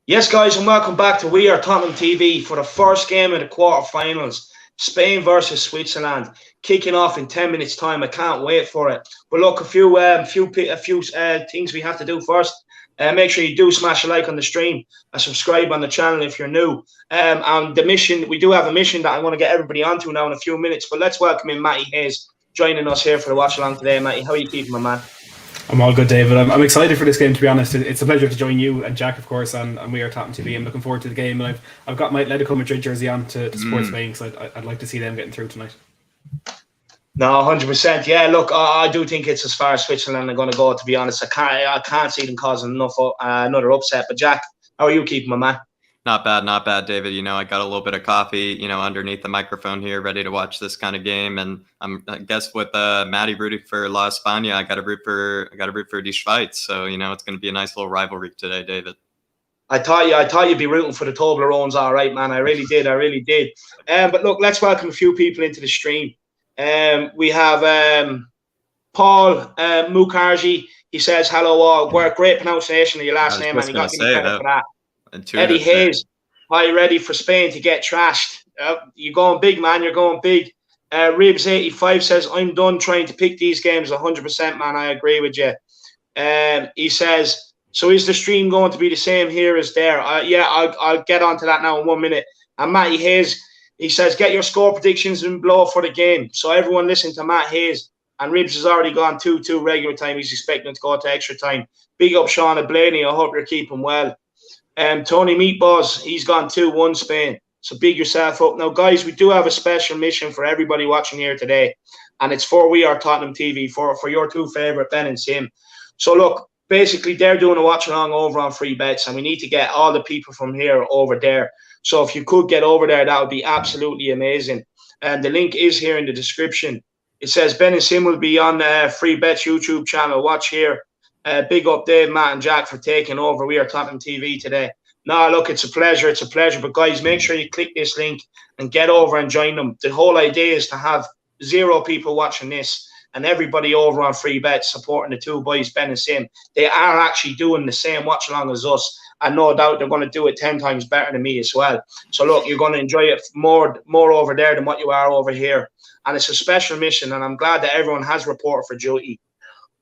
Yes, guys, and welcome back to We Are Tottenham TV for the first game of the quarterfinals. Spain versus Switzerland, kicking off in 10 minutes' time. I can't wait for it. But look, a few things we have to do first. Make sure you do smash a like on the stream and subscribe on the channel if you're new. And the mission, we do have a mission that I want to get everybody onto now in a few minutes. But let's welcome in Matty Hayes joining us here for the watch along today. Matty, how are you keeping, my man? I'm all good, David. I'm excited for this game, to be honest. It's a pleasure to join you and Jack, of course, on We Are Tottenham TV. I'm looking forward to the game, and I've got my Atletico Madrid jersey on to support Spain, because I'd like to see them getting through tonight. No, 100%. Yeah, look, I do think it's as far as Switzerland are going to go, to be honest. I can't see them causing another upset. But Jack, how are you keeping, my man? Not bad, David. I got a little bit of coffee, underneath the microphone here, ready to watch this kind of game. And I guess with Matty rooting for La España, I got to root for Die Schweiz. So it's going to be a nice little rivalry today, David. I thought you'd be rooting for the Toblerones, all right, man. I really did. But look, let's welcome a few people into the stream. We have Paul Mukherjee. He says hello all. Great pronunciation of your last name, man. You got to give me credit for that. Eddie Hayes, are you ready for Spain to get trashed? You're going big, man. You're going big. Ribs85 says, I'm done trying to pick these games 100%, man. I agree with you. He says, so is the stream going to be the same here as there? Yeah, I'll get on to that now in 1 minute. And Matty Hayes, he says, get your score predictions and blow for the game. So everyone listen to Matt Hayes. And Ribs has already gone 2-2 regular time. He's expecting to go to extra time. Big up Sean Blaney. I hope you're keeping well. Tony Meatballs, he's gone 2-1 Spain. So big yourself up. Now, guys, we do have a special mission for everybody watching here today. And it's for We Are Tottenham TV, for your two favourite, Ben and Sim. So, look, basically, they're doing a watch-along over on free bets. And we need to get all the people from here over there. So if you could get over there, that would be absolutely amazing. And the link is here in the description. It says Ben and Sim will be on Free Bets YouTube channel. Watch here. Big up Dave, Matt and Jack for taking over We Are Tottenham TV today. No, look, it's a pleasure. But guys, make sure you click this link and get over and join them. The whole idea is to have 0 people watching this and everybody over on Free Bets supporting the two boys, Ben and Sim. They are actually doing the same watch along as us. And no doubt they're going to do it 10 times better than me as well. So look, you're going to enjoy it more over there than what you are over here. And it's a special mission, and I'm glad that everyone has reported for duty.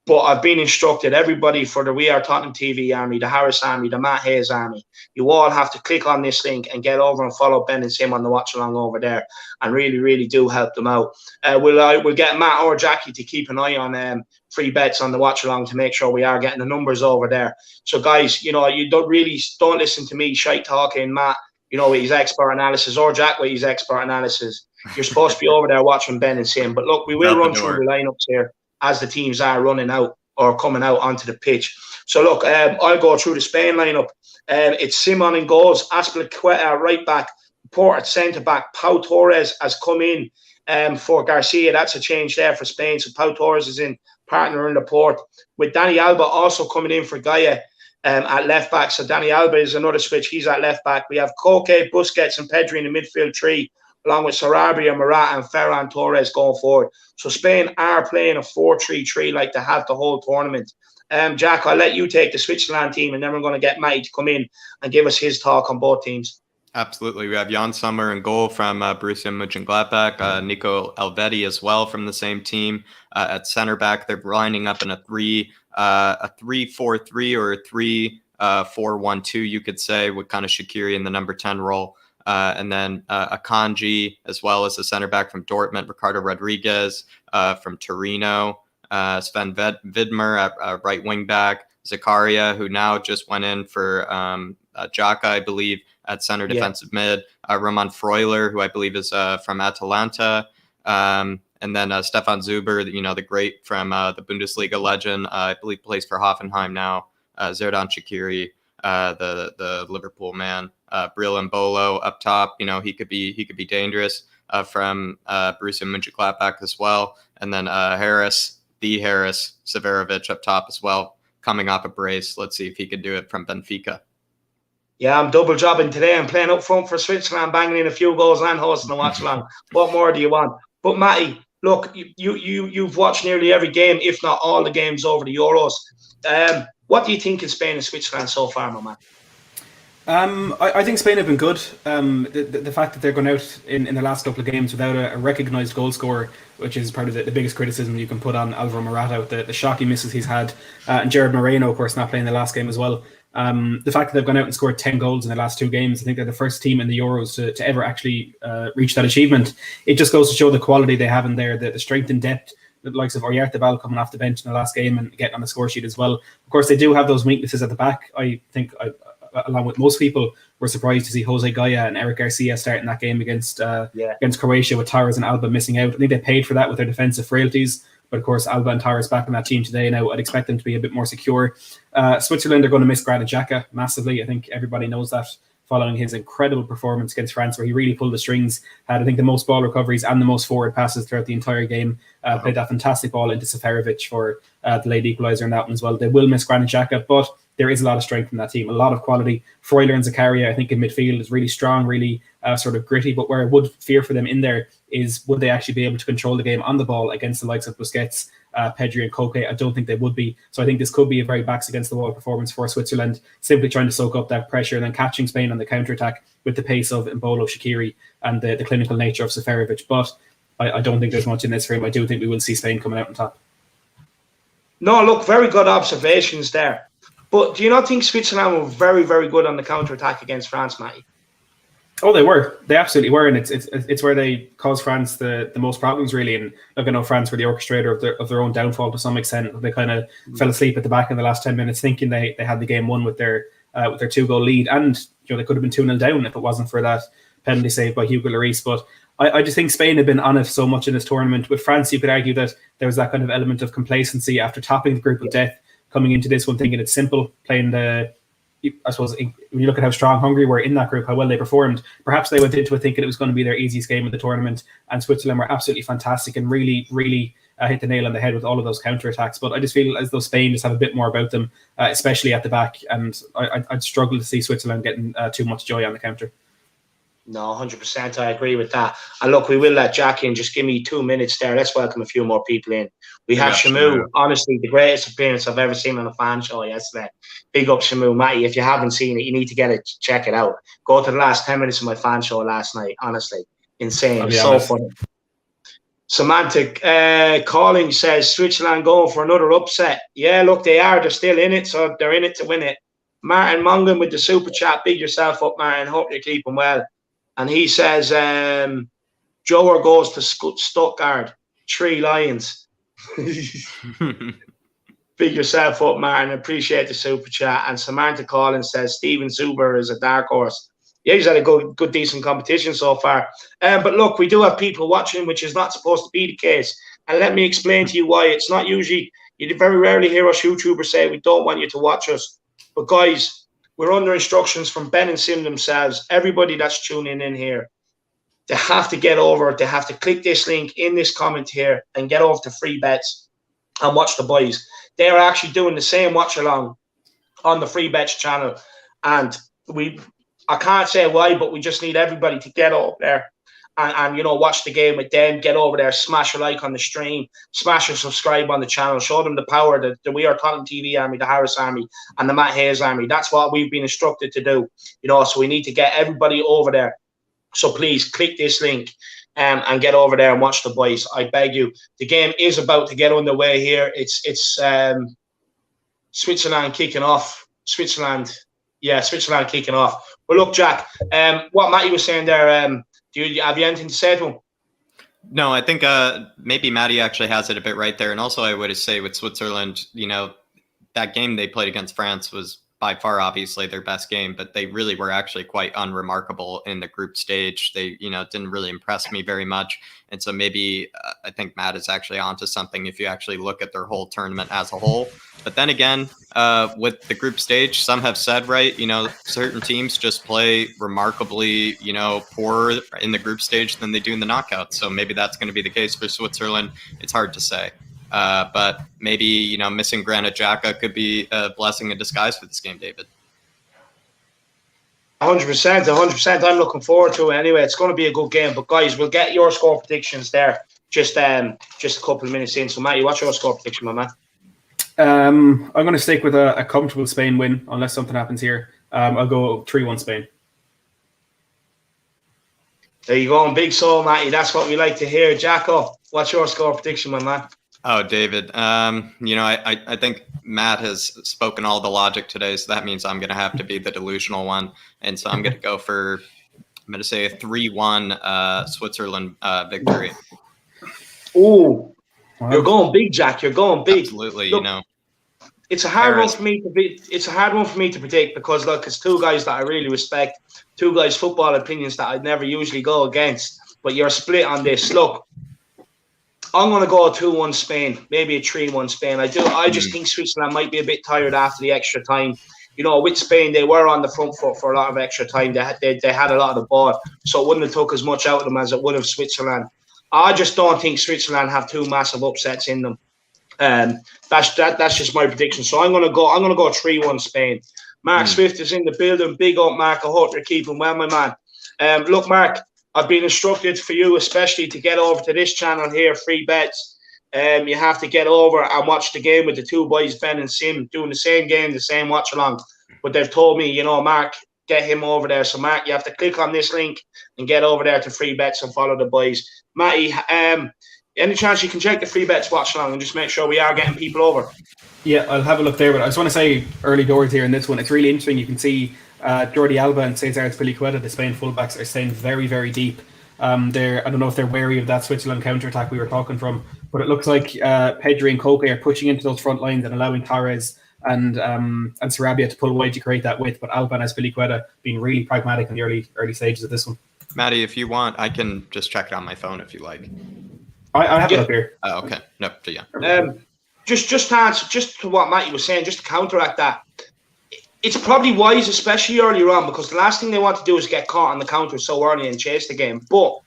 But I've been instructed, everybody for the We Are Tottenham TV army, the Harris army, the Matt Hayes army, you all have to click on this link and get over and follow Ben and Sim on the watch along over there, and really do help them out. We'll get Matt or Jackie to keep an eye on free bets on the watch along to make sure we are getting the numbers over there. So guys, you don't listen to me shite talking, Matt, with his expert analysis, or Jack with his expert analysis. You're supposed to be over there watching Ben and Sim. But look, we will run through the lineups here as the teams are running out or coming out onto the pitch. So look, I'll go through the Spain lineup. It's Simon in goals, Azpilicueta right back, Porter at centre back. Pau Torres has come in for Garcia. That's a change there for Spain. So Pau Torres is in, partner in the port, with Dani Alba also coming in for Gaia at left back. So Dani Alba is another switch. He's at left back. We have Koke, Busquets and Pedri in the midfield three, along with Sarabia, Morata and Ferran Torres going forward. So Spain are playing a 4-3-3 like they have the whole tournament. Jack, I'll let you take the Switzerland team, and then we're going to get Matty to come in and give us his talk on both teams. Absolutely. We have Jan Sommer in goal from Borussia Mönchengladbach, Nico Elvedi as well from the same team. At center back, they're lining up in a 3-4-3 or a 3-4-1-2, you could say, with kind of Shaqiri in the number 10 role. And then Akanji, as well as the center back from Dortmund, Ricardo Rodriguez from Torino, Sven Vidmer at right wing back, Zakaria, who now just went in for Xhaka, I believe, at center defensive mid, Roman Freuler, who I believe is from Atalanta, and then Stefan Zuber, the great from the Bundesliga legend, I believe plays for Hoffenheim now, Xherdan Shaqiri, the Liverpool man. Bril Mbolo up top, he could be dangerous from Borussia Mönchengladbach as well, and then Harris Severovic up top as well, coming off a brace. Let's see if he could do it from Benfica. Yeah, I'm double jobbing today. I'm playing up front for Switzerland, banging in a few goals and hosting a watch along. What more do you want? But Matty, look, you've watched nearly every game, if not all the games over the Euros. What do you think of Spain and Switzerland so far, my man? I think Spain have been good. The fact that they're going out in the last couple of games without a recognised goal scorer, which is part of the biggest criticism you can put on Alvaro Morata, with the shocking misses he's had, and Gerard Moreno, of course, not playing the last game as well. The fact that they've gone out and scored 10 goals in the last 2 games, I think they're the first team in the Euros to ever actually reach that achievement. It just goes to show the quality they have in there, the strength and depth. The likes of WeAreTottenham coming off the bench in the last game and getting on the score sheet as well. Of course, they do have those weaknesses at the back. I think, along with most people, were surprised to see Jose Gaya and Eric Garcia starting that game against Croatia, with Torres and Alba missing out. I think they paid for that with their defensive frailties. But of course, Alba and Torres back on that team today now. I'd expect them to be a bit more secure. Switzerland are going to miss Granit Xhaka massively. I think everybody knows that, following his incredible performance against France, where he really pulled the strings, had, I think, the most ball recoveries and the most forward passes throughout the entire game. Played that fantastic ball into Seferovic for the late equaliser in that one as well. They will miss Granit Xhaka, but there is a lot of strength in that team, a lot of quality. Freuler and Zakaria, I think, in midfield is really strong, really sort of gritty. But where I would fear for them in there is, would they actually be able to control the game on the ball against the likes of Busquets, Pedri and Koke? I don't think they would be. So I think this could be a very backs against the wall performance for Switzerland, simply trying to soak up that pressure and then catching Spain on the counter-attack with the pace of Mbolo, Shaqiri and the clinical nature of Seferovic. But I don't think there's much in this for him. I do think we will see Spain coming out on top. No, look, very good observations there. But do you not think Switzerland were very, very good on the counter-attack against France, Matty? Oh, they were. They absolutely were, and it's where they caused France the most problems, really. And look, I know France were the orchestrator of their own downfall to some extent. They kind of fell asleep at the back in the last 10 minutes, thinking they had the game won with their 2-goal lead, and they could have been 2-0 down if it wasn't for that penalty save by Hugo Lloris. But I just think Spain have been on it so much in this tournament. With France, you could argue that there was that kind of element of complacency after topping the group of death, coming into this one thinking it's simple, playing I suppose when you look at how strong Hungary were in that group, how well they performed, perhaps they went into it thinking it was going to be their easiest game of the tournament, and Switzerland were absolutely fantastic and really, really hit the nail on the head with all of those counter-attacks. But I just feel as though Spain just have a bit more about them, especially at the back, and I'd struggle to see Switzerland getting too much joy on the counter. No, 100%. I agree with that. And look, we will let Jack in. Just give me 2 minutes there. Let's welcome a few more people in. We have Shamu. Honestly, the greatest appearance I've ever seen on a fan show yesterday. Big up, Shamu. Matty, if you haven't seen it, you need to check it out. Go to the last 10 minutes of my fan show last night. Honestly, insane. So funny. Samantha Calling says Switzerland going for another upset. Yeah, look, they are. They're still in it, so they're in it to win it. Martin Mongan with the super chat. Big yourself up, Martin. Hope you're keeping well. And he says, Joer goes to Stuttgart, 3 Lions. Big yourself up, Martin. Appreciate the super chat. And Samantha Collins says, Steven Zuber is a dark horse. Yeah, he's had a good, decent competition so far. But look, we do have people watching, which is not supposed to be the case. And let me explain to you why. It's not usually, you very rarely hear us YouTubers say we don't want you to watch us. But guys, we're under instructions from Ben and Sim themselves. Everybody that's tuning in here, they have to get over. They have to click this link in this comment here and get over to Free Bets and watch the boys. They are actually doing the same watch along on the Free Bets channel. And I can't say why, but we just need everybody to get over there and watch the game with them. Get over there, smash a like on the stream, smash a subscribe on the channel, show them the power that the WeAreTottenhamTV army, the Harris army, and the Matt Hayes army. That's what we've been instructed to do. So we need to get everybody over there. So please click this link and get over there and watch the boys. I beg you. The game is about to get underway here. It's Switzerland kicking off. Switzerland kicking off. But look, Jack, what Matty was saying there, have you anything to say to him? No, I think maybe Matty actually has it a bit right there. And also I would say with Switzerland, that game they played against France was by far obviously their best game, but they really were actually quite unremarkable in the group stage. They, didn't really impress me very much. And so maybe I think Matt is actually onto something if you actually look at their whole tournament as a whole. But then again, with the group stage, some have said, right, certain teams just play remarkably, poorer in the group stage than they do in the knockouts. So maybe that's going to be the case for Switzerland. It's hard to say. But maybe, missing Granit Xhaka could be a blessing in disguise for this game, David. 100%. I'm looking forward to it. Anyway, it's going to be a good game. But guys, we'll get your score predictions there just a couple of minutes in. So, Matty, what's your score prediction, my man? I'm going to stick with a comfortable Spain win, unless something happens here. I'll go 3-1 Spain. There you go, big soul, Matty. That's what we like to hear. Jacko, what's your score prediction, my man? Oh, David, I think Matt has spoken all the logic today, so that means I'm going to have to be the delusional one. And so I'm going to go for, I'm going to say a 3-1 Switzerland victory. Oh, you're going big, Jack. You're going big. Absolutely, look, it's a hard one for me to be. It's a hard one for me to predict because look, it's two guys that I really respect, two guys' football opinions that I'd never usually go against. But you're split on this. Look, I'm going to go 2-1 Spain, maybe a 3-1 Spain. I just think Switzerland might be a bit tired after the extra time. With Spain, they were on the front foot for a lot of extra time. They had a lot of the ball, so it wouldn't have took as much out of them as it would have Switzerland. I just don't think Switzerland have two massive upsets in them. That's just my prediction. So I'm gonna go 3-1 Spain. Mark Swift is in the building. Big up, Mark. I hope you're keeping well, my man. Look, Mark, I've been instructed for you especially to get over to this channel here, Free Bets. You have to get over and watch the game with the two boys, Ben and Sim, doing the same game, the same watch along. But they've told me, Mark, get him over there. So, Mark, you have to click on this link and get over there to Free Bets and follow the boys. Matty, any chance you can check the Free Bets watch along and just make sure we are getting people over? Yeah, I'll have a look there. But I just want to say early doors here in this one, it's really interesting. You can see Jordi Alba and Cesar Azpilicueta, the Spain fullbacks, are staying very, very deep. I don't know if they're wary of that Switzerland counter-attack we were talking from, but it looks like Pedri and Koke are pushing into those front lines and allowing Torres and Sarabia to pull away to create that width, but Alba and Azpilicueta being really pragmatic in the early stages of this one. Matty, if you want, I can just check it on my phone if you like. I have it up here. Oh, okay. No, yeah. Just to answer, just to what Matty was saying, just to counteract that, it's probably wise, especially earlier on, because the last thing they want to do is get caught on the counter so early and chase the game. But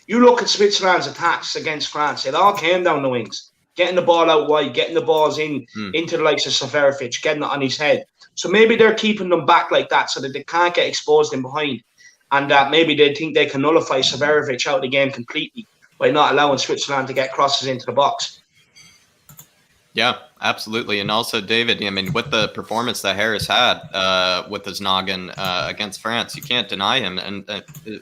you look at Switzerland's attacks against France, it all came down the wings. Getting the ball out wide, getting the balls into the likes of Seferovic, getting it on his head. So maybe they're keeping them back like that so that they can't get exposed in behind. And that maybe they think they can nullify Seferovic out of the game completely by not allowing Switzerland to get crosses into the box. Yeah, absolutely. And also, David, I mean, with the performance that Harris had with his noggin against France, you can't deny him. And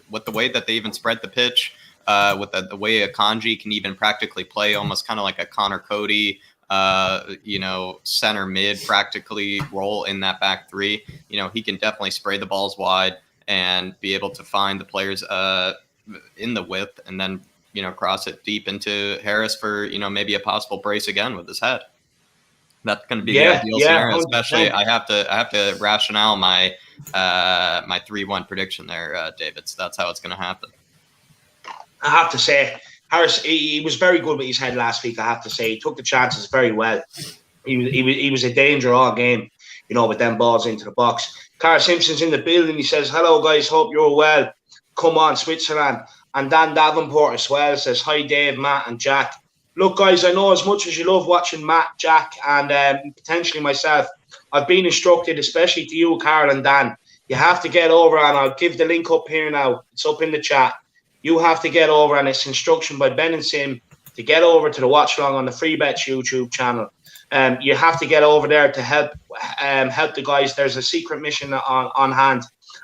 with the way that they even spread the pitch, with the way Akanji can even practically play almost kind of like a Connor Cody, center mid practically role in that back three. He can definitely spray the balls wide and be able to find the players in the width and then cross it deep into Harris for, maybe a possible brace again with his head. That's going to be the ideal scenario, 100%. Especially I have to rationale my 3-1 prediction there, David. So that's how it's going to happen. I have to say, Harris, he was very good with his head last week. I have to say, he took the chances very well. He was a danger all game, with them balls into the box. Carl Simpson's in the building. He says, "Hello guys, hope you're well. Come on, Switzerland." And Dan Davenport as well says, "Hi Dave, Matt and Jack. Look guys, I know as much as you love watching Matt, Jack and potentially myself, I've been instructed, especially to you, Carl and Dan, you have to get over, and I'll give the link up here now. It's up in the chat. You have to get over, and it's instruction by Ben and Sim to get over to the watch along on the Free Bets YouTube channel. You have to get over there to help the guys. There's a secret mission on hand,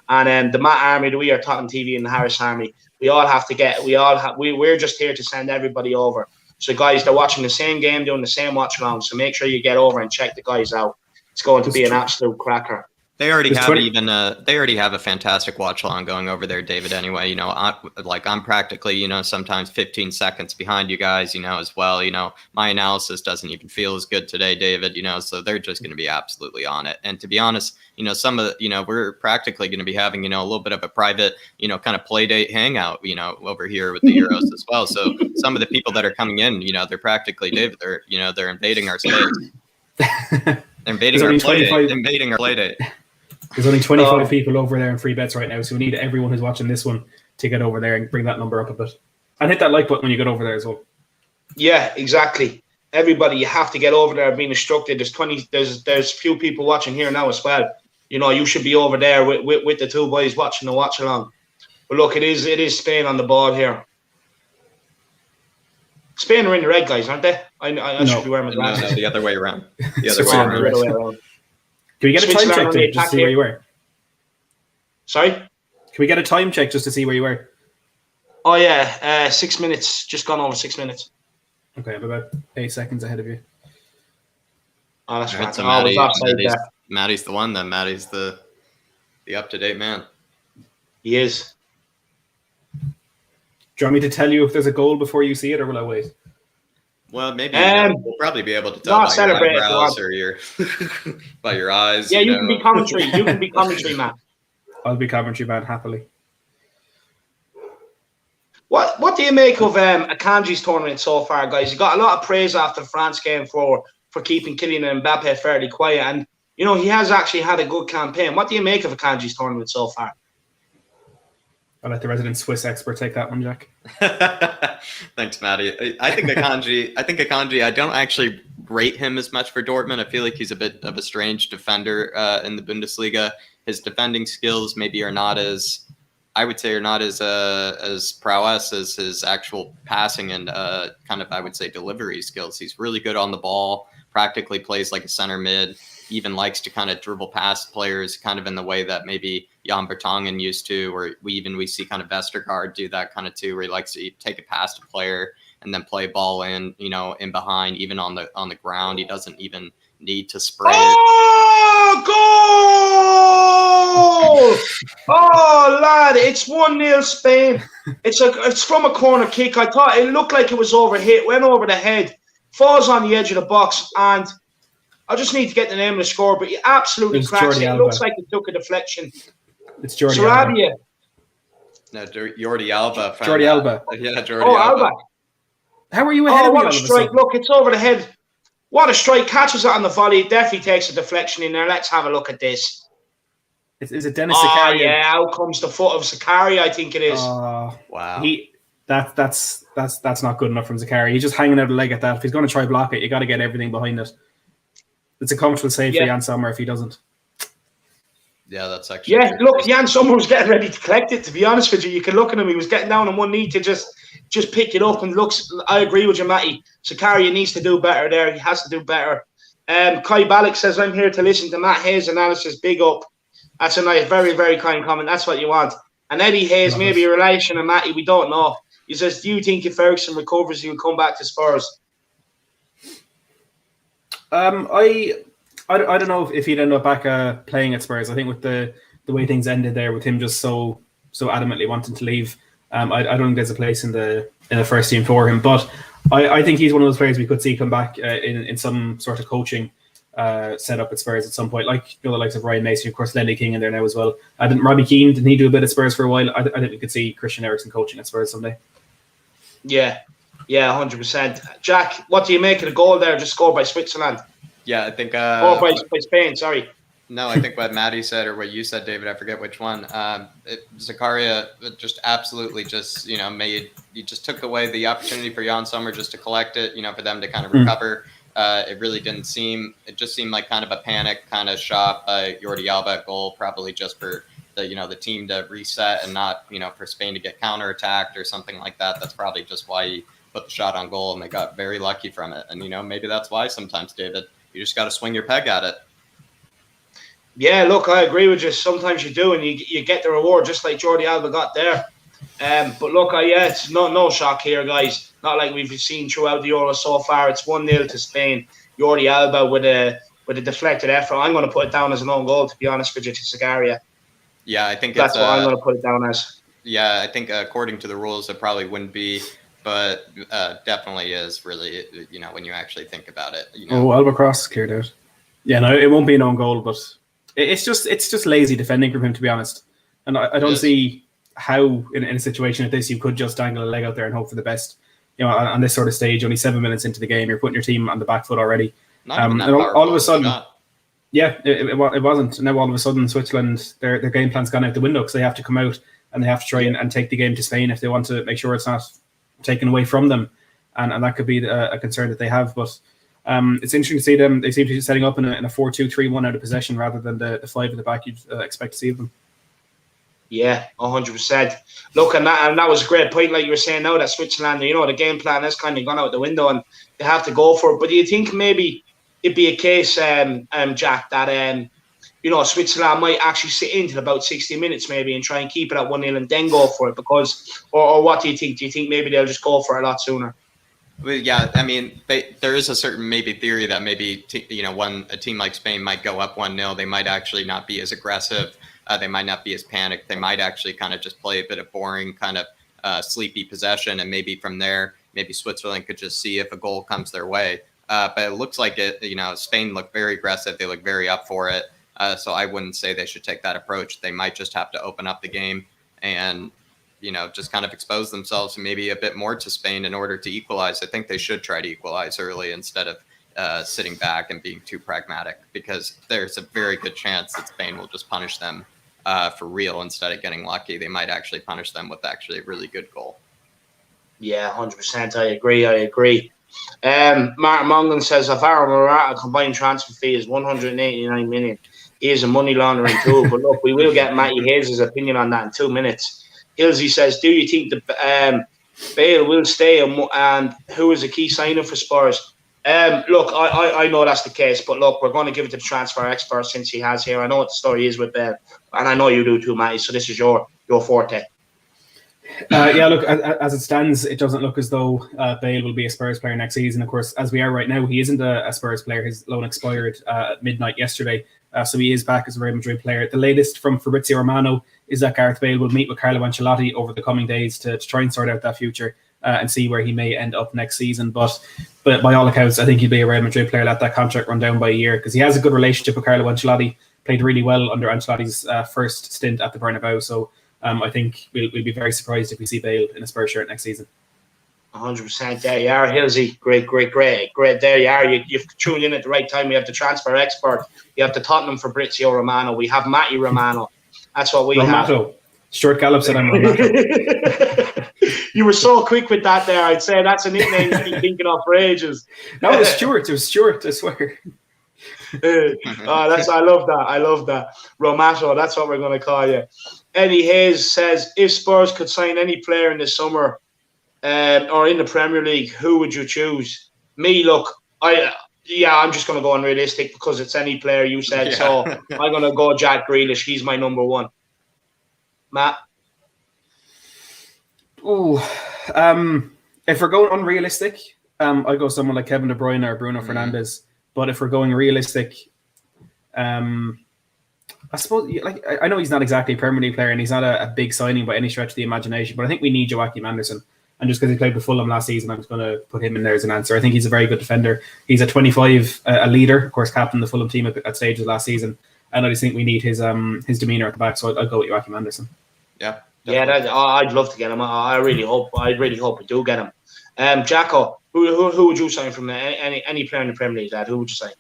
and the Matt Army, the WeAreTottenham TV, and the Harris Army. We all have to get. We're just here to send everybody over. So guys, they're watching the same game, doing the same watch along. So make sure you get over and check the guys out. It's going to be an absolute cracker. They already have a fantastic watch along going over there, David. Anyway, I'm practically, sometimes 15 seconds behind you guys, as well. My analysis doesn't even feel as good today, David. So they're just going to be absolutely on it. And to be honest, some of the, we're practically going to be having, a little bit of a private, kind of play date hangout, over here with the Euros as well. So some of the people that are coming in, they're practically, David, they're invading our space. They're invading our play date. There's only 25 people over there in Free Bets right now, so we need everyone who's watching this one to get over there and bring that number up a bit. And hit that like button when you get over there as well. Yeah, exactly. Everybody, you have to get over there. Being instructed. There's few people watching here now as well. You should be over there with the two boys watching the watch along. But look, it is Spain on the ball here. Spain are in the red, guys, aren't they? I should be wearing my glasses. No, the other way around. The other way around. Can we get a time check just to see where you were? Sorry? Can we get a time check just to see where you were? Oh, yeah. 6 minutes. Just gone over 6 minutes. Okay, I'm about 8 seconds ahead of you. Oh, that's right. So Matty's the one then. Matty's the up-to-date man. He is. Do you want me to tell you if there's a goal before you see it, or will I wait? Well, maybe we'll probably be able to tell by your eyebrows or your by your eyes. Yeah, you can be commentary. You can be commentary, man. I'll be commentary, man, happily. What do you make of Akanji's tournament so far, guys? You got a lot of praise after the France game for keeping Kylian and Mbappe fairly quiet, and he has actually had a good campaign. What do you make of Akanji's tournament so far? I'll let the resident Swiss expert take that one, Jack. Thanks, Matty. I think Akanji, I don't actually rate him as much for Dortmund. I feel like he's a bit of a strange defender in the Bundesliga. His defending skills maybe are not as prowess as his actual passing and kind of, I would say, delivery skills. He's really good on the ball, practically plays like a center mid, even likes to kind of dribble past players kind of in the way that maybe Jan Vertonghen used to, or we see kind of Vestergaard do that kind of too, where he likes to take it past a player and then play ball in behind, even on the ground. He doesn't even need to spray it. Goal! Oh, lad, it's 1-0 Spain. It's from a corner kick. I thought it looked like it was overhit, went over the head, falls on the edge of the box, and I just need to get the name of the scorer, but he absolutely cracks it. It looks like it took a deflection. It's Jordi Alba. No, Jordi Alba. Jordi Alba. Yeah, Jordi Alba. How are you ahead of me? What a strike. Look, it's over the head. What a strike. Catches it on the volley. Definitely takes a deflection in there. Let's have a look at this. Is it Dennis Zakaria? Yeah, out comes the foot of Zakaria, I think it is. Wow. That's not good enough from Zakaria. He's just hanging out a leg at that. If he's going to try block it, you got to get everything behind it. It's a comfortable save for Jan Sommer if he doesn't. Yeah, that's actually. Yeah, look, Jan Sommer was getting ready to collect it. To be honest with you, you can look at him. He was getting down on one knee to just pick it up. And looks, I agree with you, Matty. Zakaria needs to do better there. He has to do better. Kai Balak says, "I'm here to listen to Matt Hayes' analysis. Big up." That's a nice, very, very kind comment. That's what you want. And Eddie Hayes, maybe a relation of Matty. We don't know. He says, "Do you think if Ferguson recovers, he will come back to Spurs?" I don't know if he'd end up back playing at Spurs. I think with the way things ended there, with him just so adamantly wanting to leave, I don't think there's a place in the first team for him. But I think he's one of those players we could see come back in some sort of coaching setup at Spurs at some point, like the likes of Ryan Mason, of course, Lenny King in there now as well. Robbie Keane, didn't he do a bit at Spurs for a while? I think we could see Christian Eriksen coaching at Spurs someday. Yeah, 100%. Jack, what do you make of the goal there, just scored by Switzerland? Yeah, I think. By Spain, sorry. No, I think what Matty said or what you said, David, I forget which one. Zakaria just absolutely just, he just took away the opportunity for Jan Sommer just to collect it, for them to kind of recover. It really didn't seem, it just seemed like kind of a panic kind of shot by Jordi Alba at goal, probably just for the team to reset and not, for Spain to get counterattacked or something like that. That's probably just why he put the shot on goal and they got very lucky from it. And, maybe that's why sometimes, David, you just got to swing your peg at it. Yeah, look, I agree with you. Sometimes you do, and you get the reward, just like Jordi Alba got there. But look, it's no shock here, guys. Not like we've seen throughout the Euro so far. It's 1-0 to Spain. Jordi Alba with a deflected effort. I'm going to put it down as an own goal, to be honest with you, to Zakaria. Yeah, I think that's what I'm going to put it down as. Yeah, I think according to the rules, it probably wouldn't be, but definitely is really, when you actually think about it. Alba cross cleared out. Yeah, no, it won't be an own goal, but it's just lazy defending from him, to be honest. And I don't see how in a situation like this you could just dangle a leg out there and hope for the best. On this sort of stage, only 7 minutes into the game, you're putting your team on the back foot already. And all of a sudden, it wasn't. Now all of a sudden, Switzerland, their game plan's gone out the window because they have to come out and they have to try and take the game to Spain if they want to make sure it's not taken away from them, and that could be a concern that they have. But it's interesting to see them. They seem to be setting up in a 4-2-3-1 out of possession rather than the 5 at the back you'd expect to see of them. Yeah, 100%. Look, and that was a great point, like you were saying now, that Switzerland, the game plan has kind of gone out the window and they have to go for it. But do you think maybe it'd be a case, Jack, that Switzerland might actually sit into about 60 minutes maybe and try and keep it at 1-0 and then go for it? Or what do you think? Do you think maybe they'll just go for it a lot sooner? Well, yeah, I mean, there is a certain maybe theory that maybe when a team like Spain might go up 1-0, they might actually not be as aggressive. They might not be as panicked. They might actually kind of just play a bit of boring, kind of sleepy possession, and maybe from there, maybe Switzerland could just see if a goal comes their way. But it looks like Spain look very aggressive. They look very up for it. So I wouldn't say they should take that approach. They might just have to open up the game and just kind of expose themselves maybe a bit more to Spain in order to equalize. I think they should try to equalize early instead of sitting back and being too pragmatic, because there's a very good chance that Spain will just punish them for real instead of getting lucky. They might actually punish them with actually a really good goal. Yeah, 100%. I agree. Martin Mongan says Alvaro Morata combined transfer fee is 189 million. He is a money laundering tool. But look, we will get Matty Hayes' opinion on that in 2 minutes. Hilsey says, do you think the Bale will stay and who is a key signing for Spurs? Look, I know that's the case, but look, we're going to give it to the transfer expert since he has here. I know what the story is with Bale, and I know you do too, Matty, so this is your forte. Yeah, look, as it stands, it doesn't look as though Bale will be a Spurs player next season. Of course, as we are right now, he isn't a Spurs player. His loan expired at midnight yesterday, so he is back as a Real Madrid player. The latest from Fabrizio Romano is that Gareth Bale will meet with Carlo Ancelotti over the coming days to try and sort out that future and see where he may end up next season. But by all accounts, I think he'll be a Real Madrid player. Let that contract run down by a year, because he has a good relationship with Carlo Ancelotti. Played really well under Ancelotti's first stint at the Bernabeu. So I think we'll be very surprised if we see Bale in a Spurs shirt next season. 100%. There you are, Hilsey. Great. There you are. You've tuned in at the right time. We have the transfer expert. You have the Tottenham Fabrizio Romano. We have Matty Romano. That's what we Romato. have. Stuart Gallop said I'm Romato. You were so quick with that there. I'd say that's a nickname you've been thinking of for ages. No, it was Stuart. It was Stuart, I swear. I love that. Romato, that's what we're going to call you. Eddie Hayes says, if Spurs could sign any player in the summer or in the Premier League, who would you choose? Me, look, I'm just going to go unrealistic because it's any player you said. Yeah. So I'm going to go Jack Grealish. He's my number one. Matt? If we're going unrealistic, I'd go someone like Kevin De Bruyne or Bruno Fernandes. But if we're going realistic, I suppose, I know he's not exactly a Premier League player and he's not a big signing by any stretch of the imagination, but I think we need Joachim Andersen. And just because he played with Fulham last season, I'm just going to put him in there as an answer. I think he's a very good defender. He's at 25, a leader, of course, captain the Fulham team at stages last season. And I just think we need his demeanour at the back, so I'd go with Joachim Andersen. Yeah. Definitely. Yeah, I'd love to get him. I really hope we do get him. Jacko, who would you sign from any player in the Premier League, lad? Who would you sign?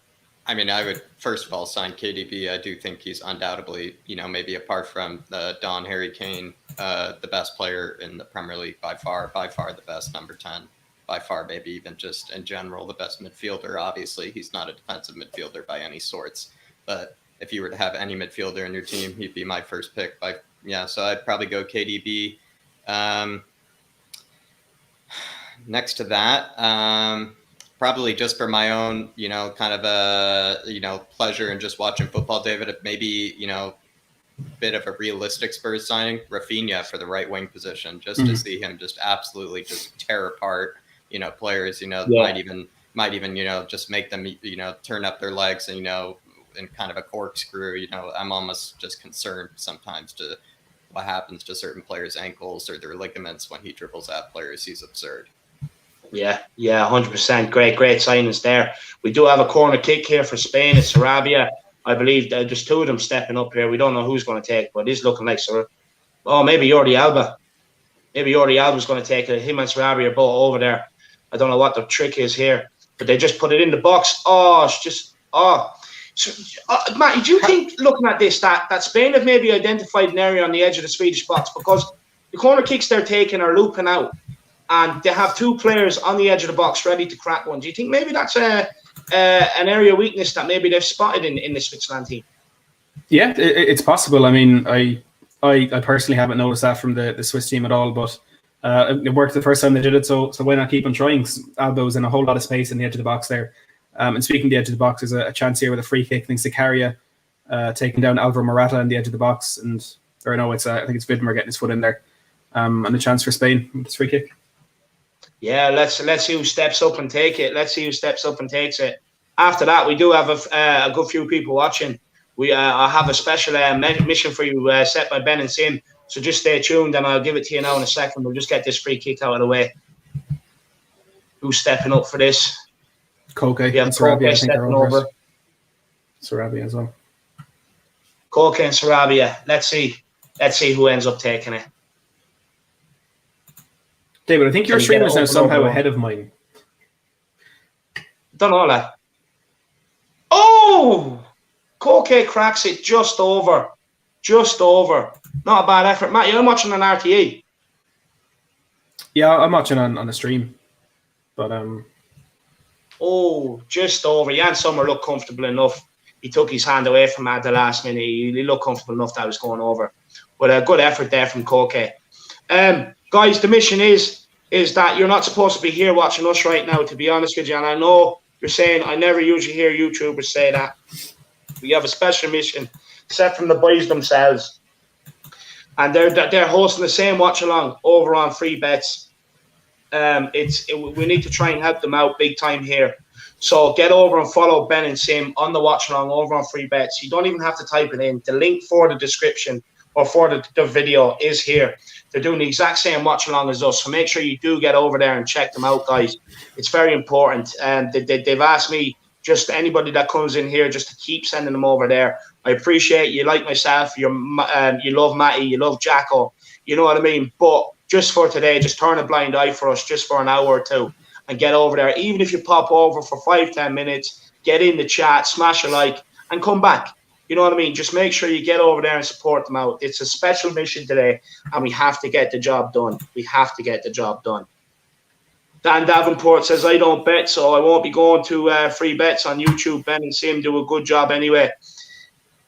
I mean, I would first of all sign KDB. I do think he's undoubtedly, maybe apart from Don Harry Kane, the best player in the Premier League by far the best number 10, by far, maybe even just in general the best midfielder. Obviously, he's not a defensive midfielder by any sorts, but if you were to have any midfielder in your team, he'd be my first pick. So I'd probably go KDB. Next to that, probably just for my own, kind of pleasure in just watching football, David, maybe, bit of a realistic Spurs signing, Rafinha for the right wing position, just to see him just absolutely just tear apart, players, might even, just make them, turn up their legs and, in kind of a corkscrew. I'm almost just concerned sometimes to what happens to certain players' ankles or their ligaments when he dribbles at players. He's absurd. Yeah, 100%. Great signings there. We do have a corner kick here for Spain. It's Sarabia. I believe there's two of them stepping up here. We don't know who's going to take, but it's looking like maybe Jordi Alba. Maybe Jordi Alba's going to take it. Him and Sarabia are both over there. I don't know what the trick is here, but they just put it in the box. Matty, do you think, looking at this, that Spain have maybe identified an area on the edge of the Swedish box, because the corner kicks they're taking are looping out, and they have two players on the edge of the box ready to crack one? Do you think maybe that's an area of weakness that maybe they've spotted in the Switzerland team? Yeah, it's possible. I mean, I I personally haven't noticed that from the Swiss team at all, but it worked the first time they did it, so why not keep on trying? Albo's in a whole lot of space in the edge of the box there. And speaking of the edge of the box, there's a chance here with a free kick. I think Zakaria taking down Alvaro Morata on the edge of the box, I think it's Vidmar getting his foot in there, and a chance for Spain with this free kick. Yeah, let's see who steps up and take it. Let's see who steps up and takes it. After that, we do have a good few people watching. I have a special mission for you set by Ben and Sim. So just stay tuned, and I'll give it to you now in a second. We'll just get this free kick out of the way. Who's stepping up for this? Koke. Yeah, Koke stepping over. Sarabia as well. Koke and Sarabia. Let's see who ends up taking it. David, I think your stream is now somehow ahead of mine. Don't know that. Oh! Koke cracks it just over. Just over. Not a bad effort. Matt, you're watching on RTE. Yeah, I'm watching on the stream. But oh, just over. Jan Sommer looked comfortable enough. He took his hand away from at the last minute. He looked comfortable enough that was going over. But a good effort there from Koke. Guys, the mission is that you're not supposed to be here watching us right now, to be honest with you. And I know you're saying, I never usually hear YouTubers say that. We have a special mission set from the boys themselves. And they're hosting the same watch along over on Free Bets. We need to try and help them out big time here. So get over and follow Ben and Sim on the watch along over on Free Bets. You don't even have to type it in. The link for the description or for the video is here. They're doing the exact same watch along as us. So make sure you do get over there and check them out, guys. It's very important. They've asked me, just anybody that comes in here, just to keep sending them over there. I appreciate you, like myself. You love Matty, you love Jacko. You know what I mean? But just for today, just turn a blind eye for us just for an hour or two and get over there. Even if you pop over for 5-10 minutes, get in the chat, smash a like, and come back. You know what I mean? Just make sure you get over there and support them out. It's a special mission today, and we have to get the job done. We have to get the job done. Dan Davenport says, I don't bet, so I won't be going to Free Bets on YouTube. Ben and Sim do a good job anyway.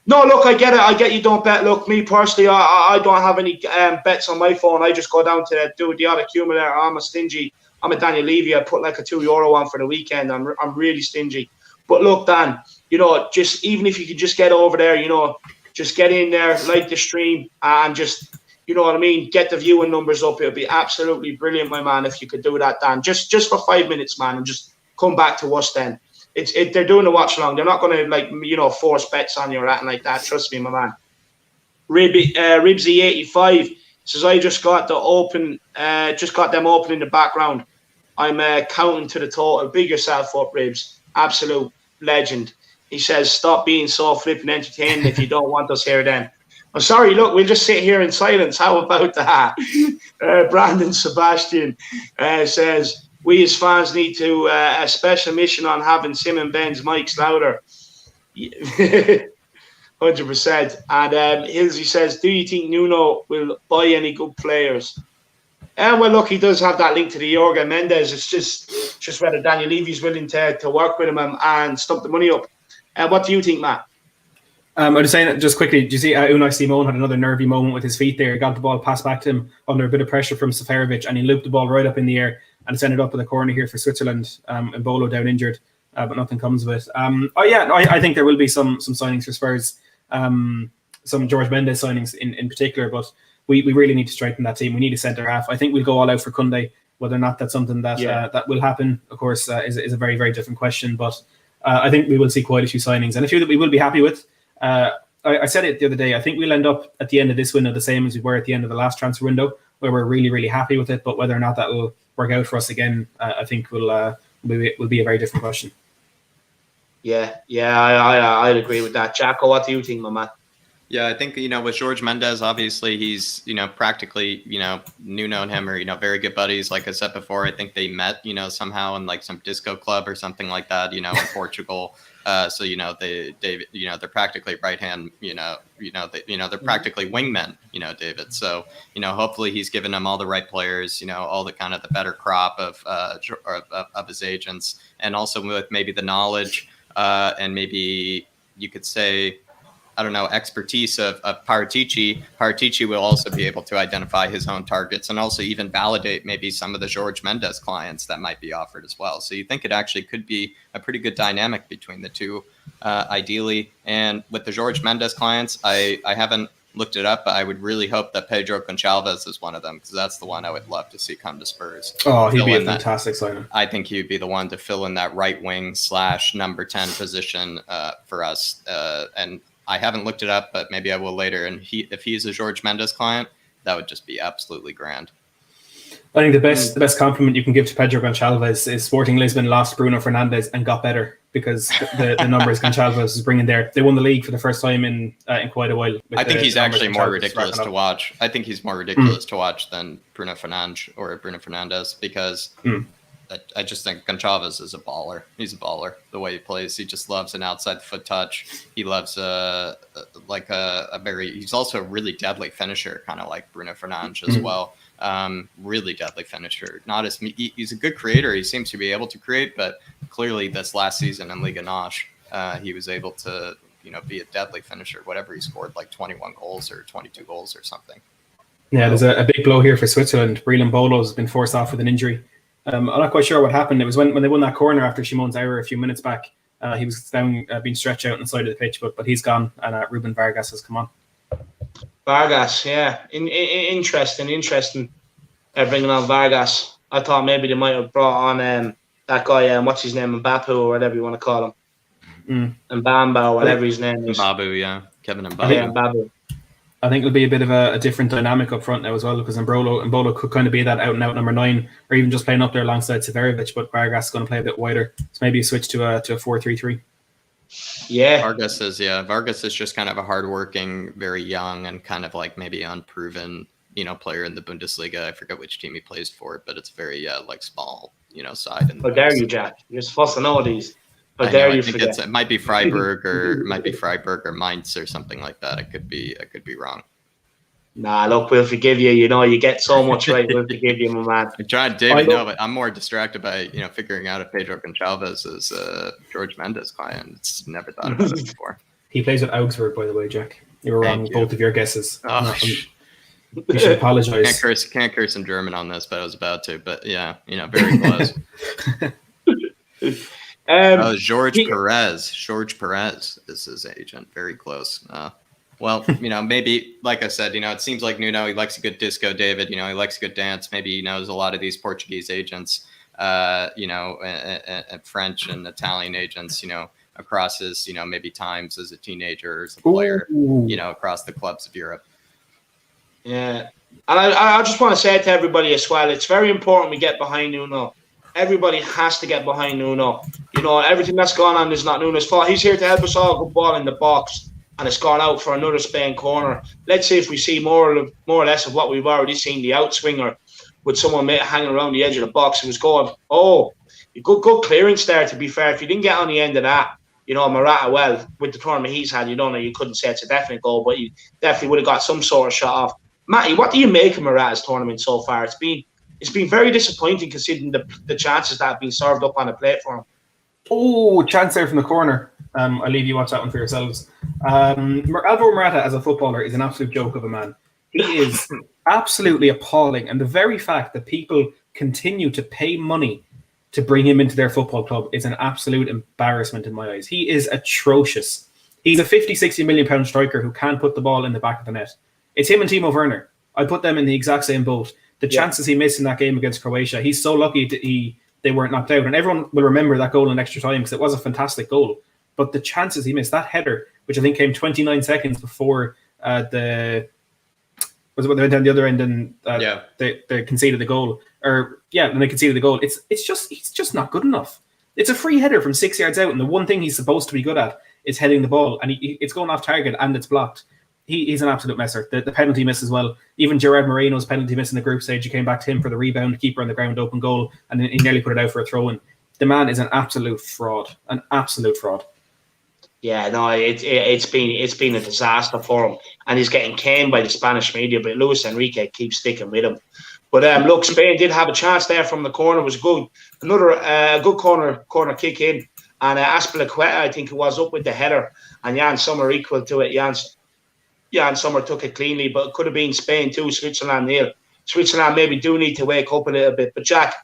No, look, I get it. I get you don't bet. Look, me personally, I don't have any bets on my phone. I just go down to do the odd accumulator. I'm a stingy. I'm a Daniel Levy. I put like a €2 on for the weekend. I'm really stingy. But look, Dan, you know, just even if you could just get over there, you know, just get in there, like the stream, and just, you know what I mean, get the viewing numbers up. It'll be absolutely brilliant, my man, if you could do that, Dan. Just for 5 minutes, man, and just come back to us then. They're doing the watch along. They're not going to, like, you know, force bets on you or anything like that. Trust me, my man. Ribsy85 says, I just got them open in the background. I'm counting to the total. Big yourself up, Ribs. Absolute legend. He says, stop being so flipping entertaining if you don't want us here then. I'm sorry, look, we'll just sit here in silence. How about that? Brandon Sebastian says, we as fans need to a special mission on having Sim and Ben's mics louder. 100%. And Hilsey says, do you think Nuno will buy any good players? Well, look, he does have that link to the Jorge Mendes. It's just whether Daniel Levy's willing to work with him and stump the money up. What do you think, Matt? I was saying that just quickly. Did you see Unai Simon had another nervy moment with his feet there? He got the ball passed back to him under a bit of pressure from Seferovic, and he looped the ball right up in the air, and it's ended up in the corner here for Switzerland. And Bolo down injured, but nothing comes of it. I think there will be some signings for Spurs, some George Mendes signings in particular, but we really need to strengthen that team. We need a centre half. I think we'll go all out for Koundé. Whether or not that's something that that will happen, of course, is a very, very different question. But I think we will see quite a few signings, and a few that we will be happy with. I said it the other day. I think we'll end up at the end of this window the same as we were at the end of the last transfer window, where we're really, really happy with it. But whether or not that will work out for us again, I think will be a very different question. Yeah, I'd agree with that. Jacko, what do you think, my man? Yeah, I think, with George Mendes, obviously he's, practically, Nuno and him are, very good buddies. Like I said before, I think they met, somehow in like some disco club or something like that, in Portugal. So, they're practically right hand, they're practically wingmen, David. So, hopefully he's given them all the right players, all the kind of the better crop of his agents, and also with maybe the knowledge and maybe you could say, expertise of Paratici will also be able to identify his own targets and also even validate maybe some of the Jorge Mendes clients that might be offered as well. So you think it actually could be a pretty good dynamic between the two, ideally. And with the Jorge Mendes clients, I haven't looked it up, but I would really hope that Pedro Gonçalves is one of them, because that's the one I would love to see come to Spurs. Oh, he'd be a fantastic signing. I think he'd be the one to fill in that right wing / number 10 position for us. And I haven't looked it up, but maybe I will later. And if he's a Jorge Mendes client, that would just be absolutely grand. I think the best compliment you can give to Pedro Gonçalves is Sporting Lisbon lost Bruno Fernandes and got better, because the numbers Gonçalves is bringing there. They won the league for the first time in quite a while. I think he's actually more ridiculous to watch. I think he's more ridiculous to watch than Bruno Fernandes, because I just think Gonçalves is a baller. He's a baller. The way he plays, he just loves an outside the foot touch. He loves he's also a really deadly finisher, kind of like Bruno Fernandes as well. Really deadly finisher. He's a good creator. He seems to be able to create, but clearly this last season in Liga NOS, he was able to, be a deadly finisher. Whatever he scored, like 21 goals or 22 goals or something. Yeah, there's a big blow here for Switzerland. Breland Bolo has been forced off with an injury. I'm not quite sure what happened. It was when they won that corner after Shimon's error a few minutes back. He was down, being stretched out on the side of the pitch, but he's gone, and Ruben Vargas has come on. Vargas, yeah. Interesting. Bringing on Vargas. I thought maybe they might have brought on that guy, what's his name, Mbappé or whatever you want to call him. Mbamba or whatever his name is. Mbabu, yeah. Kevin Mbabu. Yeah, Mbabu. I think it'll be a bit of a different dynamic up front now as well, because Mbolo could kind of be that out-and-out number 9, or even just playing up there alongside Severovic, but Vargas is going to play a bit wider. So maybe a switch to a 4-3-3. Yeah. Vargas is just kind of a hardworking, very young, and kind of like maybe unproven, player in the Bundesliga. I forget which team he plays for, but it's very small, side. How dare you, Jack? You're supposed to know these. How dare you forget? It might be Freiburg or Mainz or something like that. I could be wrong. Nah, look, we'll forgive you. You get so much right. We'll forgive you, my man. I tried, David. No, but I'm more distracted by figuring out if Pedro Gonçalves is a Jorge Mendes client. It's never thought about it before. He plays with Augsburg, by the way, Jack. You were wrong with both of your guesses. Oh, you should apologize. Can't curse in German on this, but I was about to. But yeah, very close. Jorge Perez is his agent. Very close. Well, maybe, like I said, it seems like Nuno, he likes a good disco, David. He likes a good dance. Maybe he knows a lot of these Portuguese agents, and French and Italian agents, across his, maybe times as a teenager or as a player, across the clubs of Europe. Yeah. And I just want to say to everybody as well, it's very important we get behind Nuno. Everybody has to get behind Nuno. Everything that's gone on is not Nuno's fault. He's here to help us all. Good ball in the box, and it's gone out for another Spain corner. Let's see if we see more or less of what we've already seen. The outswinger with someone hanging around the edge of the box. It was going, good clearance there, to be fair. If you didn't get on the end of that, Morata, well, with the tournament he's had, you couldn't say it's a definite goal, but you definitely would have got some sort of shot off. Matty, what do you make of Morata's tournament so far? It's been very disappointing considering the chances that have been served up on the plate for him. Oh, chance there from the corner. I'll leave you watch that one for yourselves. Alvaro Morata as a footballer is an absolute joke of a man. He is absolutely appalling. And the very fact that people continue to pay money to bring him into their football club is an absolute embarrassment in my eyes. He is atrocious. He's a 50-60 million pound striker who can't put the ball in the back of the net. It's him and Timo Werner. I put them in the exact same boat. The chances he missed in that game against Croatia, he's so lucky they weren't knocked out. And everyone will remember that goal in extra time because it was a fantastic goal. But the chances he missed, that header, which I think came 29 seconds before when they went down the other end and they conceded the goal. When they conceded the goal, it's just not good enough. It's a free header from 6 yards out, and the one thing he's supposed to be good at is heading the ball, and it's going off target and it's blocked. He's an absolute messer. The penalty miss as well. Even Gerard Moreno's penalty miss in the group stage, he came back to him for the rebound, keeper on the ground, open goal, and he nearly put it out for a throw-in. The man is an absolute fraud. An absolute fraud. Yeah, no, it's been a disaster for him, and he's getting caned by the Spanish media. But Luis Enrique keeps sticking with him. But Spain did have a chance there from the corner. It was good. Another good corner kick in. And Aspilicueta, I think it was, up with the header, and Jan Sommer equal to it. Jan Sommer took it cleanly, but it could have been Spain 2, Switzerland 0. Switzerland maybe do need to wake up a little bit. But Jack,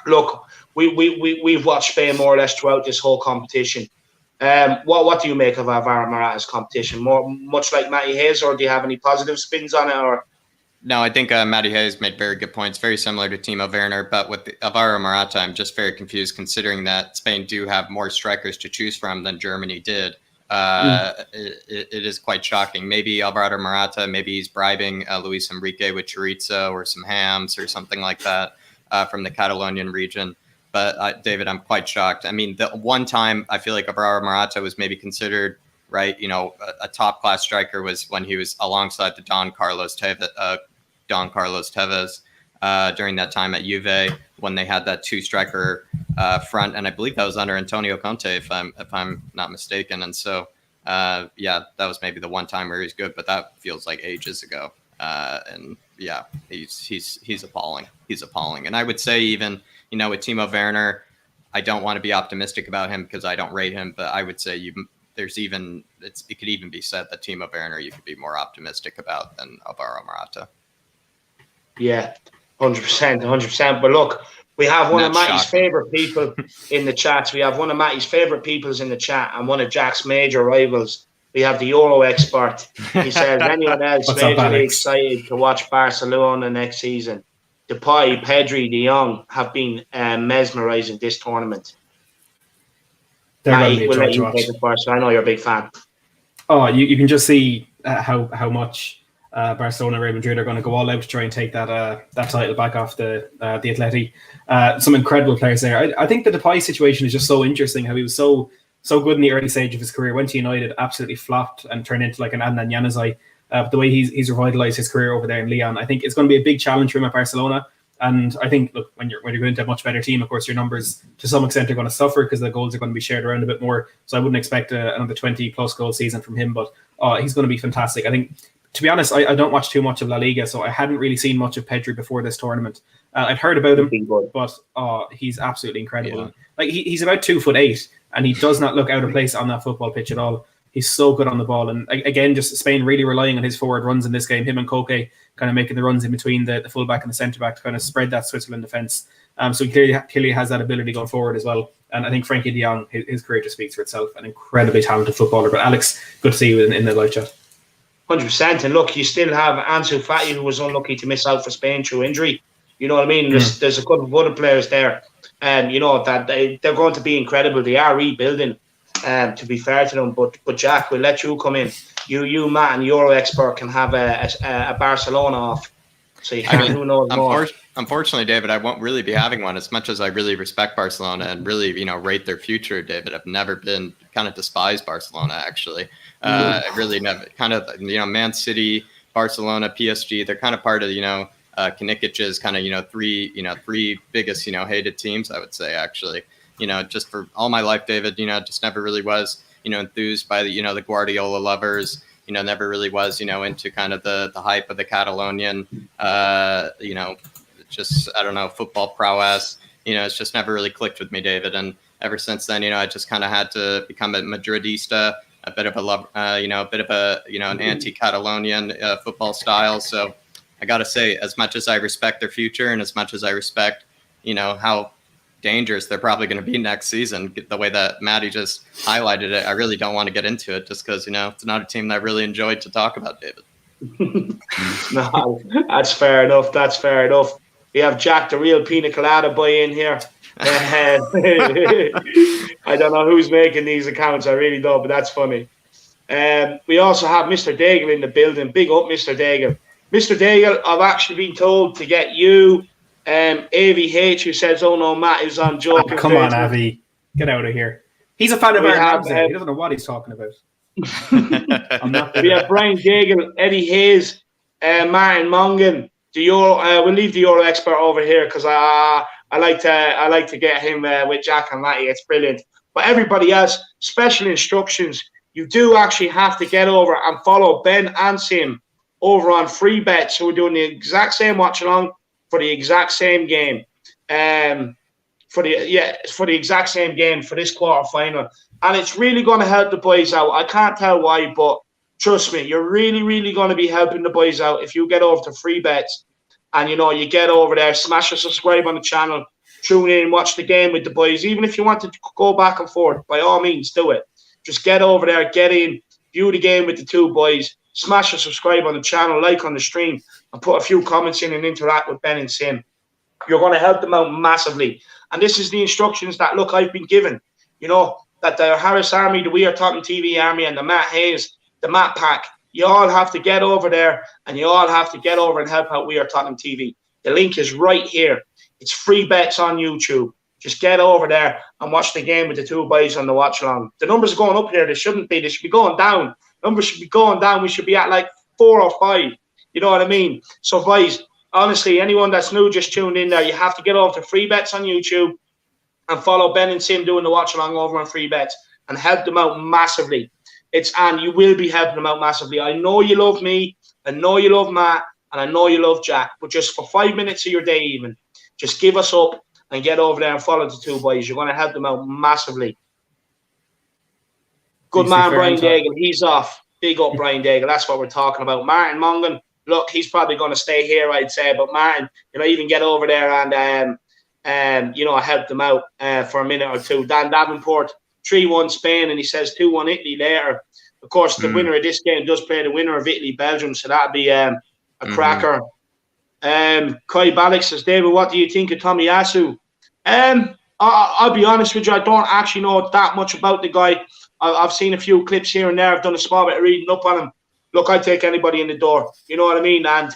look, we've watched Spain more or less throughout this whole competition. What do you make of Alvaro Morata's competition? Much like Matty Hayes, or do you have any positive spins on it? Or no, I think Matty Hayes made very good points, very similar to Timo Werner. But with Alvaro Morata, I'm just very confused, considering that Spain do have more strikers to choose from than Germany did. It is quite shocking. Maybe Alvaro Morata, maybe he's bribing Luis Enrique with chorizo or some hams or something like that from the Catalonian region. But David, I'm quite shocked. I mean, the one time I feel like Alvaro Morata was maybe considered, right, a top class striker was when he was alongside the Don Carlos Tevez during that time at Juve, when they had that 2-striker front, and I believe that was under Antonio Conte, if I'm not mistaken. And so, that was maybe the one time where he was good, but that feels like ages ago. And yeah, he's appalling. He's appalling. And I would say even, with Timo Werner, I don't want to be optimistic about him because I don't rate him, but I would say it could even be said that Timo Werner you could be more optimistic about than Alvaro Morata. Yeah, 100%. But look, we have one of Matty's favourite people in the chats. We have one of Matty's favourite peoples in the chat, and one of Jack's major rivals. We have the Euro expert. He says, anyone else majorly excited to watch Barcelona next season? Depay, Pedri, De Jong have been mesmerising this tournament. Matty, we'll let you take it first. I know you're a big fan. Oh, you can just see how much Barcelona and Real Madrid are going to go all out to try and take that title back off the Atleti. Some incredible players there. I think the Depay situation is just so interesting, how he was so good in the early stage of his career. Went to United, absolutely flopped and turned into like an Adnan Januzaj. But the way he's revitalised his career over there in Lyon, I think it's going to be a big challenge for him at Barcelona. And I think, look, when you're going to a much better team, of course, your numbers to some extent are going to suffer because the goals are going to be shared around a bit more. So I wouldn't expect another 20-plus goal season from him, but he's going to be fantastic. I think, to be honest, I don't watch too much of La Liga, so I hadn't really seen much of Pedri before this tournament. I'd heard about him, but he's absolutely incredible. Yeah. Like he's about 2'8", and he does not look out of place on that football pitch at all. He's so good on the ball. And again, just Spain really relying on his forward runs in this game. Him and Koke kind of making the runs in between the fullback and the centre-back to kind of spread that Switzerland defence. So he clearly has that ability going forward as well. And I think Frankie de Jong, his career just speaks for itself. An incredibly talented footballer. But Alex, good to see you in the live chat. 100%. And look, you still have Ansu Fati, who was unlucky to miss out for Spain through injury. You know what I mean? There's a couple of other players there. And, that they're going to be incredible. They are rebuilding. To be fair to them, but Jack, we'll let you come in. You, Matt, and Euro expert can have a Barcelona off. So you can. Who knows more? Unfortunately, David, I won't really be having one. As much as I really respect Barcelona and really, rate their future, David, I've never been kind of despised Barcelona. Actually, I really never kind of Man City, Barcelona, PSG. They're kind of part of Kanikic's kind of three biggest hated teams. I would say actually. Just for all my life, David, just never really was, enthused by the Guardiola lovers, never really was, into kind of the hype of the Catalonian, just, I don't know, football prowess, it's just never really clicked with me, David. And ever since then, I just kind of had to become a Madridista, a bit of a love, an anti-Catalonian football style. So I got to say, as much as I respect their future and as much as I respect, how dangerous they're probably going to be next season, the way that Matty just highlighted it, I really don't want to get into it just because, it's not a team that I really enjoyed to talk about, David. No, that's fair enough. We have Jack, the real pina colada boy, in here. I don't know who's making these accounts. I really don't, but that's funny. We also have Mr. Daigle in the building. Big up, Mr. Daigle. Mr. Daigle, I've actually been told to get you AVH, who says, "Oh no, Matt is on joking." Come on, Avi, get out of here. He's a fan of our he doesn't know what he's talking about. We have Brian Daigle, Eddie Hayes, Martin Mongan. We'll leave the Euro expert over here because I like to get him with Jack and Matty. It's brilliant. But everybody else, special instructions. You do actually have to get over and follow Ben and Sim over on Free Bets, who are doing the exact same watch along for the exact same game. for the exact same game for this quarter final, and it's really going to help the boys out. I can't tell why, but trust me, you're really, really going to be helping the boys out if you get over to free bets, and you get over there, smash a subscribe on the channel, tune in, watch the game with the boys. Even if you want to go back and forth, by all means, do it. Just get over there, get in, view the game with the two boys, smash a subscribe on the channel, like on the stream, and put a few comments in and interact with Ben and Sim. You're going to help them out massively. And this is the instructions that, look, I've been given. That the Harris Army, the We Are Tottenham TV Army, and the Matt Hayes, the Matt Pack, you all have to get over there, and you all have to get over and help out We Are Tottenham TV. The link is right here. It's free bets on YouTube. Just get over there and watch the game with the two boys on the watch along. The numbers are going up here. They shouldn't be. They should be going down. Numbers should be going down. We should be at like 4 or 5. You know what I mean? So, boys, honestly, anyone that's new just tuned in there, you have to get over to free bets on YouTube and follow Ben and Sim doing the watch along over on free bets and help them out massively. And you will be helping them out massively. I know you love me, I know you love Matt, and I know you love Jack, but just for 5 minutes of your day even, just give us up and get over there and follow the two boys. You're going to help them out massively. Good man, Brian Daigle. He's off. Big up, Brian Daigle. That's what we're talking about. Martin Mongan, look, he's probably going to stay here, I'd say. But Martin, even get over there and help them out for a minute or two. Dan Davenport, 3-1 Spain, and he says 2-1 Italy later. Of course, the winner of this game does play the winner of Italy-Belgium, so that'd be a cracker. Kai Balix says, David, what do you think of Tomiyasu? I'll be honest with you, I don't actually know that much about the guy. I've seen a few clips here and there. I've done a small bit of reading up on him. Look, I'd take anybody in the door. You know what I mean? And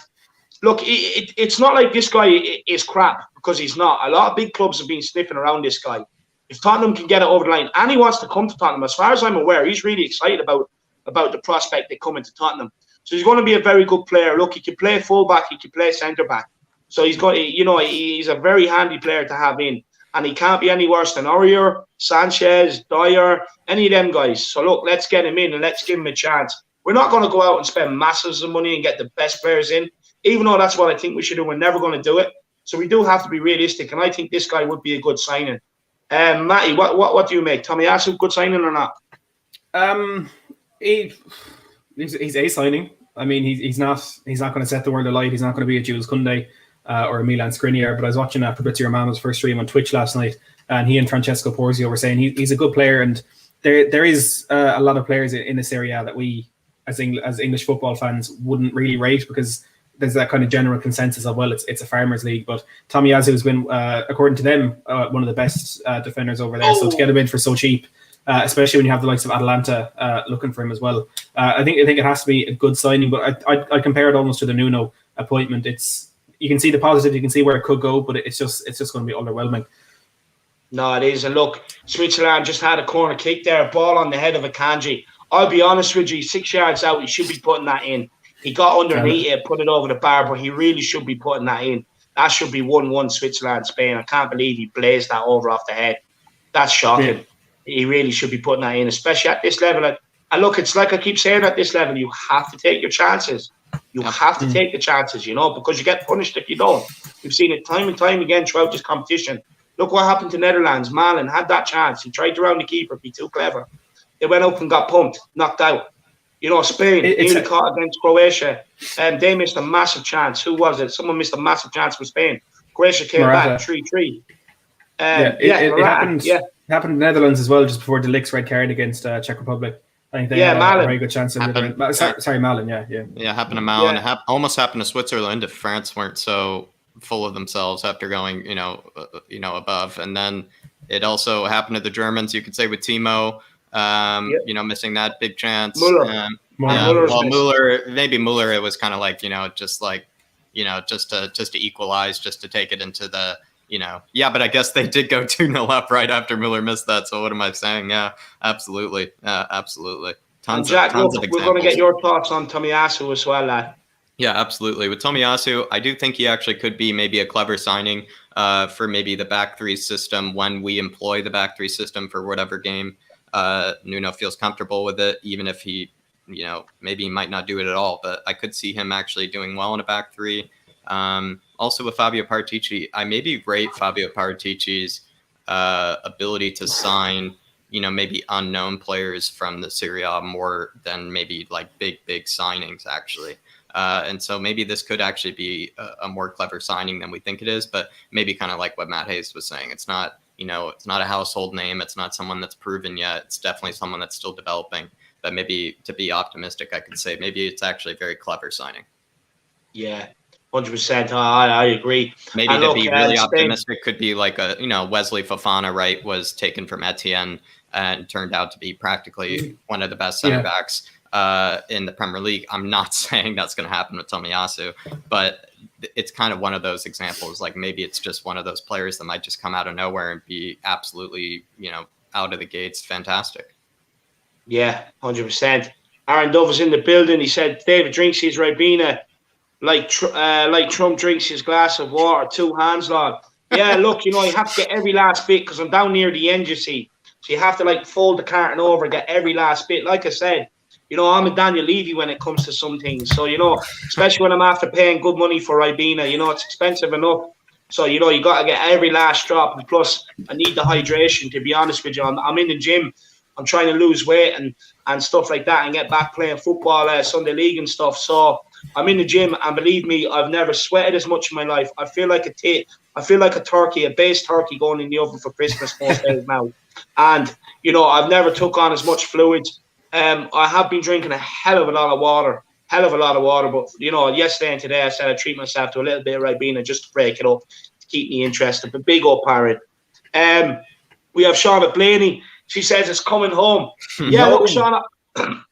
look, it's not like this guy is crap, because he's not. A lot of big clubs have been sniffing around this guy. If Tottenham can get it over the line, and he wants to come to Tottenham, as far as I'm aware, he's really excited about the prospect of coming to Tottenham. So he's going to be a very good player. Look, he can play fullback, he can play centre-back. So he's a very handy player to have in. And he can't be any worse than Aurier, Sanchez, Dyer, any of them guys. So look, let's get him in and let's give him a chance. We're not going to go out and spend masses of money and get the best players in, even though that's what I think we should do. We're never going to do it. So we do have to be realistic, and I think this guy would be a good signing. Matty, what do you make? Tomiyasu, good signing or not? He's a signing. I mean, he's not going to set the world alight. He's not going to be a Jules Koundé or a Milan Skriniar. But I was watching Fabrizio Romano's first stream on Twitch last night, and he and Francesco Porzio were saying he's a good player, and there is a lot of players in this area that we, as English football fans, wouldn't really rate, because there's that kind of general consensus of, well, it's a farmers league. But Tomiyasu has been, according to them, one of the best defenders over there. So to get him in for so cheap, especially when you have the likes of Atalanta looking for him as well, I think it has to be a good signing. But I compare it almost to the Nuno appointment. You can see the positive, you can see where it could go, but it's just going to be underwhelming. No, it is. And look, Switzerland just had a corner kick there, ball on the head of Akanji. I'll be honest with you, 6 yards out, he should be putting that in. He got underneath it, put it over the bar, but he really should be putting that in. That should be 1-1 Switzerland, Spain. I can't believe he blazed that over off the head. That's shocking. Yeah. He really should be putting that in, especially at this level. And look, it's like I keep saying, at this level, you have to take your chances. You have to take the chances, because you get punished if you don't. We've seen it time and time again throughout this competition. Look what happened to Netherlands. Malen had that chance. He tried to round the keeper, be too clever. They went up and got pumped, knocked out. Spain nearly caught against Croatia, and they missed a massive chance. Who was it? Someone missed a massive chance for Spain. Croatia came back 3-3. It happened. Yeah, it happened in the Netherlands as well, just before De Ligt's red card against Czech Republic. I think they had a very good chance. Sorry, Malen. Yeah, happened to Malen. Yeah. Almost happened to Switzerland if France weren't so full of themselves after going, above. And then it also happened to the Germans. You could say with Timo. Missing that big chance. Muller. Muller. It was kind of like, just to equalize, just to take it into the, but I guess they did go 2-0 up right after Muller missed that. So what am I saying? Yeah, absolutely. Tons of examples. We're going to get your thoughts on Tomiyasu as well, lad. Yeah, absolutely. With Tomiyasu, I do think he actually could be maybe a clever signing for maybe the back three system when we employ the back three system for whatever game Nuno feels comfortable with it, even if he, maybe he might not do it at all. But I could see him actually doing well in a back three. Also with Fabio Paratici, I maybe rate Fabio Paratici's ability to sign, maybe unknown players from the Serie A more than maybe like big signings actually. And so maybe this could actually be a more clever signing than we think it is, but maybe kind of like what Matt Hayes was saying. It's not, it's not a household name. It's not someone that's proven yet. It's definitely someone that's still developing. But maybe to be optimistic, I could say maybe it's actually a very clever signing. Yeah, 100%. I agree. Maybe and to be really optimistic could be like Wesley Fofana, right, was taken from Etienne and turned out to be practically one of the best center backs in the Premier League. I'm not saying that's going to happen with Tomiyasu, but it's kind of one of those examples. Like maybe it's just one of those players that might just come out of nowhere and be absolutely, out of the gates fantastic. Yeah, 100%. Aaron Dove is in the building. He said David drinks his Ribena like Trump drinks his glass of water, 2 hands, lad. Yeah, look, you have to get every last bit because I'm down near the end, you see. So you have to fold the carton over, get every last bit. Like I said, I'm a Daniel Levy when it comes to some things. So, especially when I'm after paying good money for Ribena, it's expensive enough. So, you got to get every last drop. And plus, I need the hydration, to be honest with you. I'm in the gym. I'm trying to lose weight and stuff like that and get back playing football, Sunday league and stuff. So I'm in the gym, and believe me, I've never sweated as much in my life. I feel like a turkey, a based turkey going in the oven for Christmas most days now. And, I've never took on as much fluids. I have been drinking a hell of a lot of water. But, yesterday and today I said I'd treat myself to a little bit of Ribena just to break it up, to keep me interested. But big up, Parrot. We have Shauna Blaney. She says it's coming home. Yeah, look, Shauna,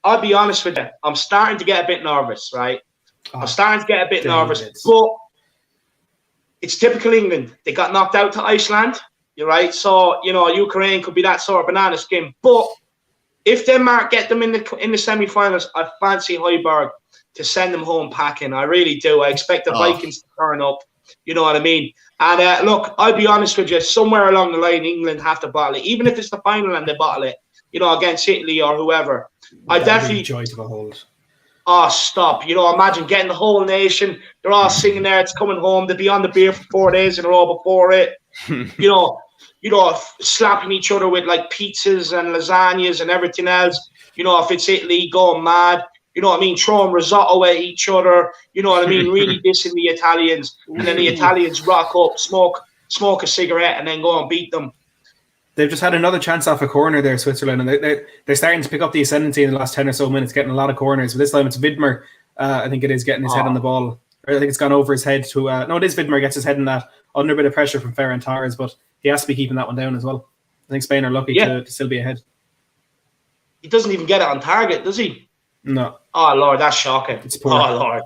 I'll be honest with you. I'm starting to get a bit nervous, right? I'm starting to get a bit nervous. But it's typical England. They got knocked out to Iceland. You're right. So, Ukraine could be that sort of banana skin. But if Denmark get them in the semi-finals, I fancy Højbjerg to send them home packing. I really do. I expect the Vikings to turn up. You know what I mean? And look, I'll be honest with you, somewhere along the line, England have to bottle it. Even if it's the final and they bottle it, against Italy or whoever. I definitely... joy to behold. Oh, stop. Imagine getting the whole nation. They're all singing there. It's coming home. They'll be on the beer for 4 days in a row before it. Slapping each other with pizzas and lasagnas and everything else. If it's Italy, going mad. You know what I mean? Throwing risotto at each other. You know what I mean? Really dissing the Italians. And then the Italians rock up, smoke a cigarette, and then go and beat them. They've just had another chance off a corner there, Switzerland. And they're starting to pick up the ascendancy in the last 10 or so minutes, getting a lot of corners. But this time it's Widmer, I think it is, getting his head on the ball. Or I think it's gone over his head to... no, it is Widmer, gets his head in that, under a bit of pressure from Ferran Torres, but he has to be keeping that one down as well. I think Spain are lucky to still be ahead. He doesn't even get it on target, does he? No. Oh, Lord, that's shocking. It's poor. Oh, Lord.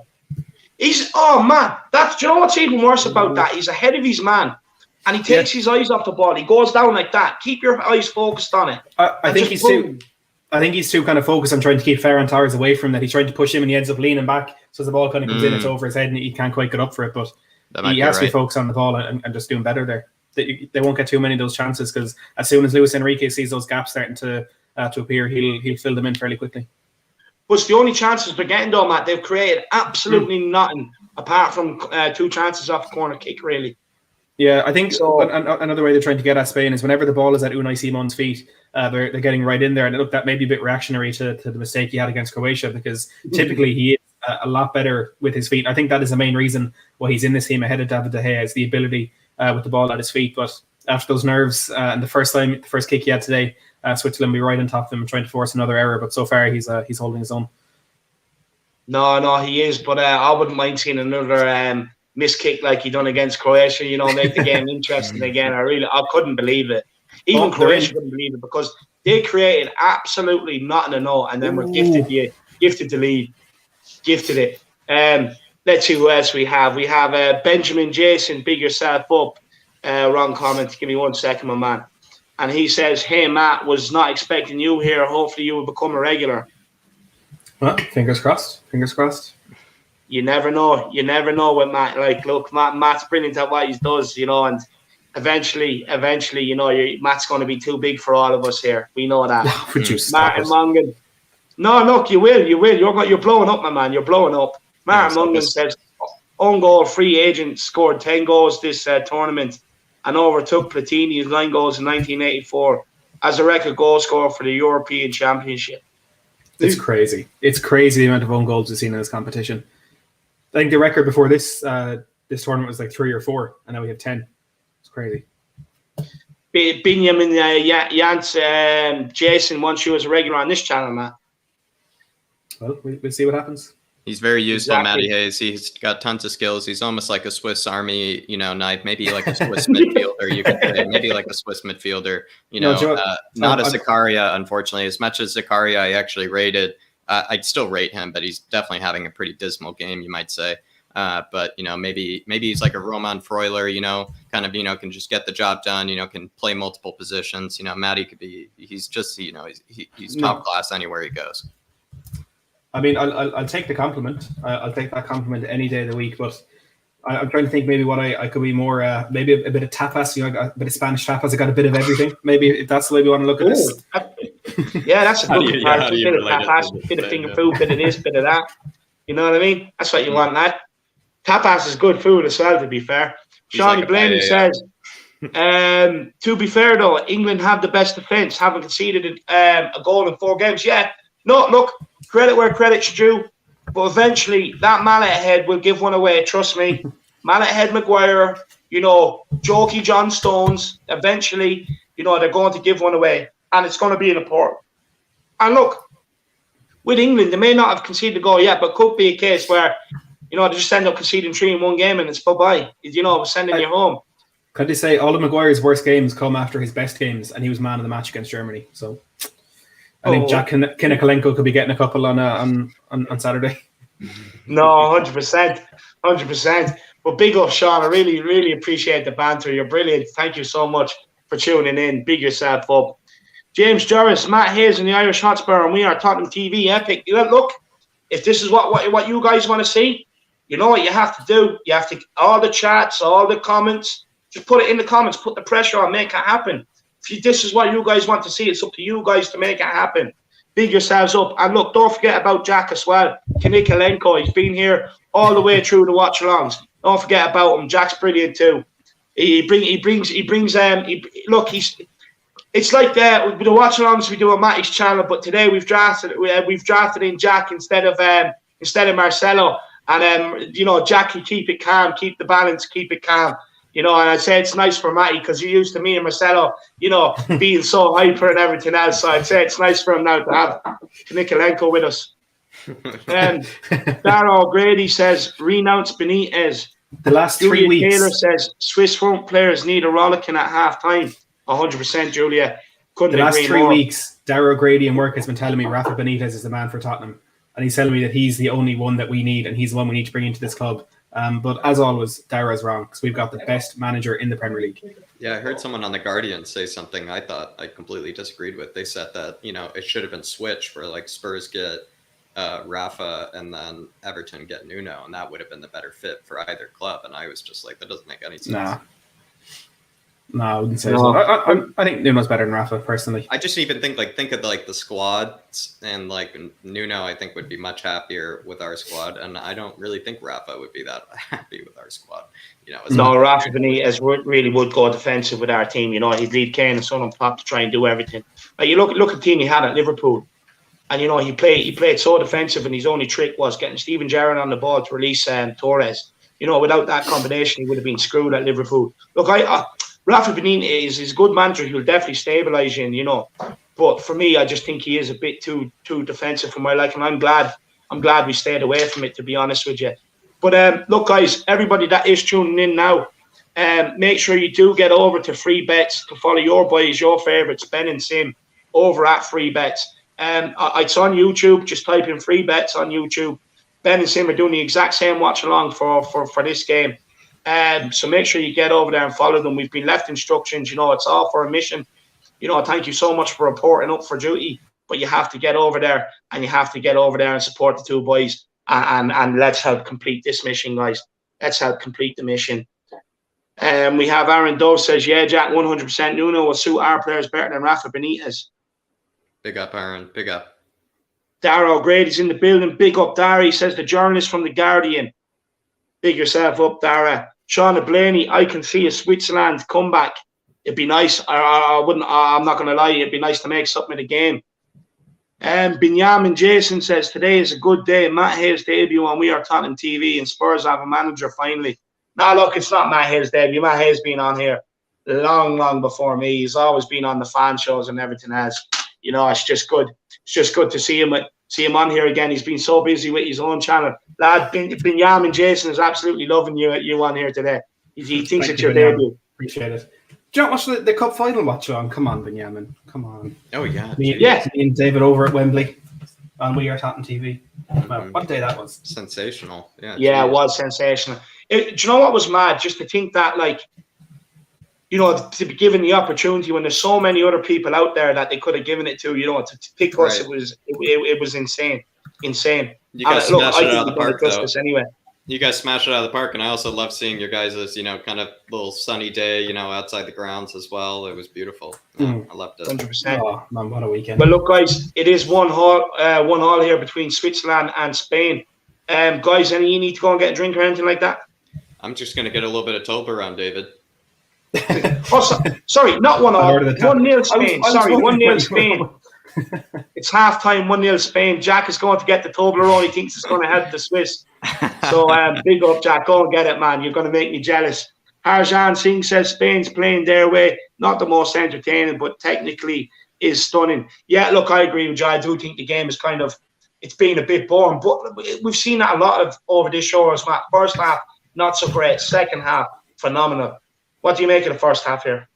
Man, do you know what's even worse about that? He's ahead of his man, and he takes his eyes off the ball. He goes down like that. Keep your eyes focused on it. I think he's too kind of focused on trying to keep Ferran Torres away from that. He's trying to push him, and he ends up leaning back. So as the ball kind of comes in, it's over his head, and he can't quite get up for it. But he has to be focused on the ball and just doing better there. They won't get too many of those chances, because as soon as Luis Enrique sees those gaps starting to appear, he'll fill them in fairly quickly. But the only chances we're getting, though, Matt, they've created absolutely nothing apart from 2 chances off the corner kick, really. Yeah, I think another way they're trying to get at Spain is whenever the ball is at Unai Simon's feet, they're getting right in there. And look, that may be a bit reactionary to the mistake he had against Croatia, because typically he is a lot better with his feet. I think that is the main reason why he's in this team ahead of David De Gea, is the ability with the ball at his feet. But after those nerves and the first kick he had today, Switzerland will be right on top of him and trying to force another error. But so far, he's holding his own. No, he is. But I wouldn't mind seeing another miss kick like he done against Croatia. Make the game interesting again. I couldn't believe it. Even Croatia couldn't believe it, because they created absolutely nothing to know, and then were gifted the lead, gifted it. Let's see who else we have. We have Benjamin Jason. Big yourself up. Wrong comment. Give me 1 second, my man. And he says, "Hey, Matt, was not expecting you here. Hopefully you will become a regular." Well, fingers crossed. Fingers crossed. You never know. You never know with Matt. Look, Matt's brilliant at what he does, and eventually, Matt's going to be too big for all of us here. We know that. Martin Mongan. No, look, you will. You're blowing up, my man. You're blowing up. Martin Mongan says, own goal, free agent, scored 10 goals this tournament. and overtook Platini's 9 goals in 1984 as a record goal scorer for the European Championship. It's crazy. It's crazy the amount of own goals we've seen in this competition. I think the record before this this tournament was like 3 or 4, and now we have 10. It's crazy. Benjamin Jans, Jason wants you as a regular on this channel, Matt. Well, we'll see what happens. He's very useful, Exactly. Matty Hayes. He's got tons of skills. He's almost like a Swiss Army, knife. Maybe like a Swiss midfielder. You could say maybe like a Swiss midfielder. Not a Zakaria, unfortunately. As much as Zakaria, I actually rated. I'd still rate him, but he's definitely having a pretty dismal game, you might say. But maybe he's like a Roman Freuler. Can just get the job done. Can play multiple positions. Matty could be. He's just he's top class anywhere he goes. I mean, I'll take the compliment. I'll take that compliment any day of the week. But I'm trying to think maybe what I could be more, maybe a bit of tapas. A bit of Spanish tapas. I got a bit of everything. Maybe if that's the way we want to look at this. Yeah, that's a good comparison. Bit of tapas, bit of finger food, bit of this, bit of that. You know what I mean? That's what you want, lad. Tapas is good food as well, to be fair. Shawnee Blaney says, to be fair though, England have the best defence, having conceded a goal in 4 games. Yeah, no, look, credit where credit's due, but eventually that mallet head will give one away, trust me. Mallet head Maguire, Jokey John Stones, eventually, they're going to give one away, and it's going to be important. And look, with England, they may not have conceded a goal yet, but could be a case where, they just end up conceding 3 in 1 game and it's bye-bye. Sending you home. Could they say all of Maguire's worst games come after his best games, and he was man of the match against Germany? So I think Jack Kinikalenko could be getting a couple on Saturday. No, 100%. 100%. But big up, Sean. I really, really appreciate the banter. You're brilliant. Thank you so much for tuning in. Big yourself up. James Jarvis, Matt Hayes and the Irish Hotspur, and we are Tottenham TV epic. Look, if this is what you guys want to see, you know what you have to do. You have to, all the chats, all the comments, just put it in the comments, put the pressure on, make it happen. If this is what you guys want to see, it's up to you guys to make it happen. Big yourselves up. And look, don't forget about Jack as well. Kinikalenko, he's been here all the way through the watch-alongs. Don't forget about him. Jack's brilliant too. It's like the watch-alongs we do on Matty's channel, but today we've drafted in Jack instead of Marcelo. And Jack can keep it calm, keep the balance, keep it calm. And I'd say it's nice for Matty because you're used to me and Marcelo, being so hyper and everything else. So I'd say it's nice for him now to have Nikolenko with us. Darryl Grady says, renounce Benitez. The last 3 weeks. Taylor says, Swiss front players need a rollicking at half-time. 100%, Julia. Couldn't the last agree 3 more. weeks, Darryl Grady in work has been telling me Rafa Benitez is the man for Tottenham. And he's telling me that he's the only one that we need, and he's the one we need to bring into this club. But as always, Dara's wrong because we've got the best manager in the Premier League. Yeah, I heard someone on The Guardian say something I thought I completely disagreed with. They said that, it should have been switched for like Spurs get Rafa and then Everton get Nuno, and that would have been the better fit for either club. And I was just like, that doesn't make any sense. No, I wouldn't say so. I think Nuno's better than Rafa, personally. I just even think of the squad, and like Nuno, I think would be much happier with our squad, and I don't really think Rafa would be that happy with our squad. Rafa Benitez really would go defensive with our team. He'd lead Kane and Son on top to try and do everything. Like you look at the team he had at Liverpool, and he played so defensive, and his only trick was getting Steven Gerrard on the ball to release Torres. Without that combination, he would have been screwed at Liverpool. Look, Rafa Benitez is a good manager. He'll definitely stabilise you, But for me, I just think he is a bit too defensive for my liking. I'm glad we stayed away from it, to be honest with you. But look, guys, everybody that is tuning in now, make sure you do get over to Free Bets to follow your boys, your favourites, Ben and Sim, over at Free Bets. It's on YouTube. Just type in Free Bets on YouTube. Ben and Sim are doing the exact same watch along for this game. So make sure you get over there and follow them. We've been left instructions. It's all for a mission. Thank you so much for reporting up for duty. But you have to get over there, and you have to get over there and support the two boys. And let's help complete this mission, guys. Let's help complete the mission. We have Aaron Dove says, yeah, Jack, 100% Nuno will suit our players better than Rafa Benitez. Big up, Aaron. Big up. Dara O'Grady's in the building. Big up, Dara. He says, the journalist from The Guardian. Big yourself up, Dara. Sean Blaney, I can see a Switzerland comeback. It'd be nice. I wouldn't. I'm not going to lie. It'd be nice to make something of the game. Binyamin Jason says today is a good day. Matt Hayes' debut on We Are Tottenham TV, and Spurs have a manager finally. Now, look, it's not Matt Hayes' debut. Matt Hayes been on here long before me. He's always been on the fan shows and everything else. You know, it's just good. It's just good to see him on here again. He's been so busy with his own channel. Lad, Binyamin Jason is absolutely loving you on here today. He thinks it's your debut. Appreciate it. Do you not watch the cup final watch on? Come on, Binyamin. Come on. Oh, yeah. Me and David over at Wembley on We Are Tottenham TV. Well, what day that was. Sensational. Yeah, it was sensational. Do you know what was mad? Just to think that, like, you know, to be given the opportunity when there's so many other people out there that they could have given it to, you know, to pick us, it was insane. You guys smashed it out of the park, though. Anyway. You guys smashed it out of the park, and I also love seeing your guys' you know, kind of little sunny day, you know, outside the grounds as well. It was beautiful. I loved it. 100%. Oh, man, what a weekend. Well, look, guys, it is one all here between Switzerland and Spain. Guys, you need to go and get a drink or anything like that? I'm just going to get a little bit of Toblerone, David. Sorry, not 1-1. 1-0 Spain. Sorry, 1-0 Spain. It's half-time, 1-0 Spain. Jack is going to get the Toblerone. He thinks it's going to help the Swiss. So big up, Jack. Go and get it, man. You're going to make me jealous. Harjan Singh says Spain's playing their way. Not the most entertaining, but technically is stunning. Yeah, look, I agree with you. I do think the game is it's been a bit boring. But we've seen that a lot over this show as well. First half, not so great. Second half, phenomenal. What do you make of the first half here?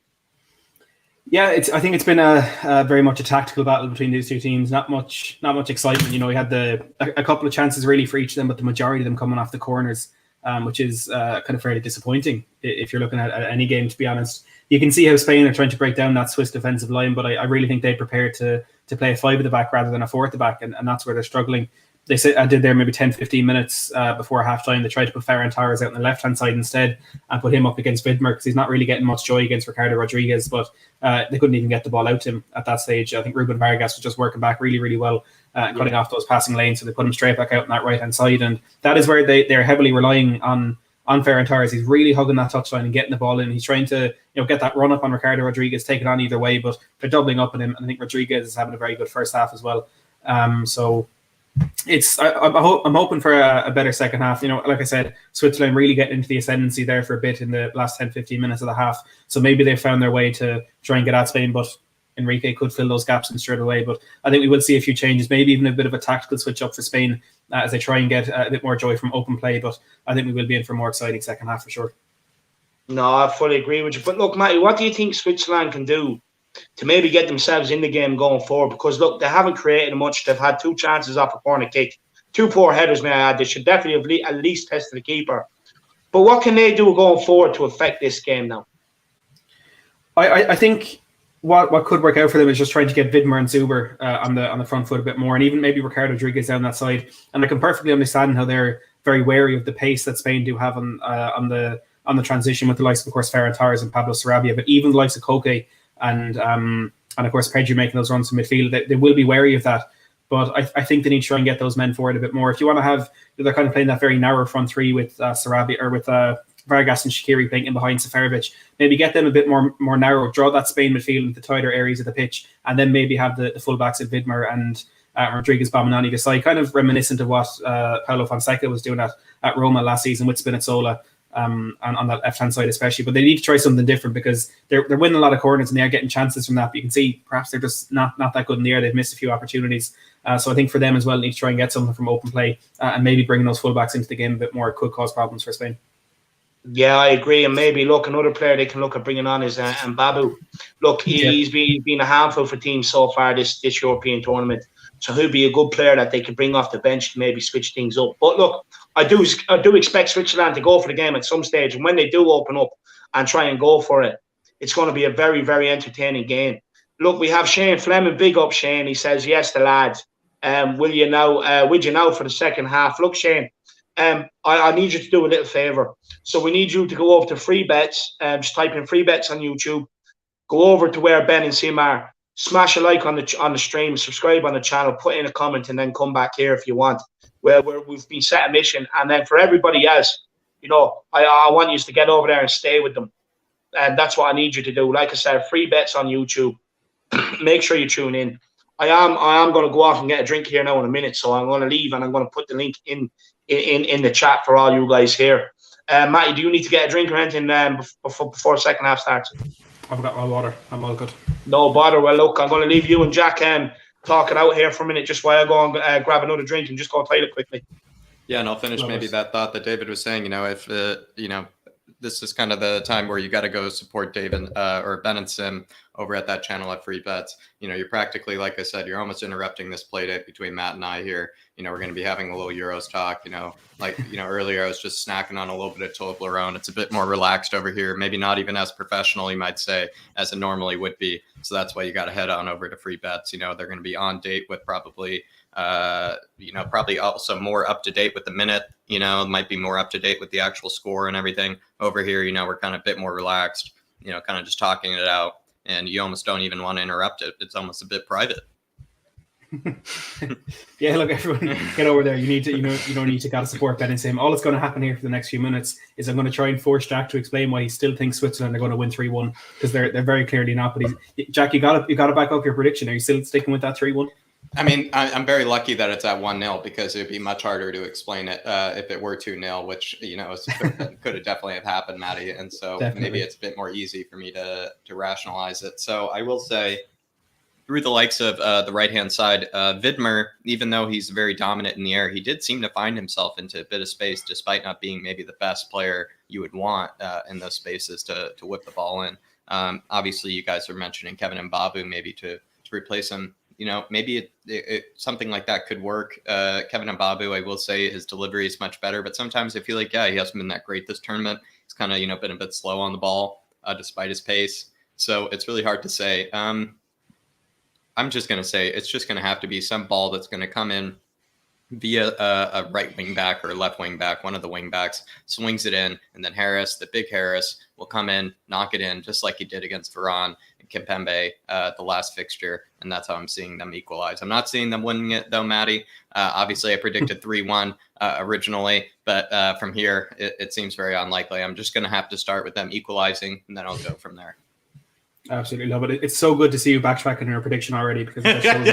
Yeah, I think it's been a very much a tactical battle between these two teams. Not much excitement. You know, we had a couple of chances really for each of them, but the majority of them coming off the corners, which is kind of fairly disappointing if you're looking at any game, to be honest. You can see how Spain are trying to break down that Swiss defensive line, but I really think they prepared to play a 5 at the back rather than a 4 at the back, and that's where they're struggling. They said I did there maybe 10-15 minutes before halftime. They tried to put Ferran Torres out on the left-hand side instead and put him up against Widmer because he's not really getting much joy against Ricardo Rodriguez, but they couldn't even get the ball out to him at that stage. I think Ruben Vargas was just working back really, really well, cutting off those passing lanes, so they put him straight back out on that right-hand side, and that is where they're heavily relying on Ferran Torres. He's really hugging that touchline and getting the ball in. He's trying to get that run up on Ricardo Rodriguez, take it on either way, but they're doubling up on him, and I think Rodriguez is having a very good first half as well. So I'm hoping for a better second half. You know, like I said, Switzerland really getting into the ascendancy there for a bit in the last 10-15 minutes of the half. So maybe they found their way to try and get at Spain, but Enrique could fill those gaps in straight away. But I think we will see a few changes, maybe even a bit of a tactical switch up for Spain as they try and get a bit more joy from open play. But I think we will be in for a more exciting second half for sure. No, I fully agree with you. But look, Matty, what do you think Switzerland can do to maybe get themselves in the game going forward? Because look, they haven't created much. They've had 2 chances off a corner kick, 2 poor headers, may I add. They should definitely have at least tested the keeper. But what can they do going forward to affect this game now? I think what could work out for them is just trying to get Widmer and Zuber on the front foot a bit more, and even maybe Ricardo Rodriguez down that side. And I can perfectly understand how they're very wary of the pace that Spain do have on the transition with the likes of course Ferran Torres and Pablo Sarabia, but even the likes of Koke and of course Pedri making those runs from midfield, they will be wary of that. But I think they need to try and get those men forward a bit more. If you want to have, they're kind of playing that very narrow front three with Sarabia or with Vargas and Shaqiri playing in behind Seferovic. Maybe get them a bit more narrow, draw that Spain midfield into the tighter areas of the pitch, and then maybe have the fullbacks at Widmer and Rodriguez Baminani decide, kind of reminiscent of what Paulo Fonseca was doing at Roma last season with Spinazzola. On that left-hand side especially, but they need to try something different because they're winning a lot of corners and they are getting chances from that, but you can see perhaps they're just not that good in the air. They've missed a few opportunities, so I think for them as well, they need to try and get something from open play and maybe bringing those fullbacks into the game a bit more could cause problems for Spain. Yeah, I agree, and maybe look, another player they can look at bringing on is Mbabu. Look, he's been a handful for teams so far this European tournament, so he'll be a good player that they can bring off the bench to maybe switch things up. But look, I do expect Switzerland to go for the game at some stage, and when they do open up and try and go for it, it's going to be a very, very entertaining game. Look, we have Shane Fleming. Big up, Shane. He says, yes, the lads. Would you now for the second half? Look, Shane, I need you to do a little favour. So we need you to go over to free bets. Just type in free bets on YouTube. Go over to where Ben and Sim are. Smash a like on the stream. Subscribe on the channel. Put in a comment and then come back here if you want. Where we've been set a mission, and then for everybody else, you know, I want you to get over there and stay with them. And that's what I need you to do. Like I said, free bets on YouTube. Make sure you tune in. I am going to go off and get a drink here now in a minute, so I'm going to leave and I'm going to put the link in the chat for all you guys here. Matty, do you need to get a drink or anything before the second half starts? I've got my water. I'm all good. No bother. Well, look, I'm going to leave you and Jack talking out here for a minute just while I go and grab another drink and just go toilet quickly. Yeah, and I'll finish maybe that thought that David was saying. You know, if you know, this is kind of the time where you got to go support David or Ben and Sim over at that channel at Free Bets. You know, you're practically, like I said, you're almost interrupting this play date between Matt and I here. You know, we're going to be having a little Euros talk. You know, like, you know, earlier I was just snacking on a little bit of Toblerone. It's a bit more relaxed over here, maybe not even as professional, you might say, as it normally would be. So that's why you got to head on over to Free Bets. You know, they're going to be on date with probably you know, probably also more up to date with the minute, you know, might be more up to date with the actual score and everything. Over here, you know, we're kind of a bit more relaxed, you know, kind of just talking it out, and you almost don't even want to interrupt it. It's almost a bit private. Yeah, look, everyone get over there. You need to, you don't need to gotta support Ben and Sim. All that's going to happen here for the next few minutes is I'm going to try and force Jack to explain why he still thinks Switzerland are going to win 3-1, because they're very clearly not. But Jack, you got to back up your prediction. Are you still sticking with that 3-1? I mean, I'm very lucky that it's at 1-0, because it'd be much harder to explain it if it were 2-0, which, you know, could have definitely have happened, Matty. And so maybe it's a bit more easy for me to rationalize it. So I will say, through the likes of the right-hand side, Vidmer, even though he's very dominant in the air, he did seem to find himself into a bit of space, despite not being maybe the best player you would want in those spaces to whip the ball in. Obviously, you guys are mentioning Kevin Mbabu maybe to replace him. You know, maybe something like that could work. Kevin Mbabu, I will say, his delivery is much better, but sometimes I feel like, yeah, he hasn't been that great this tournament. He's kind of, you know, been a bit slow on the ball despite his pace. So it's really hard to say. I'm just going to say it's just going to have to be some ball that's going to come in via a right wing back or a left wing back. One of the wing backs swings it in, and then Harris, the big Harris, will come in, knock it in, just like he did against Varane and Kimpembe the last fixture. And that's how I'm seeing them equalize. I'm not seeing them winning it, though, Matty. Obviously, I predicted 3-1 originally, but from here, it seems very unlikely. I'm just going to have to start with them equalizing, and then I'll go from there. Absolutely love it. It's so good to see you backtracking your prediction already, because that shows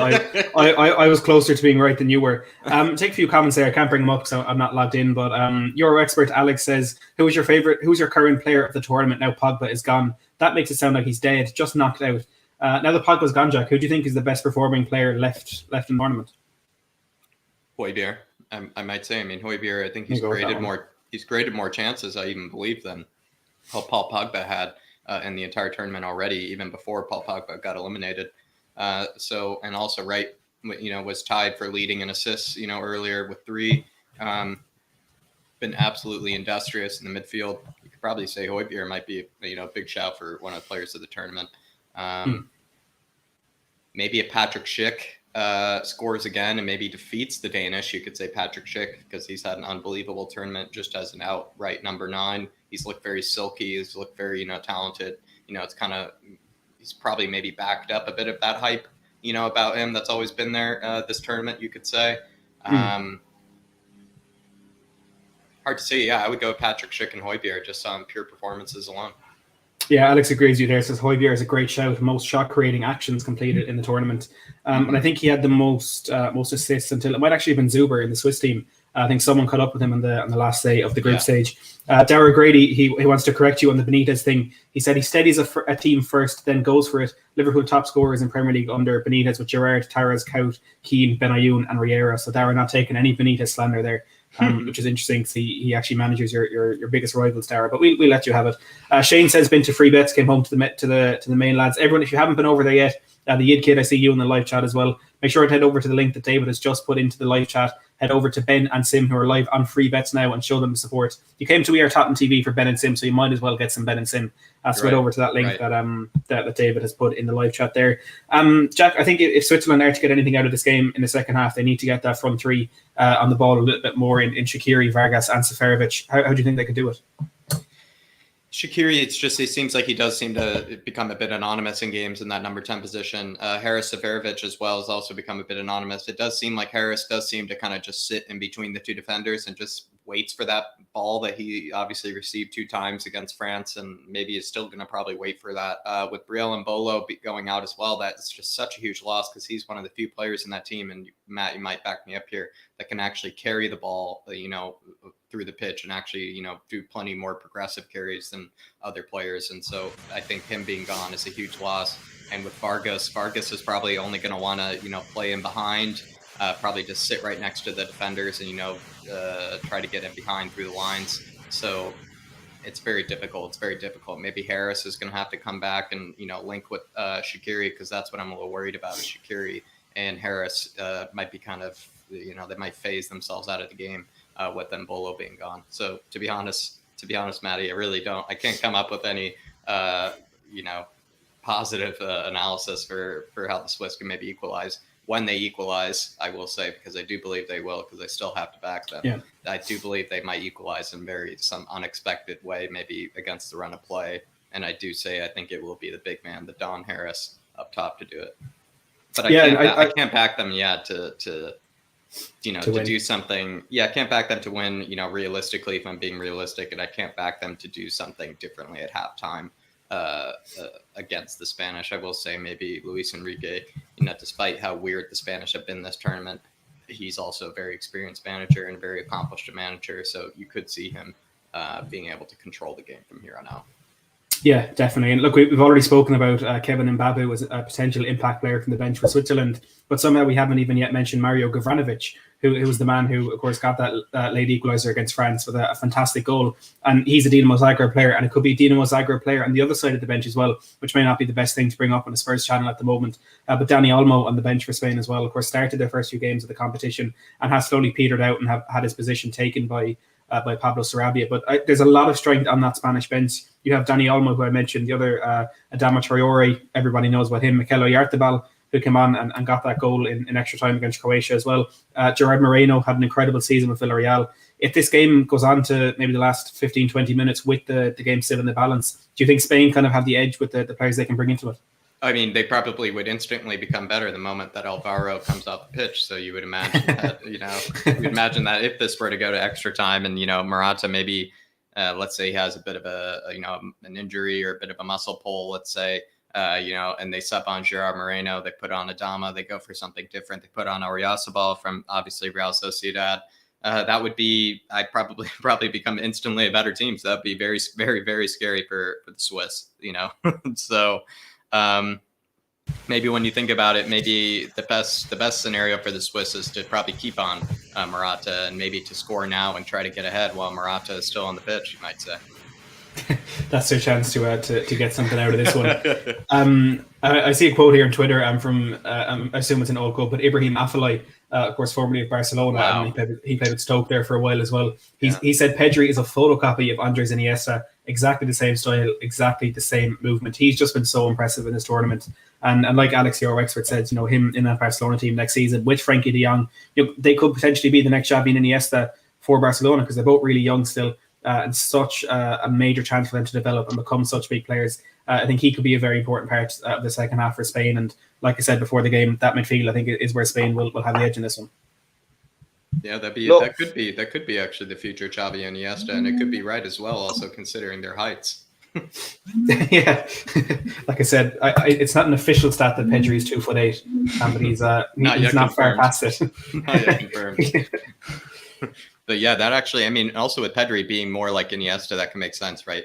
I was closer to being right than you were. Take a few comments there. I can't bring them up because I'm not logged in, but Euro expert Alex says, who's your current player of the tournament now Pogba is gone? That makes it sound like he's dead, just knocked out. Now that Pogba's gone, Jack, who do you think is the best performing player left in the tournament? Højbjerg, I might say. I mean, Højbjerg, I think he's created more chances, I even believe, than Paul Pogba had in the entire tournament already, even before Paul Pogba got eliminated. So, and also, right, you know, was tied for leading in assists, you know, earlier with 3. Been absolutely industrious in the midfield. You could probably say Højbjerg might be, you know, a big shout for one of the players of the tournament. Maybe if Patrick Schick scores again and maybe defeats the Danish, you could say Patrick Schick, because he's had an unbelievable tournament just as an outright number 9. He's looked very silky. He's looked very, you know, talented. You know, it's kind of, he's probably maybe backed up a bit of that hype, you know, about him that's always been there this tournament, you could say. Hard to say. Yeah, I would go Patrick Schick and Højbjerg just on pure performances alone. Yeah, Alex agrees with you there. Says Højbjerg is a great shout. Most shot-creating actions completed in the tournament. And I think he had the most assists until it might actually have been Zuber in the Swiss team. I think someone caught up with him on the last day of the group stage. Darragh Grady, he wants to correct you on the Benitez thing. He said he steadies a team first, then goes for it. Liverpool top scorers in Premier League under Benitez with Gerrard, Tavares, Kaut, Keane, Benayoun, and Riera. So Darragh not taking any Benitez slander there, which is interesting. So he actually manages your biggest rivals, Darragh. But we let you have it. Shane says been to Free Bets, came home to the main lads. Everyone, if you haven't been over there yet, the Yid Kid, I see you in the live chat as well. Make sure to head over to the link that David has just put into the live chat. Head over to Ben and Sim, who are live on Free Bets now, and show them the support. You came to WeAreTottenhamTV for Ben and Sim, so you might as well get some Ben and Sim. So head over to that link that David has put in the live chat there. Jack, I think if Switzerland are to get anything out of this game in the second half, they need to get that front 3 on the ball a little bit more in Shaqiri, Vargas, and Seferovic. How do you think they could do it? Shaqiri, it seems like he does seem to become a bit anonymous in games in that number 10 position. Harris Seferovic as well has also become a bit anonymous. It does seem like Harris does seem to kind of just sit in between the two defenders and just waits for that ball that he obviously received 2 times against France, and maybe is still going to probably wait for that. With Brielle Mbolo going out as well, that's just such a huge loss because he's one of the few players in that team, and Matt, you might back me up here, that can actually carry the ball, through the pitch and actually, do plenty more progressive carries than other players. And so I think him being gone is a huge loss. And with Vargas is probably only going to want to, play in behind, probably just sit right next to the defenders and, try to get in behind through the lines. So it's very difficult. Maybe Harris is going to have to come back and, link with Shaqiri, because that's what I'm a little worried about is Shaqiri and Harris might be kind of, they might phase themselves out of the game with Mbolo being gone. So to be honest, Matty, I can't come up with any, positive analysis for how the Swiss can maybe equalize. When they equalize, I will say, because I do believe they will, because I still have to back them. Yeah. I do believe they might equalize in some unexpected way, maybe against the run of play. And I do say I think it will be the big man, the Don Harris, up top to do it. But I can't back them yet to do something. Yeah, I can't back them to win, realistically, if I'm being realistic, and I can't back them to do something differently at halftime against the Spanish. I will say maybe Luis Enrique, despite how weird the Spanish have been this tournament, he's also a very experienced manager and a very accomplished manager. So you could see him being able to control the game from here on out. Yeah, definitely. And look, we've already spoken about Kevin Mbabu as a potential impact player from the bench for Switzerland, but somehow we haven't even yet mentioned Mario Gavranovic, who was the man who, of course, got that late equaliser against France with a fantastic goal. And he's a Dinamo Zagreb player, and it could be a Dinamo Zagreb player on the other side of the bench as well, which may not be the best thing to bring up on the Spurs channel at the moment. But Dani Olmo on the bench for Spain as well, of course, started their first few games of the competition and has slowly petered out and have had his position taken by Pablo Sarabia. But there's a lot of strength on that Spanish bench. You have Dani Olmo, who I mentioned, the other Adama Traore, everybody knows about him, Mikel Oyarzabal, who came on and got that goal in extra time against Croatia as well. Gerard Moreno had an incredible season with Villarreal. If this game goes on to maybe the last 15, 20 minutes with the game still in the balance, do you think Spain kind of have the edge with the players they can bring into it? I mean, they probably would instantly become better the moment that Alvaro comes off the pitch. So you would imagine that, if this were to go to extra time and, Morata maybe, let's say he has a bit of an injury or a bit of a muscle pull, let's say, and they sub on Gerard Moreno, they put on Adama, they go for something different. They put on Oyarzabal from obviously Real Sociedad. That would be, I'd probably become instantly a better team. So that'd be very, very, very scary for the Swiss, So, maybe when you think about it, maybe the best scenario for the Swiss is to probably keep on Morata and maybe to score now and try to get ahead while Morata is still on the pitch, you might say. That's their chance to get something out of this one. I see a quote here on Twitter from I assume it's an old quote, but Ibrahim Afellay, of course, formerly of Barcelona, wow. And he played with Stoke there for a while as well. He said Pedri is a photocopy of Andres Iniesta, exactly the same style, exactly the same movement. He's just been so impressive in this tournament. And like Alex, your expert, said, him in that Barcelona team next season with Frankie de Jong, they could potentially be the next Xavi and Iniesta for Barcelona, because they're both really young still. And such a major chance for them to develop and become such big players. I think he could be a very important part of the second half for Spain. And like I said before the game, that midfield I think is where Spain will have the edge in this one. Yeah, that could be actually the future Xavi and Iniesta, and it could be right as well, also considering their heights. Yeah, like I said, it's not an official stat that Pedri is 2'8", but he's not far past it. Not yet confirmed. But yeah, that actually, I mean, also with Pedri being more like Iniesta, that can make sense, right?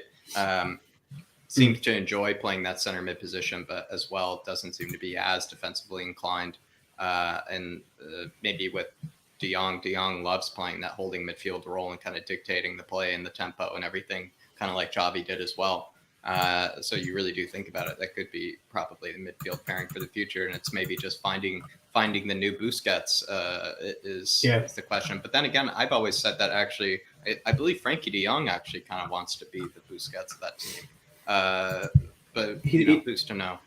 Seems to enjoy playing that center mid position, but as well doesn't seem to be as defensively inclined. And maybe with De Jong loves playing that holding midfield role and kind of dictating the play and the tempo and everything, kind of like Xavi did as well. So you really do think about it. That could be probably the midfield pairing for the future, and it's maybe just finding the new Busquets is the question. But then again, I've always said that actually, I believe Frankie de Jong actually kind of wants to be the Busquets of that team. But who's to know?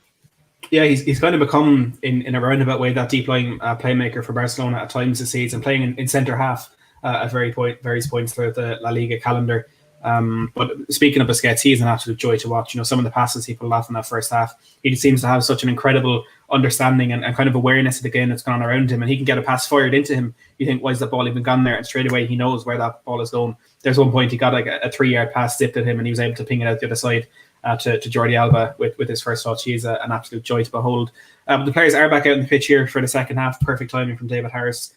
Yeah, he's kind of become, in a roundabout way, that deep-lying playmaker for Barcelona at times this season, playing in centre half at various points throughout the La Liga calendar. But speaking of Busquets, he's an absolute joy to watch. Some of the passes he pulled off in that first half, he seems to have such an incredible understanding and kind of awareness of the game that's gone on around him, and he can get a pass fired into him. You think, why is that ball even gone there? And straight away he knows where that ball is going. There's one point he got like a 3-yard pass zipped at him, and he was able to ping it out the other side to Jordi Alba with his first touch. He's an absolute joy to behold. The players are back out on the pitch here for the second half. Perfect timing from David Harris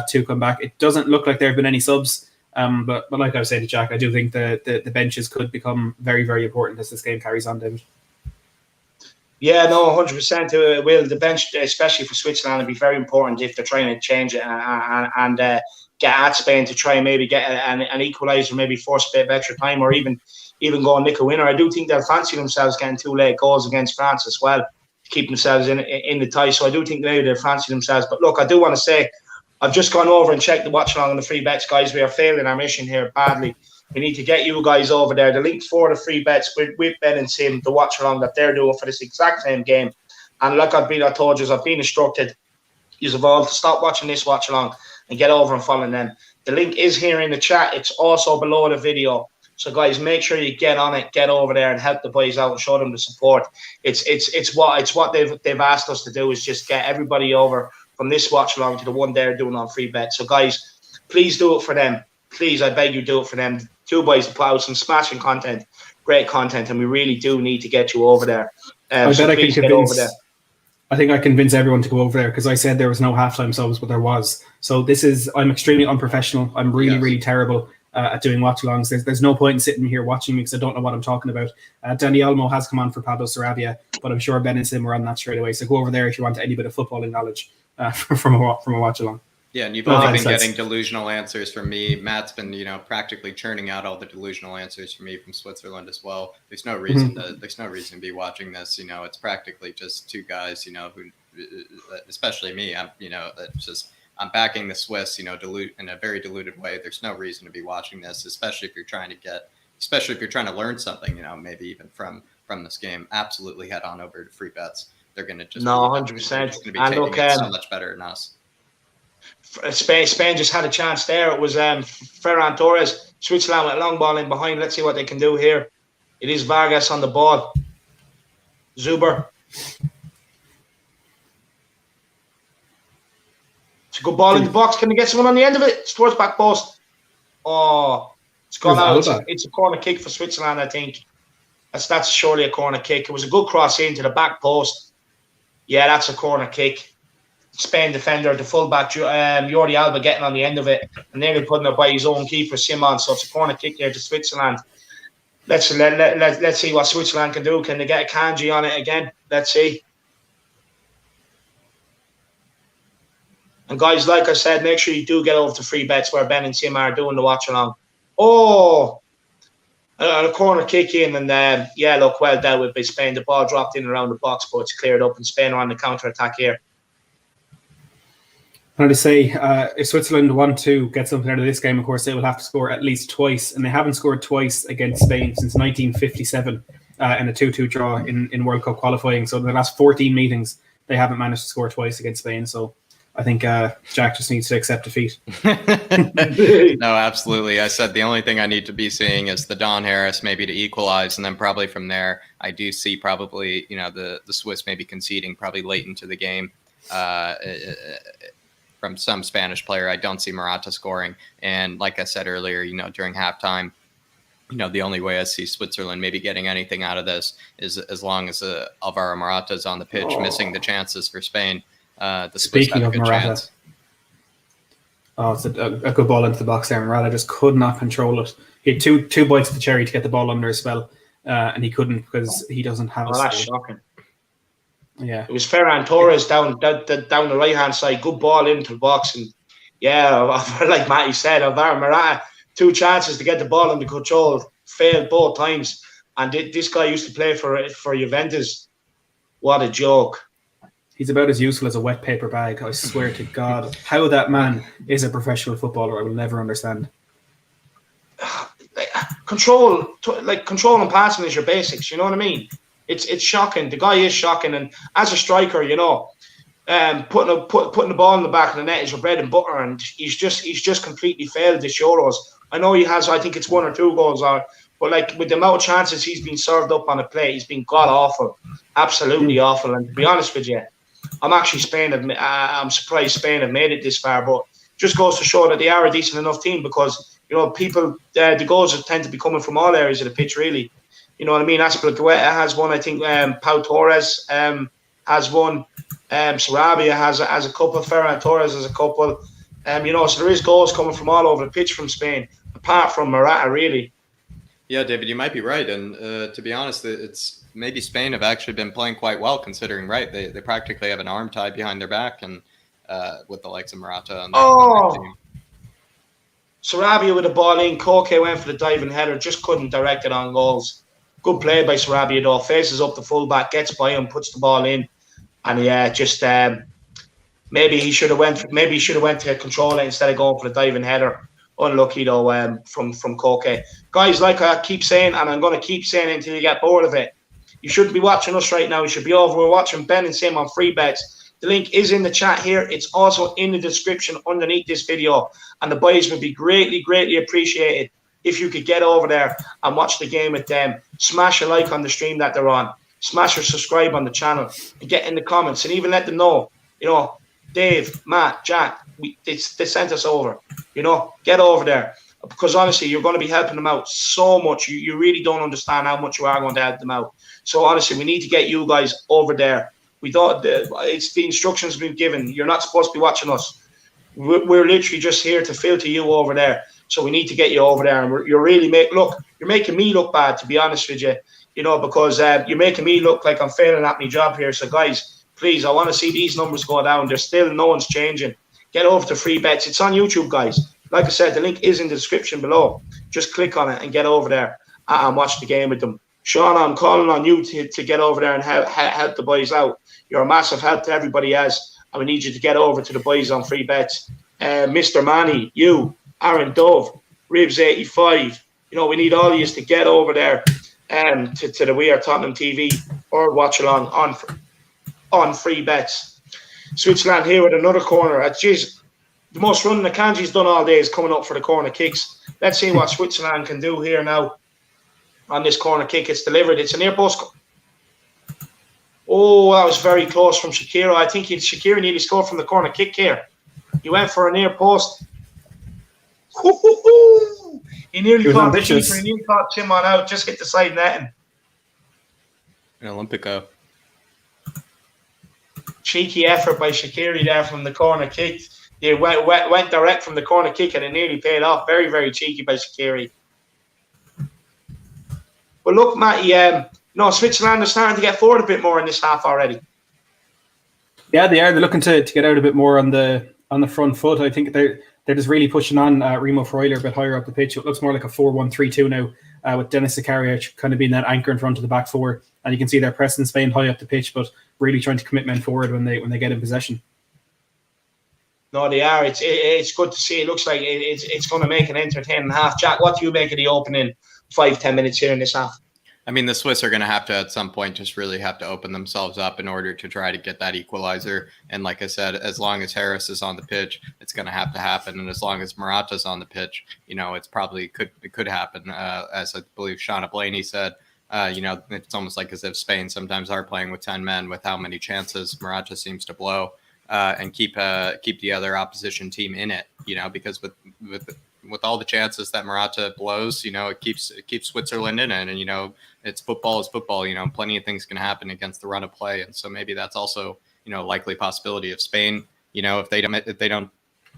to come back. It doesn't look like there have been any subs, but like I was saying to Jack, I do think the benches could become very, very important as this game carries on, David. Yeah, no, 100% it will. The bench, especially for Switzerland, will be very important if they're trying to change it and get at Spain to try and maybe get an equaliser, maybe force a bit of extra time, or even go and nick a winner. I do think they'll fancy themselves getting 2 late goals against France as well to keep themselves in the tie. So I do think maybe they'll fancy themselves. But look, I do want to say, I've just gone over and checked the watch along on the free bets, guys. We are failing our mission here badly. We need to get you guys over there. The link for the free bets with Ben and Sim, the watch along that they're doing for this exact same game. And like I told you, I've been instructed, you've all to stop watching this watch along and get over and follow them. The link is here in the chat. It's also below the video. So guys, make sure you get on it, get over there and help the boys out and show them the support. It's what they've asked us to do, is just get everybody over from this watch along to the one they're doing on free bet. So guys, please do it for them. Please, I beg you, do it for them. 2 boys to put out some smashing content, great content, and we really do need to get you over there. I bet I can convince. I think I convince everyone to go over there, because I said there was no halftime subs, but there was. So I'm extremely unprofessional. I'm really terrible at doing watch-alongs. There's no point in sitting here watching me because I don't know what I'm talking about. Danny Olmo has come on for Pablo Sarabia, but I'm sure Ben and Sim were on that straight away. So go over there if you want any bit of footballing knowledge from a watch-along. Yeah, and you've only been getting delusional answers from me. Matt's been, practically churning out all the delusional answers from me from Switzerland as well. There's no reason to be watching this. It's practically just 2 guys, who, especially me. I'm backing the Swiss, dilute in a very diluted way. There's no reason to be watching this, especially if you're trying to learn something, maybe even from this game. Absolutely head on over to free bets. They're going to just 100%. Going to be taking it so much better than us. Spain just had a chance there. It was Ferran Torres. Switzerland with a long ball in behind. Let's see what they can do here. It is Vargas on the ball. Zuber. It's a good ball in the box. Can they get someone on the end of it? It's towards back post. Oh, it's gone out. It's a corner kick for Switzerland, I think. That's surely a corner kick. It was a good cross into the back post. Yeah, that's a corner kick. Spain defender, the fullback, Jordi Alba getting on the end of it, and nearly putting it by his own keeper, Simon. So it's a corner kick there to Switzerland. Let's see what Switzerland can do. Can they get a kanji on it again? Let's see. And guys, like I said, make sure you do get over to free bets where Ben and Sim are doing the watch along. Oh, a corner kick in, and look, well dealt with by Spain. The ball dropped in around the box, but it's cleared up, and Spain are on the counter attack here. And to say, if Switzerland want to get something out of this game, of course, they will have to score at least twice. And they haven't scored twice against Spain since 1957 in a 2-2 draw in World Cup qualifying. So in the last 14 meetings, they haven't managed to score twice against Spain. So I think Jack just needs to accept defeat. No, absolutely. I said the only thing I need to be seeing is the Don Harris maybe to equalize. And then probably from there, I do see probably, the Swiss maybe conceding probably late into the game. From some Spanish player. I don't see Morata scoring. And like I said earlier, during halftime, the only way I see Switzerland maybe getting anything out of this is as long as Alvaro Morata is on the pitch, missing the chances for Spain. Speaking of Morata, chance. It's a good ball into the box there. Morata just could not control it. He had two bites of the cherry to get the ball under his spell, and he couldn't because he doesn't have that's shocking. Yeah, it was Ferran Torres down the right hand side. Good ball into the box, and like Matty said, Alvaro Morata 2 chances to get the ball under control, failed both times. And this guy used to play for Juventus. What a joke! He's about as useful as a wet paper bag. I swear to God, how that man is a professional footballer, I will never understand. Control and passing is your basics. You know what I mean? It's shocking. The guy is shocking, and as a striker, putting the ball in the back of the net is your bread and butter, and he's just completely failed this Euros. I know he has, I think it's 1 or 2 goals, but like with the amount of chances he's been served up on a play, he's been god awful, absolutely awful. And to be honest with you, I'm surprised Spain have made it this far, but just goes to show that they are a decent enough team because, you know, the goals tend to be coming from all areas of the pitch, really. You know what I mean? Azpilicueta has one, I think. Pau Torres has one. Sarabia has a couple. Ferran Torres has a couple. You know, so there is goals coming from all over the pitch from Spain, apart from Morata, really. Yeah, David, you might be right. And to be honest, it's maybe Spain have actually been playing quite well, considering, right? They practically have an arm tied behind their back, and with the likes of Morata on their team. Sarabia with the ball in. Koke went for the diving header, just couldn't direct it on goals. Good play by Sarabia, though. Faces up the fullback, gets by him, puts the ball in, and yeah, just maybe he should have went to control it instead of going for the diving header. Unlucky though, from Koke. Guys, like I keep saying, and I'm going to keep saying it until you get bored of it, you shouldn't be watching us right now. You should be over. We're watching Ben and Sim on free bets. The link is in the chat here. It's also in the description underneath this video. And the boys would be greatly, greatly appreciated if you could get over there and watch the game with them. Smash a like on the stream that they're on. Smash or subscribe on the channel. And get in the comments and even let them know, you know, Dave, Matt, Jack, they sent us over. You know, get over there. Because honestly, you're going to be helping them out so much. You really don't understand how much you are going to help them out. So honestly, we need to get you guys over there. We thought it's the instructions we've been given. You're not supposed to be watching us. We're literally just here to filter you over there. So we need to get you over there. And you're making me look bad, to be honest with you. You know, because you're making me look like I'm failing at my job here. So guys, please, I want to see these numbers go down. There's still no one's changing. Get over to free bets. It's on YouTube, guys. Like I said, the link is in the description below. Just click on it and get over there and watch the game with them. Sean, I'm calling on you to get over there and help the boys out. You're a massive help to everybody else, and we need you to get over to the boys on free bets. Mr. Manny, you, Aaron Dove, Ribs85. You know, we need all of you to get over there to the We Are Tottenham TV or watch along on free bets. Switzerland here with another corner. Jeez, the most running the Kanji's done all day is coming up for the corner kicks. Let's see what Switzerland can do here now on this corner kick. It's delivered. It's a near post. Oh, that was very close from Shakira. I think Shakira nearly scored from the corner kick here. He went for a near post. He nearly caught the keeper. He nearly caught Timon out. Just hit the side netting. An Olympico. Cheeky effort by Shaqiri there from the corner kick. They went direct from the corner kick and it nearly paid off. Very, very cheeky by Shaqiri. But look, Matty, Switzerland are starting to get forward a bit more in this half already. Yeah, they are. They're looking to get out a bit more on the front foot. I think they're just really pushing on Remo Freuler a bit higher up the pitch. It looks more like a 4-1-3-2 now, with Denis Zakaria kind of being that anchor in front of the back four. And you can see they're pressing Spain high up the pitch, but really trying to commit men forward when they get in possession. No, they are. It's good to see. It looks like it's going to make an entertaining half. Jack, what do you make of the opening 5-10 minutes here in this half? I mean, the Swiss are going to have to, at some point, just really have to open themselves up in order to try to get that equalizer. And like I said, as long as Harris is on the pitch, it's going to have to happen. And as long as Morata's on the pitch, it's probably could happen. As I believe Shauna Blaney said, it's almost like as if Spain sometimes are playing with 10 men with how many chances Morata seems to blow, and keep the other opposition team in it. Because with all the chances that Morata blows, it keeps Switzerland in it, and it's football is football. Plenty of things can happen against the run of play, and so maybe that's also likely possibility of Spain. If they don't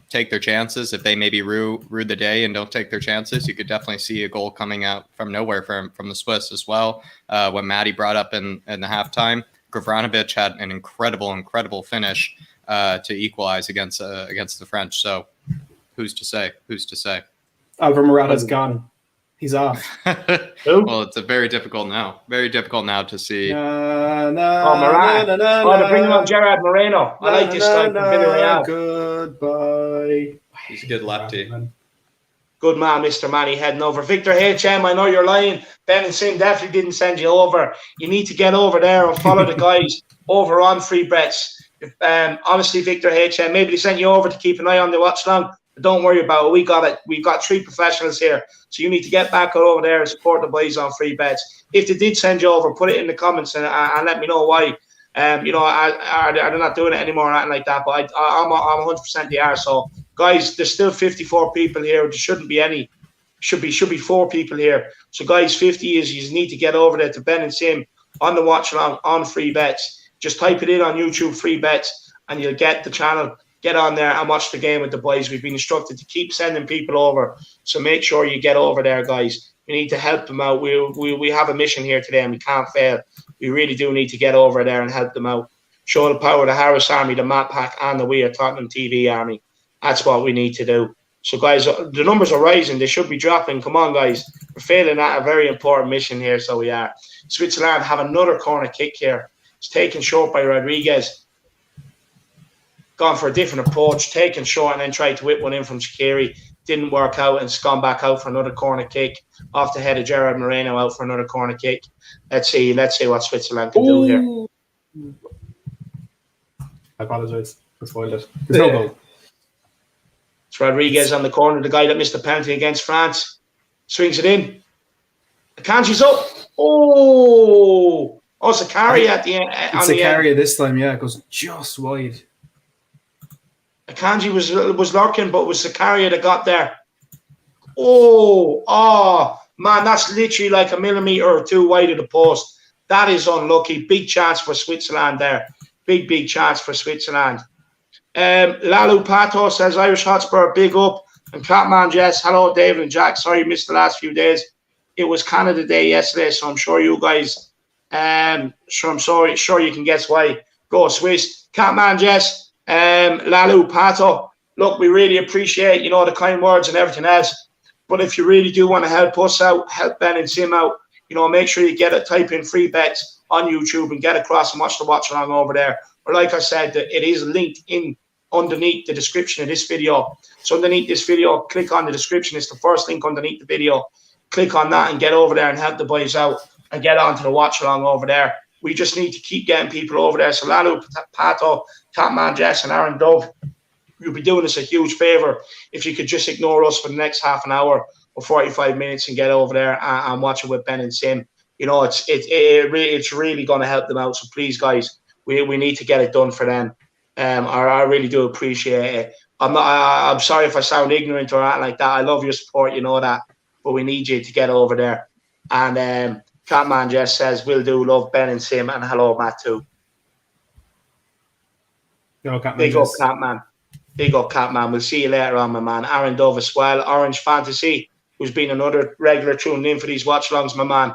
take their chances, if they maybe rue the day and don't take their chances, you could definitely see a goal coming out from nowhere from the Swiss as well. When Maddie brought up in the halftime, Gavranovic had an incredible finish to equalize against the French. So who's to say? Alvaro Morata's gone. He's off. Well, it's very difficult now to see. Morata. They're bringing on Gerard Moreno. I like this guy from Villarreal. Goodbye. He's a good lefty. Good man, Mr. Manny, heading over. Victor HM, I know you're lying. Ben and Sim definitely didn't send you over. You need to get over there and follow the guys over on free bets. Honestly, Victor HM, maybe they sent you over to keep an eye on the watch long. But don't worry about it. We got it. We've got 3 professionals here. So you need to get back over there and support the boys on free bets. If they did send you over, put it in the comments and let me know why. You know, they're not doing it anymore or anything like that. But I'm 100% they are. So, guys, there's still 54 people here. There shouldn't be any. Should be 4 people here. So, guys, 50 is you need to get over there to Ben and Sim on the watch along on free bets. Just type it in on YouTube, free bets, and you'll get the channel. Get on there and watch the game with the boys. We've been instructed to keep sending people over. So make sure you get over there, guys. We need to help them out. We have a mission here today and we can't fail. We really do need to get over there and help them out. Show the power of the Harris Army, the Matt Pack, and the WeAreTottenhamTV Army. That's what we need to do. So, guys, the numbers are rising. They should be dropping. Come on, guys. We're failing at a very important mission here, so we are. Switzerland have another corner kick here. It's taken short by Rodriguez. Gone for a different approach, taken short, and then tried to whip one in from Shaqiri. Didn't work out, and it's gone back out for another corner kick. Off the head of Gerard Moreno, out for another corner kick. Let's see what Switzerland can do here. I apologise. I spoiled it. There's no goal. It's Rodriguez on the corner, the guy that missed the penalty against France. Swings it in. Akanji's up. Oh, Zakaria at the end. It's Zakaria this time, yeah. It goes just wide. Akanji was lurking, but it was Zakaria that got there. Oh, man, that's literally like a millimetre or 2 wide of the post. That is unlucky. Big chance for Switzerland there. Big chance for Switzerland. Lalu Pato says, Irish Hotspur, big up. And Catman Jess, hello, David and Jack. Sorry you missed the last few days. It was Canada Day yesterday, so I'm sure you guys, I'm sure you can guess why. Go Swiss. Catman Jess. Lalu Pato, look, we really appreciate, you know, the kind words and everything else. But if you really do want to help us out, help Ben and Sim out, you know, make sure you get it, type in free bets on YouTube and get across and watch the watch along over there. Or like I said, it is linked in underneath the description of this video. So underneath this video, click on the description. It's the first link underneath the video. Click on that and get over there and help the boys out and get onto the watch along over there. We just need to keep getting people over there. So Lalu Pato, Catman Jess and Aaron Dove, you'll be doing us a huge favour if you could just ignore us for the next half an hour or 45 minutes and get over there and watch it with Ben and Sim. You know, it's really going to help them out. So please, guys, we need to get it done for them. I really do appreciate it. I'm sorry if I sound ignorant or anything like that. I love your support, you know that. But we need you to get over there. And Catman Jess says, will do, love Ben and Sim, and hello, Matt, too. Big up, Catman. Big up, Catman. We'll see you later on, my man. Aaron Dove as well. Orange Fantasy, who's been another regular tuning in for these watch-alongs, my man.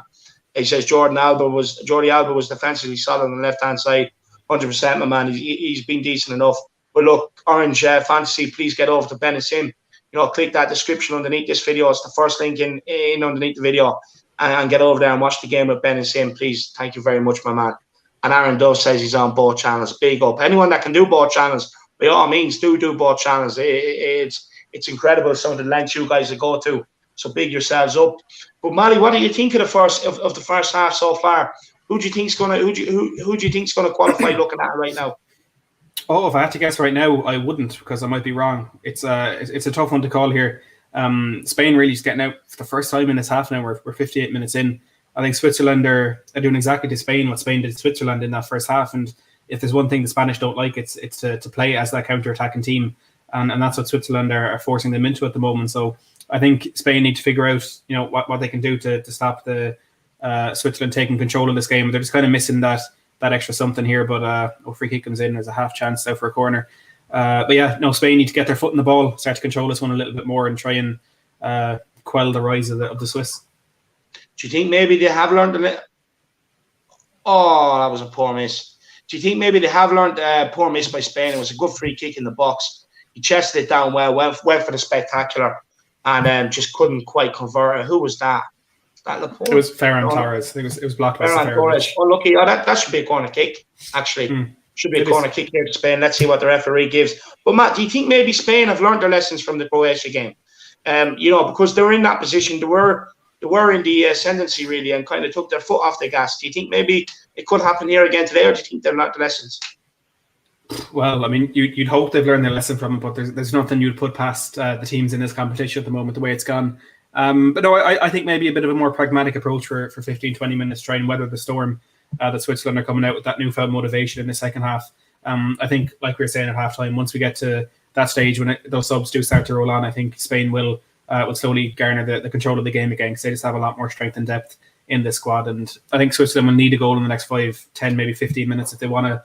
He says Jordi Alba was defensively solid on the left-hand side. 100%, my man. He's been decent enough. But look, Orange Fantasy, please get over to Ben and Sim. You know, click that description underneath this video. It's the first link in underneath the video. And get over there and watch the game with Ben and Sim, please. Thank you very much, my man. And Aaron Dove says he's on both channels. Big up. Anyone that can do both channels, by all means, do both channels. It's incredible some of the lengths you guys go to. So big yourselves up. But Mally, what do you think of the first half so far? Who do you think's gonna qualify looking at it right now? Oh, if I had to guess right now, I wouldn't, because I might be wrong. It's a tough one to call here. Spain really is getting out for the first time in this half now. We're 58 minutes in. I think Switzerland are doing exactly to Spain what Spain did to Switzerland in that first half. And if there's one thing the Spanish don't like, it's to play as that counter-attacking team. And that's what Switzerland are forcing them into at the moment. So I think Spain need to figure out, you know, what they can do to stop the Switzerland taking control of this game. They're just kind of missing that extra something here. But free kick comes in. There's a half chance out for a corner. But yeah, no, Spain need to get their foot in the ball, start to control this one a little bit more and try and quell the rise of the Swiss. Do you think maybe they have learned a little? Oh, that was a poor miss. Do you think maybe they have learned a poor miss by Spain? It was a good free kick in the box. He chested it down well, went for the spectacular, and just couldn't quite convert it. Who was that? That Laporte? It was Ferran Torres. I think it was blocked by Ferran Torres. Oh, lucky. Oh, that should be a corner kick, actually. Should be a corner kick here to Spain. Let's see what the referee gives. But Matt, do you think maybe Spain have learned their lessons from the Croatia game? You know, because they were in that position, they were in the ascendancy really, and kind of took their foot off the gas. Do you think maybe it could happen here again today, or do you think they've learned the lessons? Well, I mean, you'd hope they've learned their lesson from it, but there's nothing you'd put past the teams in this competition at the moment, the way it's gone. But no, I think maybe a bit of a more pragmatic approach for 15, 20 minutes, try and weather the storm that Switzerland are coming out with that newfound motivation in the second half. I think, like we were saying at halftime, once we get to that stage when those subs do start to roll on, I think Spain will slowly garner the control of the game again, because they just have a lot more strength and depth in this squad. And I think Switzerland will need a goal in the next 5, 10, maybe 15 minutes if they want to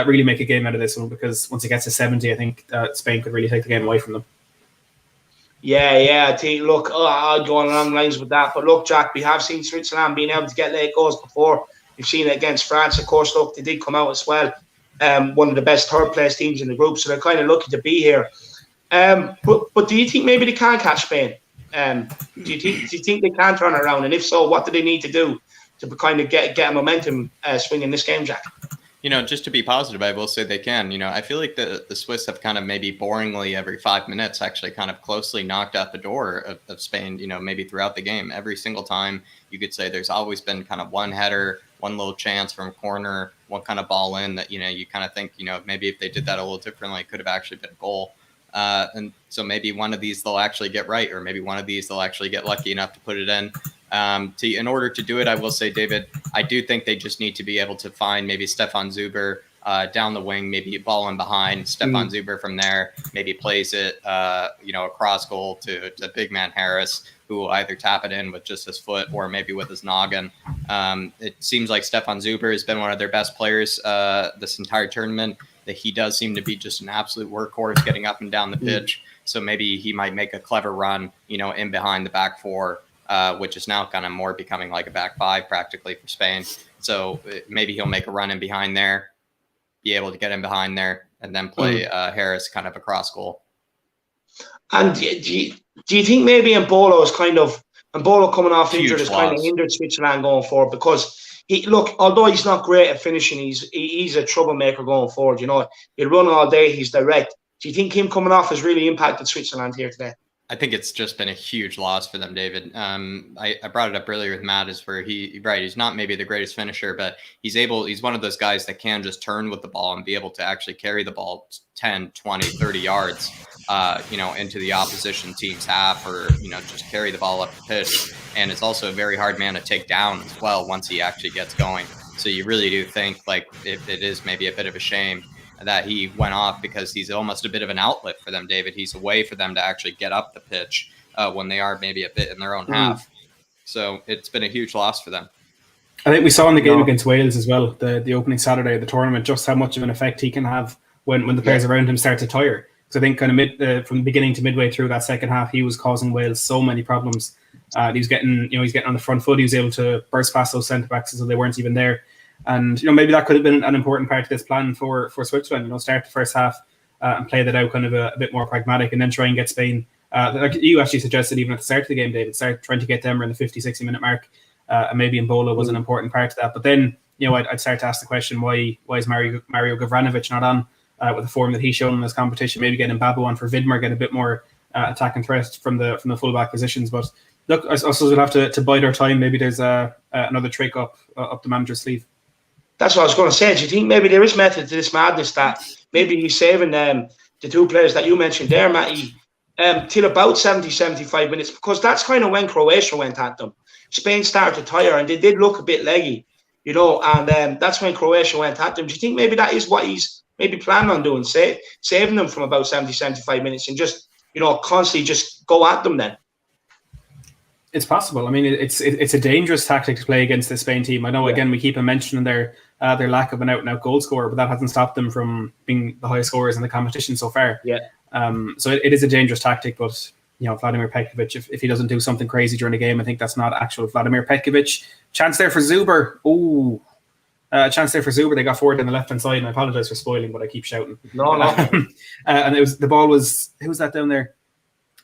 really make a game out of this one, because once it gets to 70, I think Spain could really take the game away from them. Yeah. I think, look, I'll go on along lines with that. But look, Jack, we have seen Switzerland being able to get late goals before. We've seen it against France, of course. Look, they did come out as well. One of the best third-place teams in the group, so they're kind of lucky to be here. But do you think maybe they can catch Spain? Do you think they can turn it around? And if so, what do they need to do to kind of get a momentum swing in this game, Jack? Just to be positive, I will say they can. I feel like the Swiss have kind of maybe boringly every 5 minutes actually kind of closely knocked out the door of Spain, maybe throughout the game. Every single time you could say there's always been kind of one header, one little chance from a corner, one kind of ball in that, you kind of think, maybe if they did that a little differently, it could have actually been a goal. And so maybe one of these they'll actually get right, or maybe one of these they'll actually get lucky enough to put it in. In order to do it, I will say, David, I do think they just need to be able to find maybe Stefan Zuber down the wing, maybe ball in behind. Stefan Zuber from there maybe plays it, across goal to big man Harris, who will either tap it in with just his foot or maybe with his noggin. It seems like Stefan Zuber has been one of their best players this entire tournament. That he does seem to be just an absolute workhorse getting up and down the pitch. So maybe he might make a clever run, in behind the back four, which is now kind of more becoming like a back five practically for Spain. So maybe he'll make a run in behind there, be able to get in behind there, and then play Harris kind of across goal. And do you think maybe Embolo coming off injured has kind of hindered Switzerland going forward? Because although he's not great at finishing, he's a troublemaker going forward. He'll run all day. He's direct. Do you think him coming off has really impacted Switzerland here today? I think it's just been a huge loss for them, David. I brought it up earlier with Matt, is where he's not maybe the greatest finisher, but he's one of those guys that can just turn with the ball and be able to actually carry the ball 10, 20, 30 yards, into the opposition team's half, or, just carry the ball up the pitch. And it's also a very hard man to take down as well once he actually gets going. So you really do think like it is maybe a bit of a shame that he went off, because he's almost a bit of an outlet for them, David. He's a way for them to actually get up the pitch when they are maybe a bit in their own half. So it's been a huge loss for them. I think we saw in the game against Wales as well, the opening Saturday of the tournament, just how much of an effect he can have when the players around him start to tire. So I think kind of from the beginning to midway through that second half, he was causing Wales so many problems. He was getting on the front foot. He was able to burst past those centre backs as though they weren't even there. And maybe that could have been an important part of this plan for Switzerland. Start the first half and play that out kind of a bit more pragmatic, and then try and get Spain. Like you actually suggested, even at the start of the game, David, start trying to get them around the 50, 60 minute mark. And maybe Embolo was an important part of that. But then I'd start to ask the question, why is Mario Gavranovic not on with the form that he's shown in this competition? Maybe getting Babu on for Vidmar, get a bit more attacking threat from the fullback positions. But look, I suppose we'll have to bide our time. Maybe there's another trick up the manager's sleeve. That's what I was going to say. Do you think maybe there is method to this madness, that maybe he's saving the two players that you mentioned there, Matty, till about 70, 75 minutes? Because that's kind of when Croatia went at them. Spain started to tire, and they did look a bit leggy, and that's when Croatia went at them. Do you think maybe that is what he's maybe planning on doing, saving them from about 70, 75 minutes and just, constantly just go at them then? It's possible. I mean, it's a dangerous tactic to play against the Spain team. I know, again, we keep on mentioning their lack of an out-and-out goal scorer, but that hasn't stopped them from being the highest scorers in the competition so far. Yeah. So it is a dangerous tactic, but, Vladimir Petkovic, if he doesn't do something crazy during the game, I think that's not actual Vladimir Petkovic. Chance there for Zuber. Ooh. Chance there for Zuber. They got forward on the left-hand side, and I apologise for spoiling, but I keep shouting. No. And the ball was, who was that down there?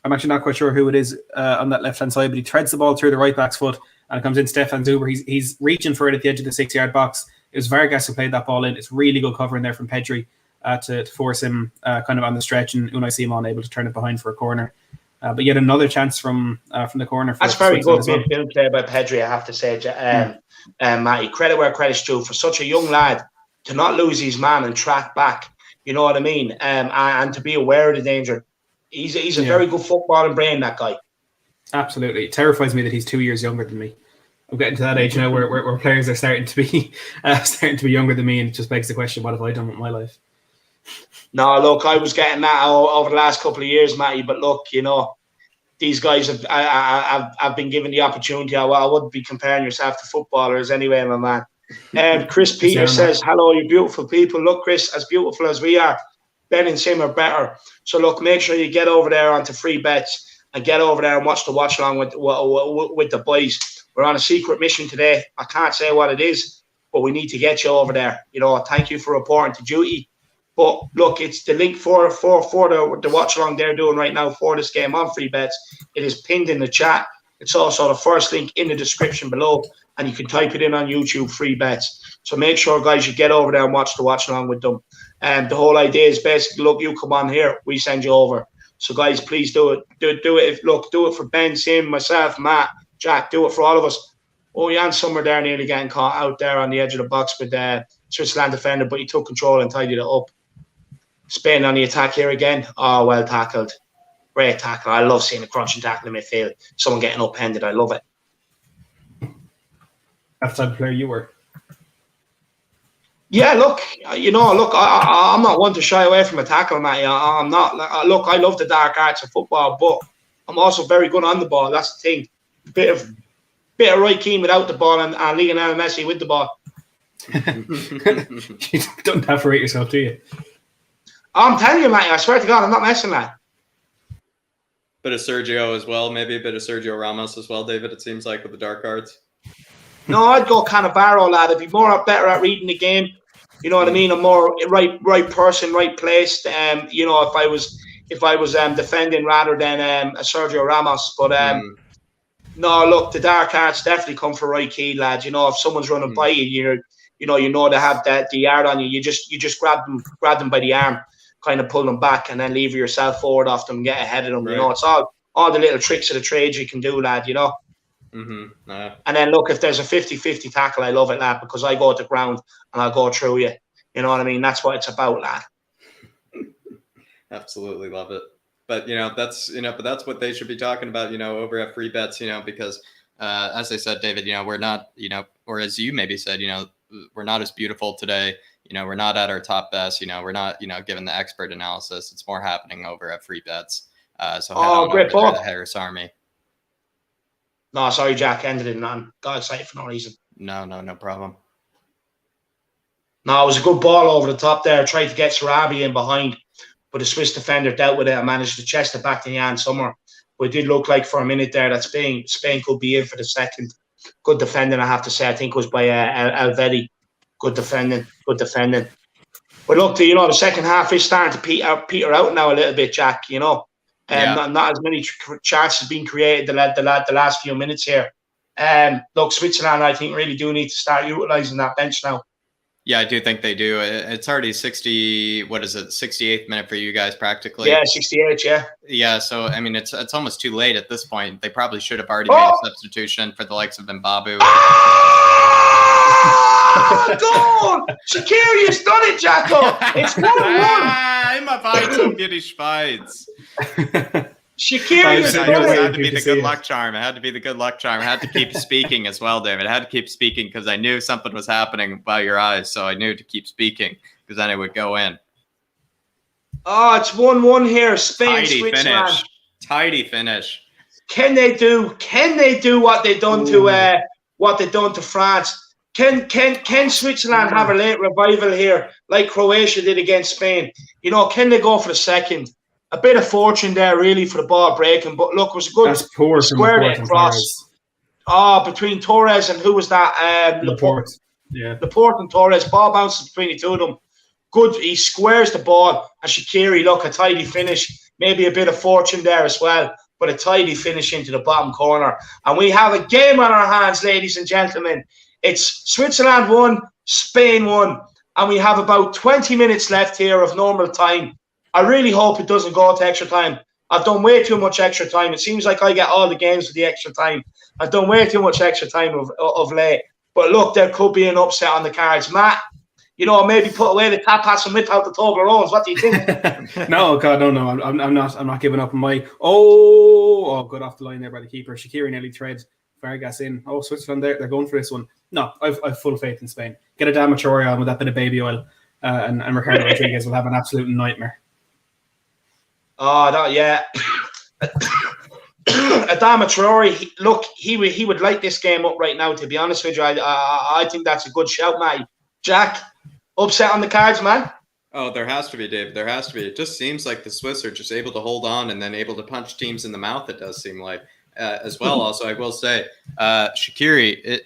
I'm actually not quite sure who it is on that left-hand side, but he treads the ball through the right back's foot, and it comes in Stefan Zuber. He's reaching for it at the edge of the 6-yard box. It was Vargas who played that ball in. It's really good covering there from Pedri to force him kind of on the stretch, and Unai Simon able to turn it behind for a corner. But yet another chance from the corner. That's very good midfield play by Pedri, I have to say. Matty, credit where credit's due for such a young lad to not lose his man and track back. You know what I mean? And to be aware of the danger. He's a very good footballing brain, that guy. Absolutely. It terrifies me that he's 2 years younger than me. I'm getting to that age now where players are starting to be younger than me, and it just begs the question, what have I done with my life? No, look, I was getting that over the last couple of years, Matty. But look, you know, these guys have been given the opportunity. I wouldn't be comparing yourself to footballers anyway, my man. Chris Peter says, hello, you beautiful people. Look, Chris, as beautiful as we are, Ben and Sim are better. So look, make sure you get over there onto free bets and get over there and watch the watch along with the boys. We're on a secret mission today. I can't say what it is, but we need to get you over there. You know, thank you for reporting to duty. But look, it's the link for the watch along they're doing right now for this game on free bets. It is pinned in the chat. It's also the first link in the description below, and you can type it in on YouTube, free bets. So make sure, guys, you get over there and watch the watch along with them. And the whole idea is basically, look, you come on here, we send you over. So guys, please do it. Do it. Do it for Ben, Sim, myself, Matt, Jack. Do it for all of us. Oh, Jan Sommer there nearly getting caught out there on the edge of the box with Switzerland defender, but he took control and tidied it up. Spain on the attack here again. Oh, well tackled. Great tackle. I love seeing a crunching tackle in midfield. Someone getting upended. I love it. That's the type of player you were. Yeah, look, I'm not one to shy away from a tackle, Matty. I'm not. Look, I love the dark arts of football, but I'm also very good on the ball. That's the thing. Bit of Roy Keane without the ball and Lionel Messi with the ball. You don't have to rate yourself, do you? I'm telling you, Matty, I swear to God, I'm not messing that. Bit of Sergio as well, maybe a bit of Sergio Ramos as well, David, it seems like, with the dark arts. No, I'd go Cannavaro, lad. I'd be better at reading the game. You know what I mean? I'm more right person, right placed. You know, if I was defending rather than a Sergio Ramos. But no, look, the dark arts definitely come for Roy Keane, lad. You know, if someone's running by you, you know they have the yard on you. You just grab them by the arm, kind of pull them back, and then lever yourself forward off them, and get ahead of them. Right. You know, it's all the little tricks of the trade you can do, lad. You know. And then look, if there's a 50-50 tackle, I love it, lad, because I go to the ground and I'll go through you. You know what I mean? That's what it's about, lad. Absolutely love it. But that's what they should be talking about, over at free bets, because as I said, David, we're not, or as you maybe said, we're not as beautiful today. We're not at our top best. We're not, given the expert analysis. It's more happening over at free bets. So head on over to the Harris Army. No, sorry, Jack. Ended it on. Got excited for no reason. No problem. No, it was a good ball over the top there. Tried to get Sarabi in behind, but the Swiss defender dealt with it and managed to chest it back to Jan Sommer. But it did look like for a minute there that Spain could be in for the second. Good defending, I have to say. I think it was by Elvedi. Good defending. But look, the second half is starting to peter out now a little bit, Jack. Not as many chances being created the last few minutes here. Look, Switzerland, I think, really do need to start utilising that bench now. Yeah, I do think they do. It's already 68th minute for you guys, practically. Yeah, 68, yeah. Yeah, so, I mean, it's almost too late at this point. They probably should have already made a substitution for the likes of Mbabu. Goal! Shaqiri has done it, Jacko! It's 1-1! Immer weiter für die Schweiz. Shaqiri has done it. It had to be the good luck charm. I had to keep speaking as well, David. I had to keep speaking because I knew something was happening by your eyes, so I knew to keep speaking because then it would go in. Oh, it's 1-1 here. Spain, Switzerland. Tidy finish. Can they do what they've done to France? Can Switzerland have a late revival here, like Croatia did against Spain? Can they go for the second? A bit of fortune there, really, for the ball breaking. But look, it was a good square across. Between Torres and who was that? Laporte. Yeah. Laporte and Torres. Ball bounces between the two of them. Good. He squares the ball. And Shaqiri, look, a tidy finish. Maybe a bit of fortune there as well. But a tidy finish into the bottom corner. And we have a game on our hands, ladies and gentlemen. It's Switzerland 1, Spain 1. And we have about 20 minutes left here of normal time. I really hope it doesn't go to extra time. I've done way too much extra time. It seems like I get all the games with the extra time. I've done way too much extra time of late. But look, there could be an upset on the cards. Matt, maybe put away the tapas and whip out the Toblerones. What do you think? No, God, no. I'm not giving up on my. Oh, good off the line there by the keeper. Shaqiri nearly thread. Vargas in. Oh, Switzerland, they're going for this one. No, I've full faith in Spain. Get a damn Machoria on with that bit of baby oil, and Ricardo Rodriguez will have an absolute nightmare. Oh, yeah. Adama Traore, look, he would light this game up right now, to be honest with you. I think that's a good shout, Matty. Jack, upset on the cards, man? Oh, there has to be, Dave. There has to be. It just seems like the Swiss are just able to hold on and then able to punch teams in the mouth, it does seem like. As well, also, I will say, Shaqiri,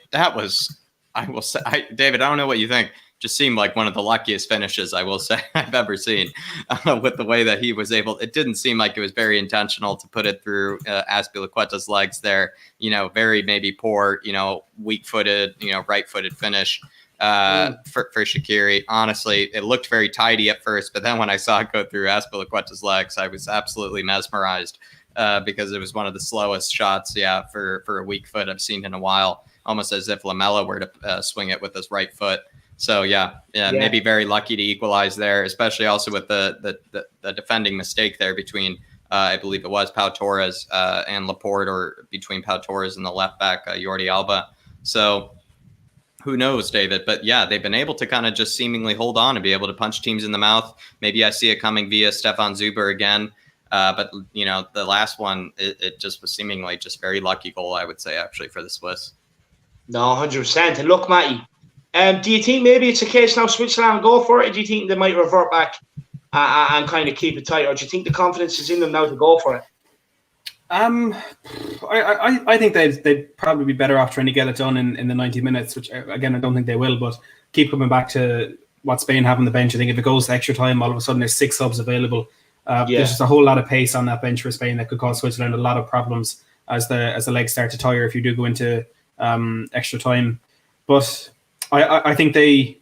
David, I don't know what you think. Just seemed like one of the luckiest finishes, I will say, I've ever seen with the way that he was able. It didn't seem like it was very intentional to put it through Azpilicueta's legs there. Very maybe poor, weak-footed, right-footed finish for Shaqiri. Honestly, it looked very tidy at first, but then when I saw it go through Azpilicueta's legs, I was absolutely mesmerized because it was one of the slowest shots, for a weak foot I've seen in a while, almost as if Lamela were to swing it with his right foot. So maybe very lucky to equalize there, especially also with the defending mistake there between I believe it was Pau Torres and Laporte, or between Pau Torres and the left back Jordi Alba. So who knows, David? But they've been able to kind of just seemingly hold on and be able to punch teams in the mouth. Maybe I see it coming via Stefan Zuber again. But the last one, it just was seemingly just very lucky goal, I would say, actually, for the Swiss. No, 100%. And look, Matty, do you think maybe it's a case now Switzerland go for it, or do you think they might revert back and kind of keep it tight, or do you think the confidence is in them now to go for it? I think they'd probably be better off trying to get it done in the 90 minutes, which, again, I don't think they will, but keep coming back to what Spain have on the bench. I think if it goes to extra time, all of a sudden there's 6 subs available. There's just a whole lot of pace on that bench for Spain that could cause Switzerland a lot of problems as the legs start to tire if you do go into extra time. But I think they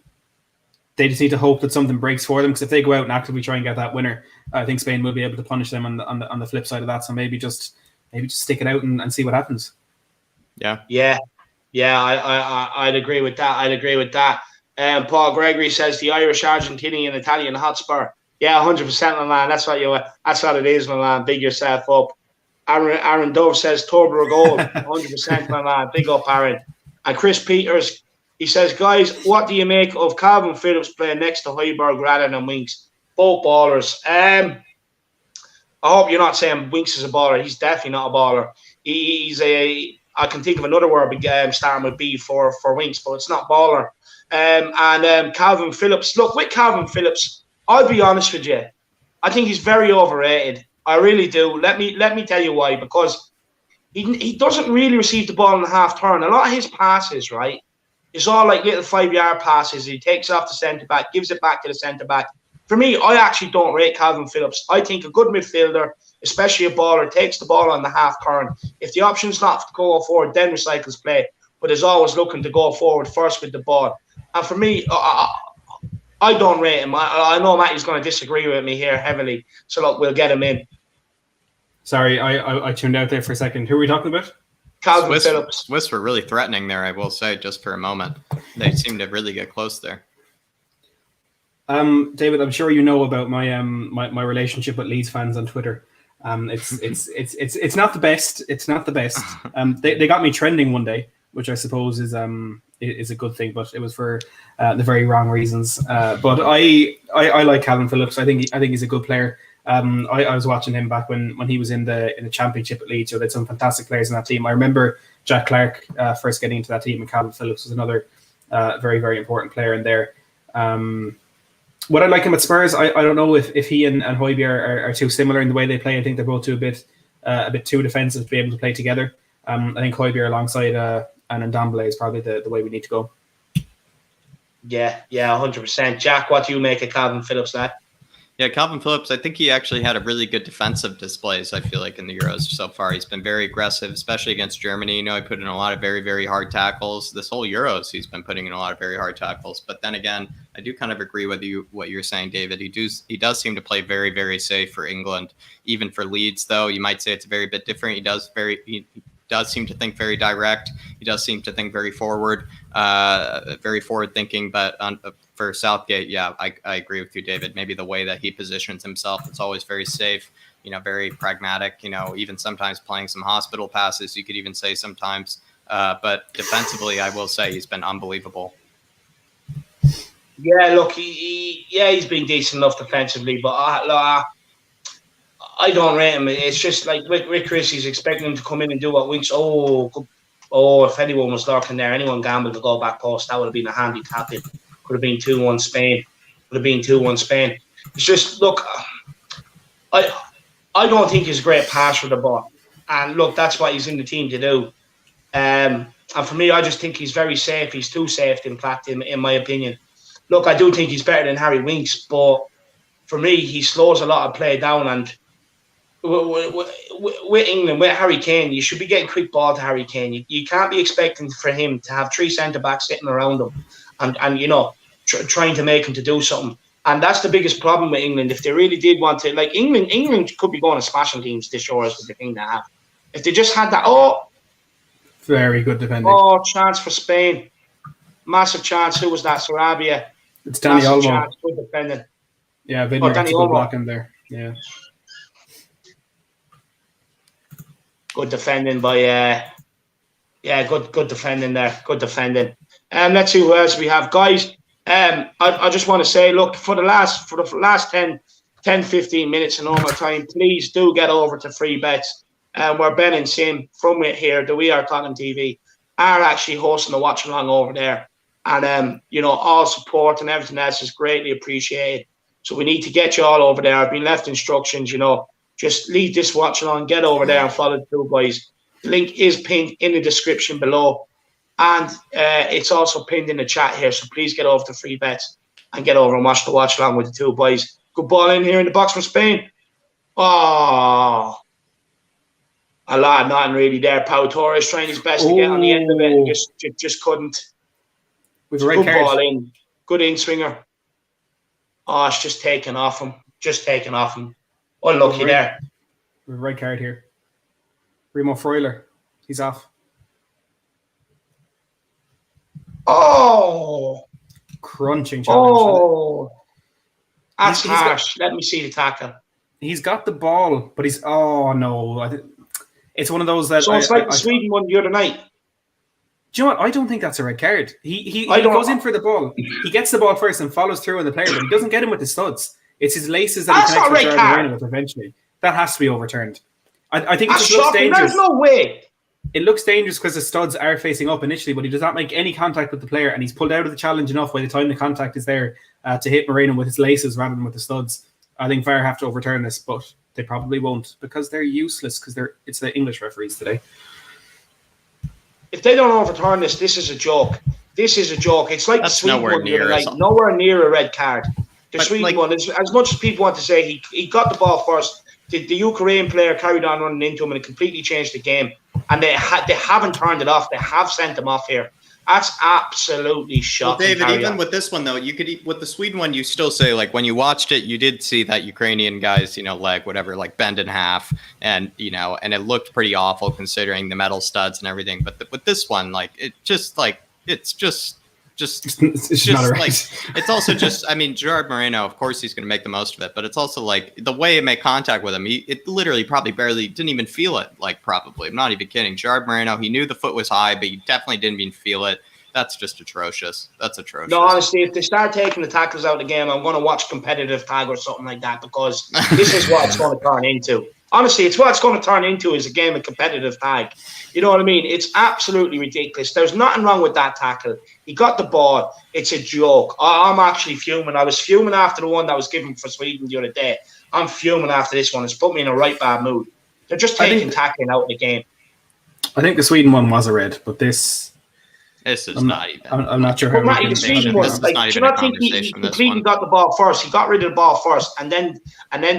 just need to hope that something breaks for them, because if they go out and actively try and get that winner, I think Spain will be able to punish them on the flip side of that. So maybe just stick it out and see what happens. I'd agree with that. Paul Gregory says the Irish, Argentinian, Italian hotspur. Yeah, 100%, my man. That's what it is, my man. Big yourself up. Aaron Dove says Tobler goal. 100%, my man. Big up, Aaron. And Chris Peters, he says, guys, what do you make of Calvin Phillips playing next to Højbjerg rather than Winks? Both ballers. I hope you're not saying Winks is a baller. He's definitely not a baller. I can think of another word starting with B for Winks, but it's not baller. And Calvin Phillips. Look, with Calvin Phillips, I'll be honest with you. I think he's very overrated. I really do. Let me tell you why. Because he doesn't really receive the ball in the half turn. A lot of his passes, right, is all like little 5-yard passes. He takes off the centre back, gives it back to the centre back. For me, I actually don't rate Calvin Phillips. I think a good midfielder, especially a baller, takes the ball on the half turn. If the option's not to go forward, then recycles play, but is always looking to go forward first with the ball. And for me, I don't rate him. I know Matty's going to disagree with me here heavily, so look, we'll get him in. Sorry, I tuned out there for a second. Who are we talking about? Calvin Phillips. Swiss were really threatening there, I will say, just for a moment. They seemed to really get close there. David, I'm sure you know about my my relationship with Leeds fans on Twitter. It's not the best. It's not the best. They got me trending one day, which I suppose is a good thing, but it was for the very wrong reasons. But I like Calvin Phillips. I think he's a good player. I was watching him back when he was in the championship at Leeds. So they had some fantastic players in that team. I remember Jack Clark first getting into that team, and Calvin Phillips was another very, very important player in there. What I like him at Spurs, I don't know if he and Højbjerg are too similar in the way they play. I think they're both a bit too defensive to be able to play together. I think Højbjerg alongside and Ndombele is probably the way we need to go. Yeah, 100%. Jack, what do you make of Calvin Phillips, lad? Yeah, Calvin Phillips, I think he actually had a really good defensive displays, I feel like, in the Euros so far. He's been very aggressive, especially against Germany. You know, he put in a lot of very, very hard tackles. This whole Euros, he's been putting in a lot of very hard tackles. But then again, I do kind of agree with what you're saying, David. He does seem to play very, very safe for England. Even for Leeds, though, you might say it's a very bit different. He does seem to think very direct. He does seem to think very forward thinking. But for Southgate, yeah, I agree with you, David. Maybe the way that he positions himself, it's always very safe, very pragmatic, even sometimes playing some hospital passes, you could even say sometimes. But defensively, I will say he's been unbelievable. Yeah, look, he's been decent enough defensively, but I don't rate him. It's just like with Chris, he's expecting him to come in and do what Winks. If anyone was lurking there, anyone gambled to go back post, that would have been a handy tap in. Could have been 2-1 Spain. Could have been 2-1 Spain. It's just, look, I don't think he's a great passer of the ball. And look, that's what he's in the team to do. And for me, I just think he's very safe. He's too safe, in fact, in my opinion. Look, I do think he's better than Harry Winks, but for me, he slows a lot of play down. And with England, with Harry Kane, you should be getting quick ball to Harry Kane. You can't be expecting for him to have 3 centre-backs sitting around him and trying to make him to do something. And that's the biggest problem with England. If they really did want to, like England could be going to smashing teams this year with the thing they have. If they just had that, very good defending. Chance for Spain. Massive chance. Who was that? Sarabia. It's Danny Olmo. Chance. Good defending. Yeah, Vidner gets a good block in there. Yeah. Good defending by good defending there. Good defending. Let's see who else we have. Guys, I just want to say, look, for the last 10, 15 minutes of normal time, please do get over to free bets. Where Ben and Sim from here, the WeAreTottenhamTV, are actually hosting a watch along over there. And all support and everything else is greatly appreciated. So we need to get you all over there. I've been left instructions, just leave this watch along, get over there and follow the two boys. The link is pinned in the description below. And it's also pinned in the chat here. So please get over to free bets and get over and watch along with the two boys. Good ball in here in the box from Spain. Oh, a lot, nothing really there. Pau Torres trying his best to get on the end of it and just couldn't. With a red good card. Ball in. Good in-swinger. Oh, it's just taken off him. Unlucky there. With a red card here. Remo Freuler. He's off. Oh. Crunching challenge. Oh. That's harsh. Let me see the tackle. He's got the ball, but he's... Oh, no. It's one of those that... So it's like the Sweden one the other night. Do you know what? I don't think that's a red card. He goes in for the ball. He gets the ball first and follows through on the player, but he doesn't get him with the studs. It's his laces that he connects with Morata with eventually. That has to be overturned. I think it just looks dangerous. There's no way. It looks dangerous because the studs are facing up initially, but he does not make any contact with the player, and he's pulled out of the challenge enough by the time the contact is there to hit Moreno with his laces rather than with the studs. I think VAR have to overturn this, but they probably won't because they're useless because it's the English referees today. If they don't overturn this is a joke. This is a joke. It's like that's the Sweden one. Nowhere near a red card. The Sweden one, as much as people want to say he got the ball first, the Ukraine player carried on running into him and it completely changed the game. And they haven't turned it off. They have sent him off here. That's absolutely shocking. Well, David, even with this one though, you could with the Sweden one, you still say like when you watched it, you did see that Ukrainian guy's leg bend in half, and and it looked pretty awful considering the metal studs and everything. But with this one, it's also just Gerard Moreno, of course he's going to make the most of it, but it's also the way it made contact with him, it literally probably barely didn't even feel it. Probably, I'm not even kidding. Gerard Moreno, he knew the foot was high, but he definitely didn't even feel it. That's just atrocious. That's atrocious. No, honestly, if they start taking the tackles out of the game, I'm going to watch competitive tag or something like that because this is what it's going to turn into. Honestly, it's what it's going to turn into is a game of competitive tag. You know what I mean? It's absolutely ridiculous. There's nothing wrong with that tackle. He got the ball. It's a joke. I'm actually fuming. I was fuming after the one that was given for Sweden the other day. I'm fuming after this one. It's put me in a right bad mood. They're just taking tackling out of the game. I think the Sweden one was a red, but this is not even. I'm not sure how. But the Sweden one, do you not think he completely got the ball first? He got rid of the ball first, and then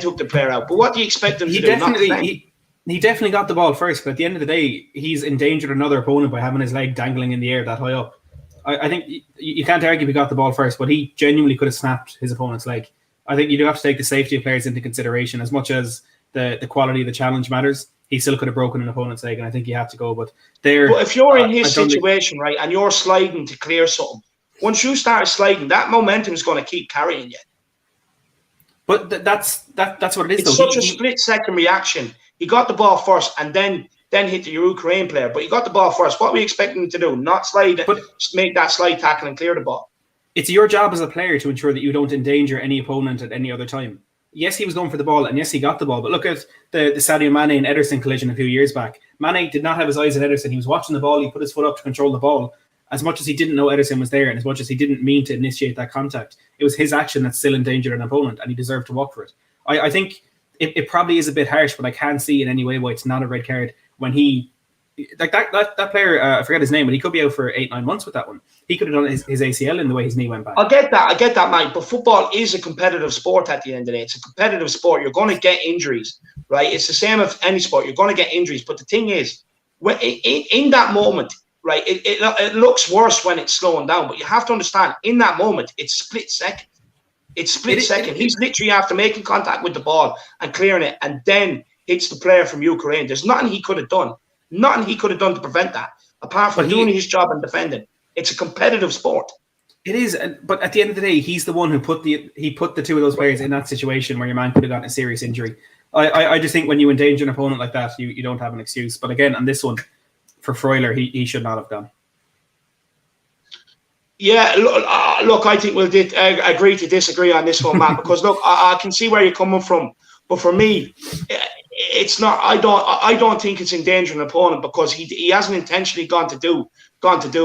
took the player out. But what do you expect him to do? He definitely got the ball first, but at the end of the day, he's endangered another opponent by having his leg dangling in the air that high up. I think you can't argue he got the ball first, but he genuinely could have snapped his opponent's leg. I think you do have to take the safety of players into consideration as much as the quality of the challenge matters. He still could have broken an opponent's leg, and I think you have to go. But if you're in his situation, right, and you're sliding to clear something, Once you start sliding, that momentum is going to keep carrying you. But that's what it is. It's such a split-second reaction. He got the ball first and then hit the Ukraine player. But he got the ball first. What are we expecting him to do? Not slide, just make that slide tackle and clear the ball. It's your job as a player to ensure that you don't endanger any opponent at any other time. Yes, he was going for the ball, and yes, he got the ball. But look at the Sadio Mane and Ederson collision a few years back. Mane did not have his eyes at Ederson. He was watching the ball. He put his foot up to control the ball. As much as he didn't know Ederson was there, and as much as he didn't mean to initiate that contact, it was his action that still endangered an opponent, and he deserved to walk for it. I think it probably is a bit harsh, but I can't see in any way why it's not a red card when he, like that player, I forget his name, but he could be out for 8-9 months with that one. He could have done his ACL in the way his knee went back. I get that, mate. But football is a competitive sport at the end of the day. It's a competitive sport. You're going to get injuries, right? It's the same as any sport. You're going to get injuries. But the thing is, when in that moment, right, it looks worse when it's slowing down. But you have to understand, in that moment, it's split second. It's split second. He's literally after making contact with the ball and clearing it, and then hits the player from Ukraine. There's nothing he could have done. Nothing he could have done to prevent that, apart from doing his job and defending. It's a competitive sport. It is, but at the end of the day, he's the one who put the two of those players in that situation where your man could have gotten a serious injury. I just think when you endanger an opponent like that, you don't have an excuse. But again, on this one, for Freuler, he should not have gone. Yeah, look, I think we'll agree to disagree on this one, Matt, because look, I can see where you're coming from, but for me, it's not. I don't think it's endangering an opponent because he hasn't intentionally gone to do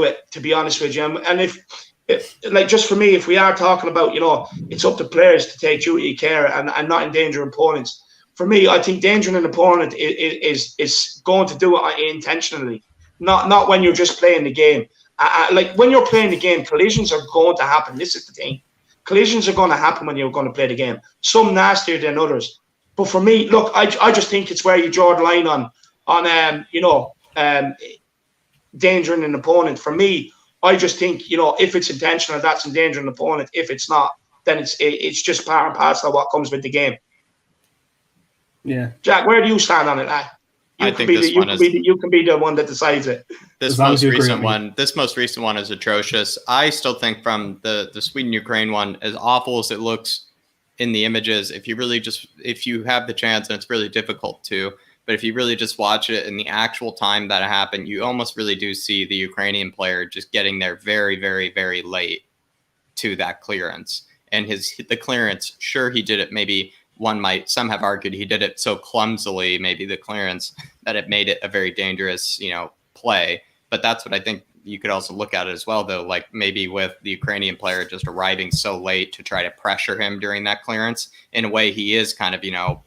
it. To be honest with you, and if like just for me, if we are talking about, it's up to players to take duty care and not endanger opponents. For me, I think endangering an opponent is going to do it intentionally, not when you're just playing the game. Like when you're playing the game, collisions are going to happen. This is the thing. Collisions are going to happen when you're going to play the game. Some nastier than others. But for me, look, I just think it's where you draw the line on endangering an opponent. For me, I just think, if it's intentional, that's endangering an opponent. If it's not, then it's just part and parcel of what comes with the game. Yeah. Jack, where do you stand on it, lad? You can be the one that decides it. This most recent one is atrocious. I still think from the Sweden-Ukraine one, as awful as it looks in the images, if you have the chance, and it's really difficult to, but if you really just watch it in the actual time that it happened, you almost really do see the Ukrainian player just getting there very, very, very late to that clearance. And the clearance, sure, he did it maybe. Some have argued he did it so clumsily, maybe the clearance, that it made it a very dangerous, play. But that's what I think you could also look at it as well, though, like maybe with the Ukrainian player just arriving so late to try to pressure him during that clearance. In a way, he is kind of,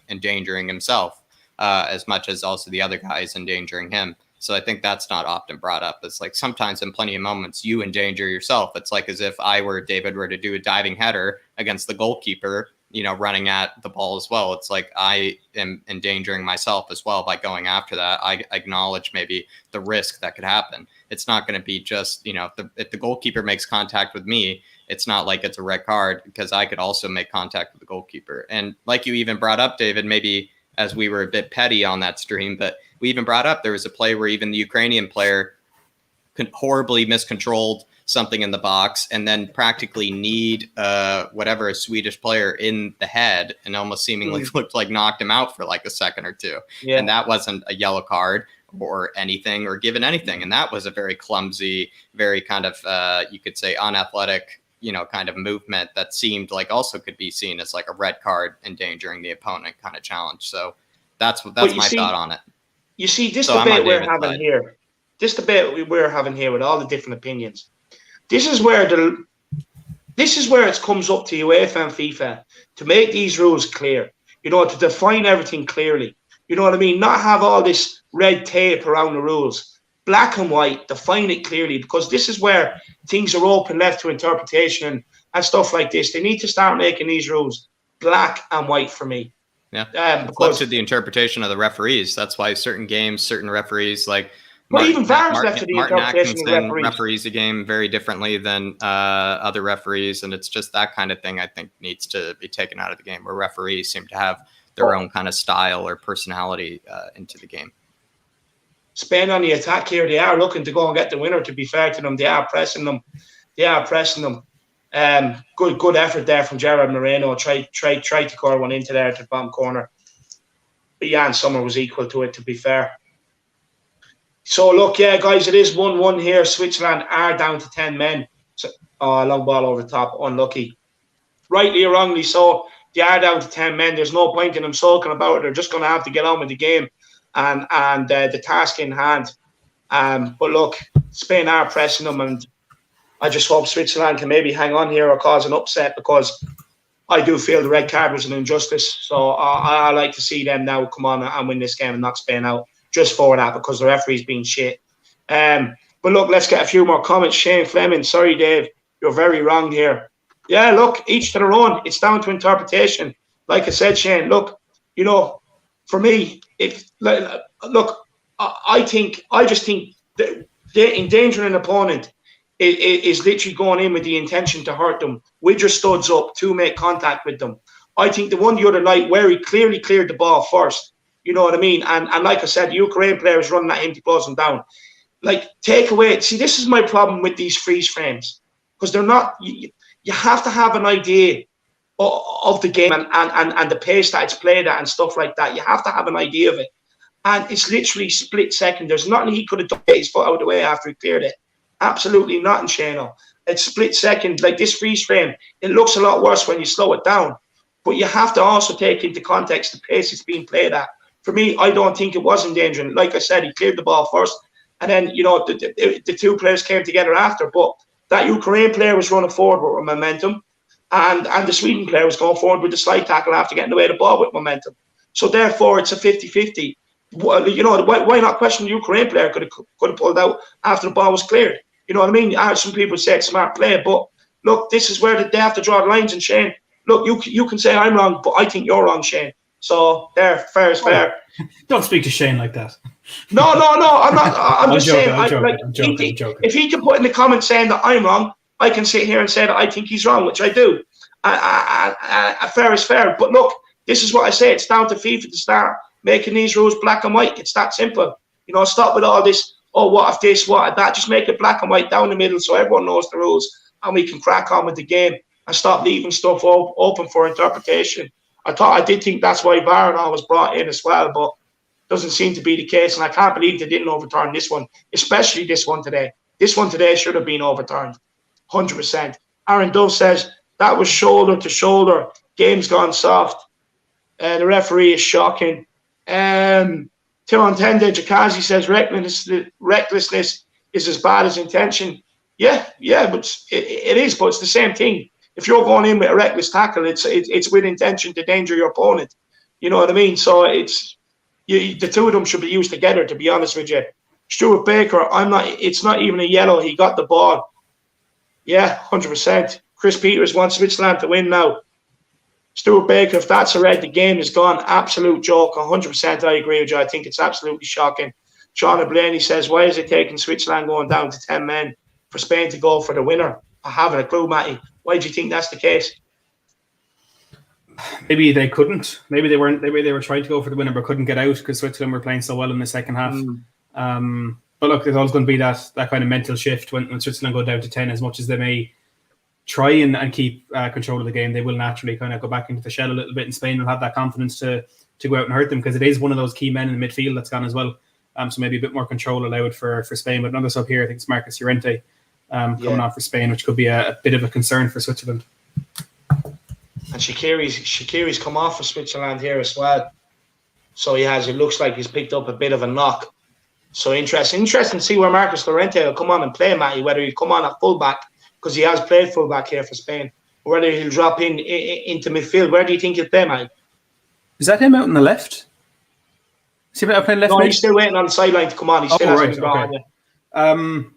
endangering himself as much as also the other guy is endangering him. So I think that's not often brought up. It's like sometimes in plenty of moments you endanger yourself. It's like as if David were to do a diving header against the goalkeeper, running at the ball as well. It's like I am endangering myself as well by going after that. I acknowledge maybe the risk that could happen. It's not going to be just, if the goalkeeper makes contact with me, it's not like it's a red card because I could also make contact with the goalkeeper. And like you even brought up, David, maybe as we were a bit petty on that stream, but we even brought up there was a play where even the Ukrainian player horribly miscontrolled something in the box and then practically kneed a Swedish player in the head and almost seemingly looked like knocked him out for like a second or two. Yeah. And that wasn't a yellow card or anything or given anything. And that was a very clumsy, very kind of, you could say unathletic, kind of movement that seemed like also could be seen as like a red card endangering the opponent kind of challenge. So that's my thought on it. You see, this debate we're having here with all the different opinions, This is where it comes up to UEFA and FIFA to make these rules clear, to define everything clearly. You know what I mean? Not have all this red tape around the rules. Black and white, define it clearly, because this is where things are open left to interpretation and stuff like this. They need to start making these rules black and white for me. Yeah, because to the interpretation of the referees. That's why certain games, certain referees like even VAR's left to the interpretation of the referees a game very differently than other referees, and it's just that kind of thing I think needs to be taken out of the game, where referees seem to have their own kind of style or personality into the game. Spain on the attack here, they are looking to go and get the winner, to be fair to them. They are pressing them. They are pressing them. Good effort there from Gerard Moreno. Tried to curl one into there to the bottom corner. But Jan Sommer was equal to it, to be fair. So, look, yeah, guys, it is 1-1 here. Switzerland are down to 10 men. So, long ball over the top. Unlucky. Rightly or wrongly so, they are down to 10 men. There's no point in them sulking about it. They're just going to have to get on with the game and the task in hand. But, look, Spain are pressing them, and I just hope Switzerland can maybe hang on here or cause an upset, because I do feel the red card was an injustice. So I like to see them now come on and win this game and knock Spain out. Just for that, because the referee's been shit. But look, let's get a few more comments. Shane Fleming, sorry, Dave, you're very wrong here. Yeah, look, each to their own. It's down to interpretation. Like I said, Shane, look, for me, I just think that endangering an opponent is literally going in with the intention to hurt them, with your studs up to make contact with them. I think the one the other night where he clearly cleared the ball first, you know what I mean? And like I said, the Ukraine player is running at him to close him down. Like, take away. See, this is my problem with these freeze frames, because they're not. You have to have an idea of the game and the pace that it's played at and stuff like that. You have to have an idea of it. And it's literally split second. There's nothing he could have done to get his foot out of the way after he cleared it. Absolutely nothing, Shano. It's split second. Like, this freeze frame, it looks a lot worse when you slow it down. But you have to also take into context the pace it's being played at. For me, I don't think it was endangering. Like I said, he cleared the ball first, and then the two players came together after. But that Ukraine player was running forward with momentum, and the Sweden player was going forward with the slide tackle after getting away the ball with momentum. So therefore, it's a 50-50. Why not question the Ukraine player could have pulled out after the ball was cleared? You know what I mean? Some people say it's smart play, but look, this is where they have to draw the lines. And Shane, look, you can say I'm wrong, but I think you're wrong, Shane. So there, fair is fair. Don't speak to Shane like that. No, I'm not. I'm just joking, saying. I'm joking. If he can put in the comments saying that I'm wrong, I can sit here and say that I think he's wrong, which I do. Fair is fair. But look, this is what I say. It's down to FIFA to start making these rules black and white. It's that simple. Stop with all this. Oh, what if this? What if that? Just make it black and white down the middle, so everyone knows the rules, and we can crack on with the game and stop leaving stuff open for interpretation. I did think that's why VAR was brought in as well, but doesn't seem to be the case. And I can't believe they didn't overturn this one, especially this one today. This one today should have been overturned, 100%. Aaron Dove says that was shoulder to shoulder. Game's gone soft. The referee is shocking. Timon Tende Jakazi says recklessness is as bad as intention. Yeah, but it is, but it's the same thing. If you're going in with a reckless tackle, it's with intention to danger your opponent. You know what I mean? So the two of them should be used together, to be honest with you. Stuart Baker, it's not even a yellow. He got the ball. Yeah, 100%. Chris Peters wants Switzerland to win now. Stuart Baker, if that's a red, the game is gone. Absolute joke. 100% I agree with you. I think it's absolutely shocking. Sean Blaney says, why is it taking Switzerland going down to 10 men for Spain to go for the winner? I haven't a clue, Matty. Why do you think that's the case? Maybe they couldn't. Maybe they weren't. Maybe they were trying to go for the winner but couldn't get out because Switzerland were playing so well in the second half. But look, there's always going to be that kind of mental shift when Switzerland go down to 10. As much as they may try and keep control of the game, they will naturally kind of go back into the shell a little bit. And Spain will have that confidence to go out and hurt them, because it is one of those key men in the midfield that's gone as well. So maybe a bit more control allowed for Spain. But another sub here, I think it's Marcus Llorente coming on for Spain, which could be a bit of a concern for Switzerland. And Shaqiri's come off for Switzerland here as well. So he has. It looks like he's picked up a bit of a knock. So interesting to see where Marcus Llorente will come on and play, Matty, whether he'll come on at fullback, because he has played fullback here for Spain, or whether he'll drop into midfield. Where do you think he'll play, Matty? Is that him out on the left? Is he out playing left? No, he's still waiting on the sideline to come on. He still hasn't gone on.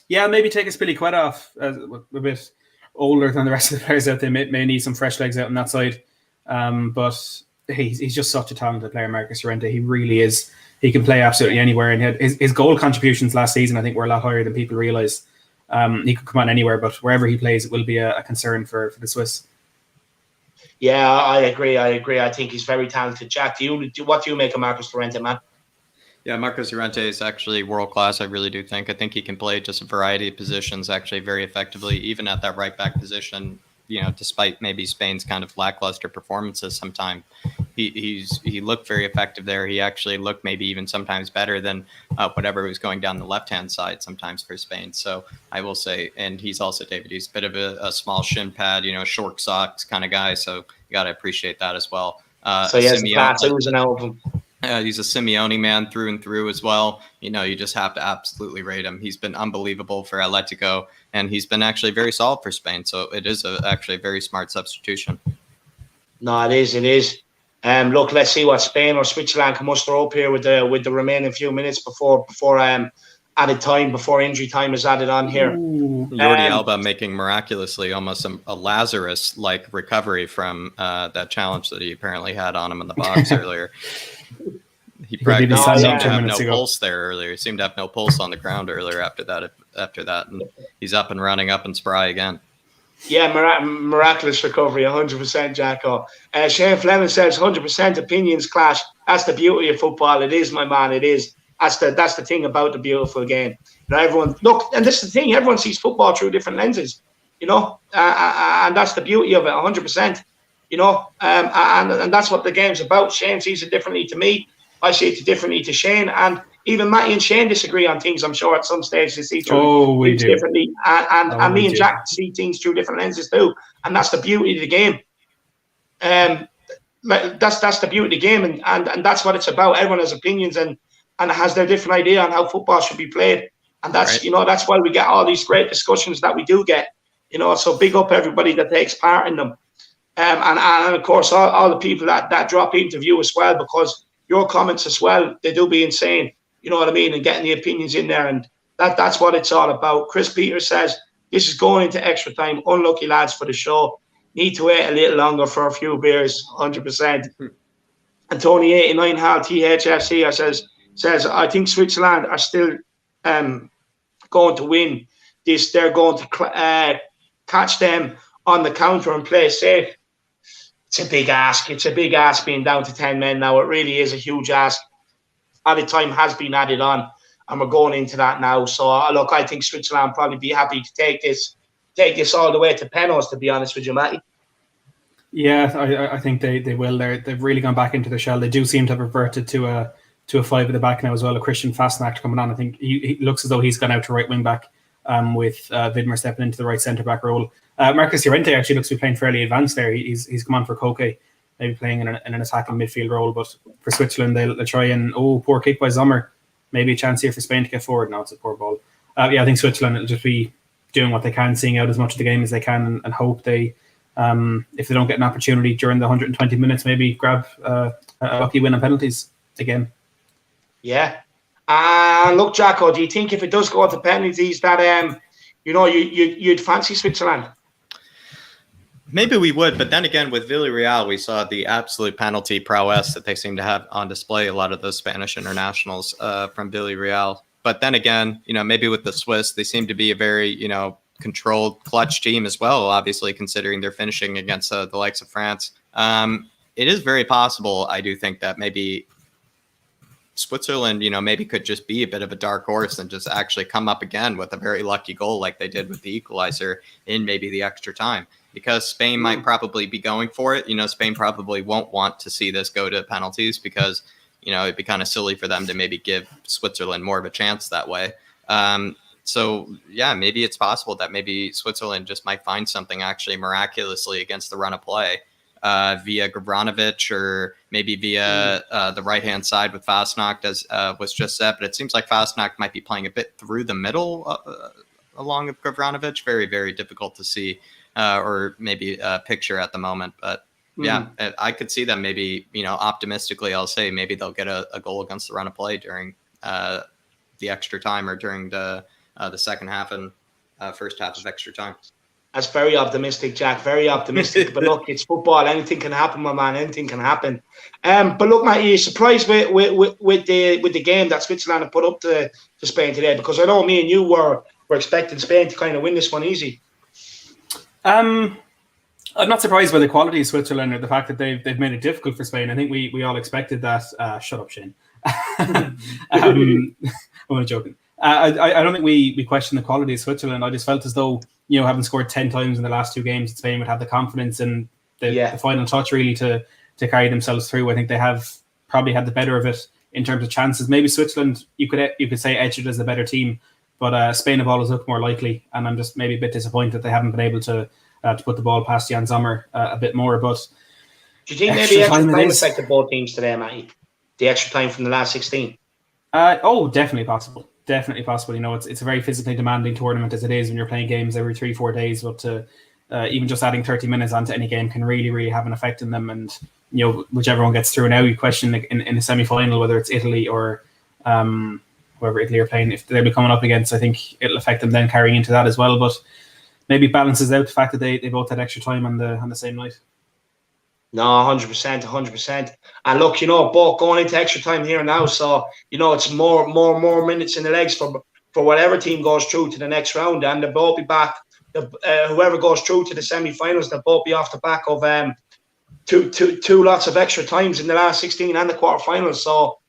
Yeah, maybe take a Spilicueta off, a bit older than the rest of the players out there. May need some fresh legs out on that side. But he's just such a talented player, Marcus Llorente. He really is. He can play absolutely anywhere. And his goal contributions last season, I think, were a lot higher than people realise. He could come on anywhere, but wherever he plays, it will be a concern for the Swiss. Yeah, I agree. I think he's very talented. Jack, what do you make of Marcus Llorente, man? Yeah, Marcos Llorente is actually world class. I really do think. I think he can play just a variety of positions actually very effectively, even at that right back position. Despite maybe Spain's kind of lackluster performances, sometimes he looked very effective there. He actually looked maybe even sometimes better than whatever was going down the left hand side sometimes for Spain. So I will say, and he's also David. He's a bit of a small shin pad, short socks kind of guy. So you got to appreciate that as well. So he has the tattoos out of him. He's a Simeone man through and through as well. You just have to absolutely rate him. He's been unbelievable for Atletico, and he's been actually very solid for Spain. So it is actually a very smart substitution. No, it is. It is. Look, let's see what Spain or Switzerland can muster up here with the remaining few minutes before added time, before injury time is added on here. Jordi Alba making miraculously almost a Lazarus-like recovery from that challenge that he apparently had on him in the box earlier. He practically seemed to have no pulse there earlier. He seemed to have no pulse on the ground earlier after that, and he's up and running, up and spry again. Yeah, miraculous recovery, 100%, Jacko. Shane Fleming says 100% opinions clash. That's the beauty of football. It is, my man. It is. That's the thing about the beautiful game. Everyone and this is the thing. Everyone sees football through different lenses, and that's the beauty of it, 100%. And that's what the game's about. Shane sees it differently to me. I see it differently to Shane, and even Matty and Shane disagree on things. I'm sure at some stage they see things differently, and me and Jack see things through different lenses too, and that's the beauty of the game. That's the beauty of the game, and that's what it's about. Everyone has opinions and has their different idea on how football should be played, and that's right. That's why we get all these great discussions that we do get. So big up everybody that takes part in them, and of course all the people that drop into view as well, because your comments as well, they do be insane. You know what I mean? And getting the opinions in there. And that's what it's all about. Chris Peters says, this is going into extra time. Unlucky lads for the show. Need to wait a little longer for a few beers. 100%. And Tony 89 Hal THFC says, I think Switzerland are still going to win this. They're going to catch them on the counter and play safe. It's a big ask. It's a big ask being down to 10 men now. It really is a huge ask. Added time has been added on, and we're going into that now. So, look, I think Switzerland probably be happy to take this all the way to penalties, to be honest with you, Matty. Yeah, I think they will. They've really gone back into the shell. They do seem to have reverted to a five at the back now as well. A Christian Fastnacht coming on. I think he looks as though he's gone out to right wing back with Vidmer stepping into the right centre back role. Marcos Llorente actually looks to be playing fairly advanced there. He's come on for Koke, maybe playing in an attacking midfield role. But for Switzerland, they'll try and poor kick by Sommer. Maybe a chance here for Spain to get forward. No, it's a poor ball. I think Switzerland will just be doing what they can, seeing out as much of the game as they can, and hope they, if they don't get an opportunity during the 120 minutes, maybe grab a lucky win on penalties again. Yeah. Look, Jacko, do you think if it does go to penalties that you'd fancy Switzerland? Maybe we would, but then again, with Villarreal, we saw the absolute penalty prowess that they seem to have on display. A lot of those Spanish internationals from Villarreal. But then again, maybe with the Swiss, they seem to be a very, controlled, clutch team as well. Obviously, considering they're finishing against the likes of France, it is very possible. I do think that maybe Switzerland, maybe could just be a bit of a dark horse and just actually come up again with a very lucky goal like they did with the equalizer in maybe the extra time. Because Spain might probably be going for it. Spain probably won't want to see this go to penalties because, it'd be kind of silly for them to maybe give Switzerland more of a chance that way. So, yeah, maybe it's possible that maybe Switzerland just might find something actually miraculously against the run of play via Gavranovic or maybe via the right-hand side with Fastnacht, as was just said. But it seems like Fastnacht might be playing a bit through the middle along with Gavranovic. Very, very difficult to see. Or maybe a picture at the moment. But yeah, I could see them maybe, optimistically, I'll say maybe they'll get a goal against the run of play during the extra time or during the second half and first half of extra time. That's very optimistic, Jack. Very optimistic. But look, it's football. Anything can happen, my man. Anything can happen. But look, Matt, are you surprised with the game that Switzerland have put up to Spain today? Because I know me and you were expecting Spain to kind of win this one easy. I'm not surprised by the quality of Switzerland or the fact that they've made it difficult for Spain. I think we all expected that. Shut up, Shane. I'm only joking. I don't think we question the quality of Switzerland. I just felt as though, having scored 10 times in the last 2 games, Spain would have the confidence and the final touch really to carry themselves through. I think they have probably had the better of it in terms of chances. Maybe Switzerland, you could say edged it as the better team, but Spain have always looked more likely, and I'm just maybe a bit disappointed that they haven't been able to put the ball past Jan Sommer a bit more. But do you think maybe extra time affected both teams today, Matty? The extra time from the last 16? Definitely possible. Definitely possible. It's a very physically demanding tournament as it is when you're playing games every 3-4 days. But even just adding 30 minutes onto any game can really, really have an effect on them. And whichever one gets through now, you question in a semi-final whether it's Italy or whoever Italy are playing. If they'll be coming up against, I think it'll affect them then carrying into that as well. But maybe balances out the fact that they both had extra time on the same night. No, 100%. And look, both going into extra time here now, so it's more minutes in the legs for whatever team goes through to the next round, and they'll both be back. Whoever goes through to the semi-finals, they'll both be off the back of two lots of extra times in the last 16 and the quarterfinals. So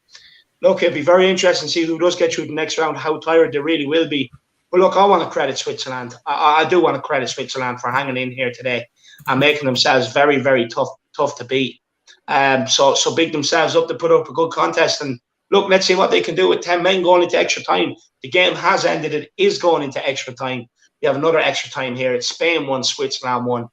look, it'll be very interesting to see who does get through the next round, how tired they really will be. But look, I want to credit Switzerland. I do want to credit Switzerland for hanging in here today and making themselves very, very tough to beat. So big themselves up to put up a good contest. And look, let's see what they can do with 10 men going into extra time. The game has ended. It is going into extra time. We have another extra time here. It's Spain 1, Switzerland 1.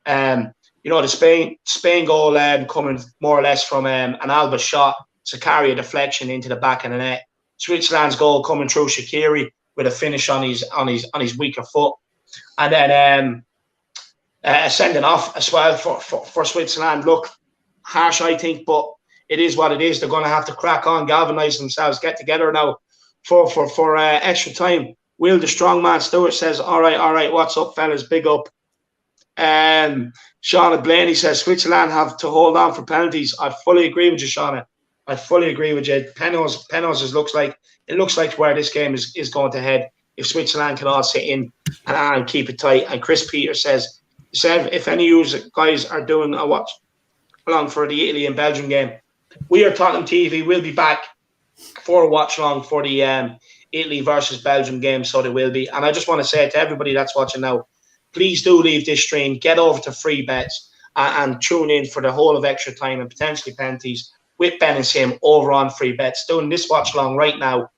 The Spain goal coming more or less from an Alba shot. Zakaria deflection into the back of the net. Switzerland's goal coming through Shaqiri with a finish on his weaker foot. And then sending off as well for Switzerland. Look, harsh, I think, but it is what it is. They're going to have to crack on, galvanise themselves, get together now for extra time. Will the strongman Stewart says, all right, what's up, fellas? Big up. Shauna Blaney says Switzerland have to hold on for penalties. I fully agree with you, Shauna. I fully agree with you. Penalties looks like where this game is going to head. If Switzerland can all sit in and keep it tight. And Chris Peter says, if any of you guys are doing a watch along for the Italy and Belgium game, WeAreTottenhamTV will be back for a watch along for the Italy versus Belgium game. So there will be. And I just want to say to everybody that's watching now, please do leave this stream, get over to free bets and tune in for the whole of extra time and potentially penalties with Ben and Sim over on free bets. Doing this watch along right now,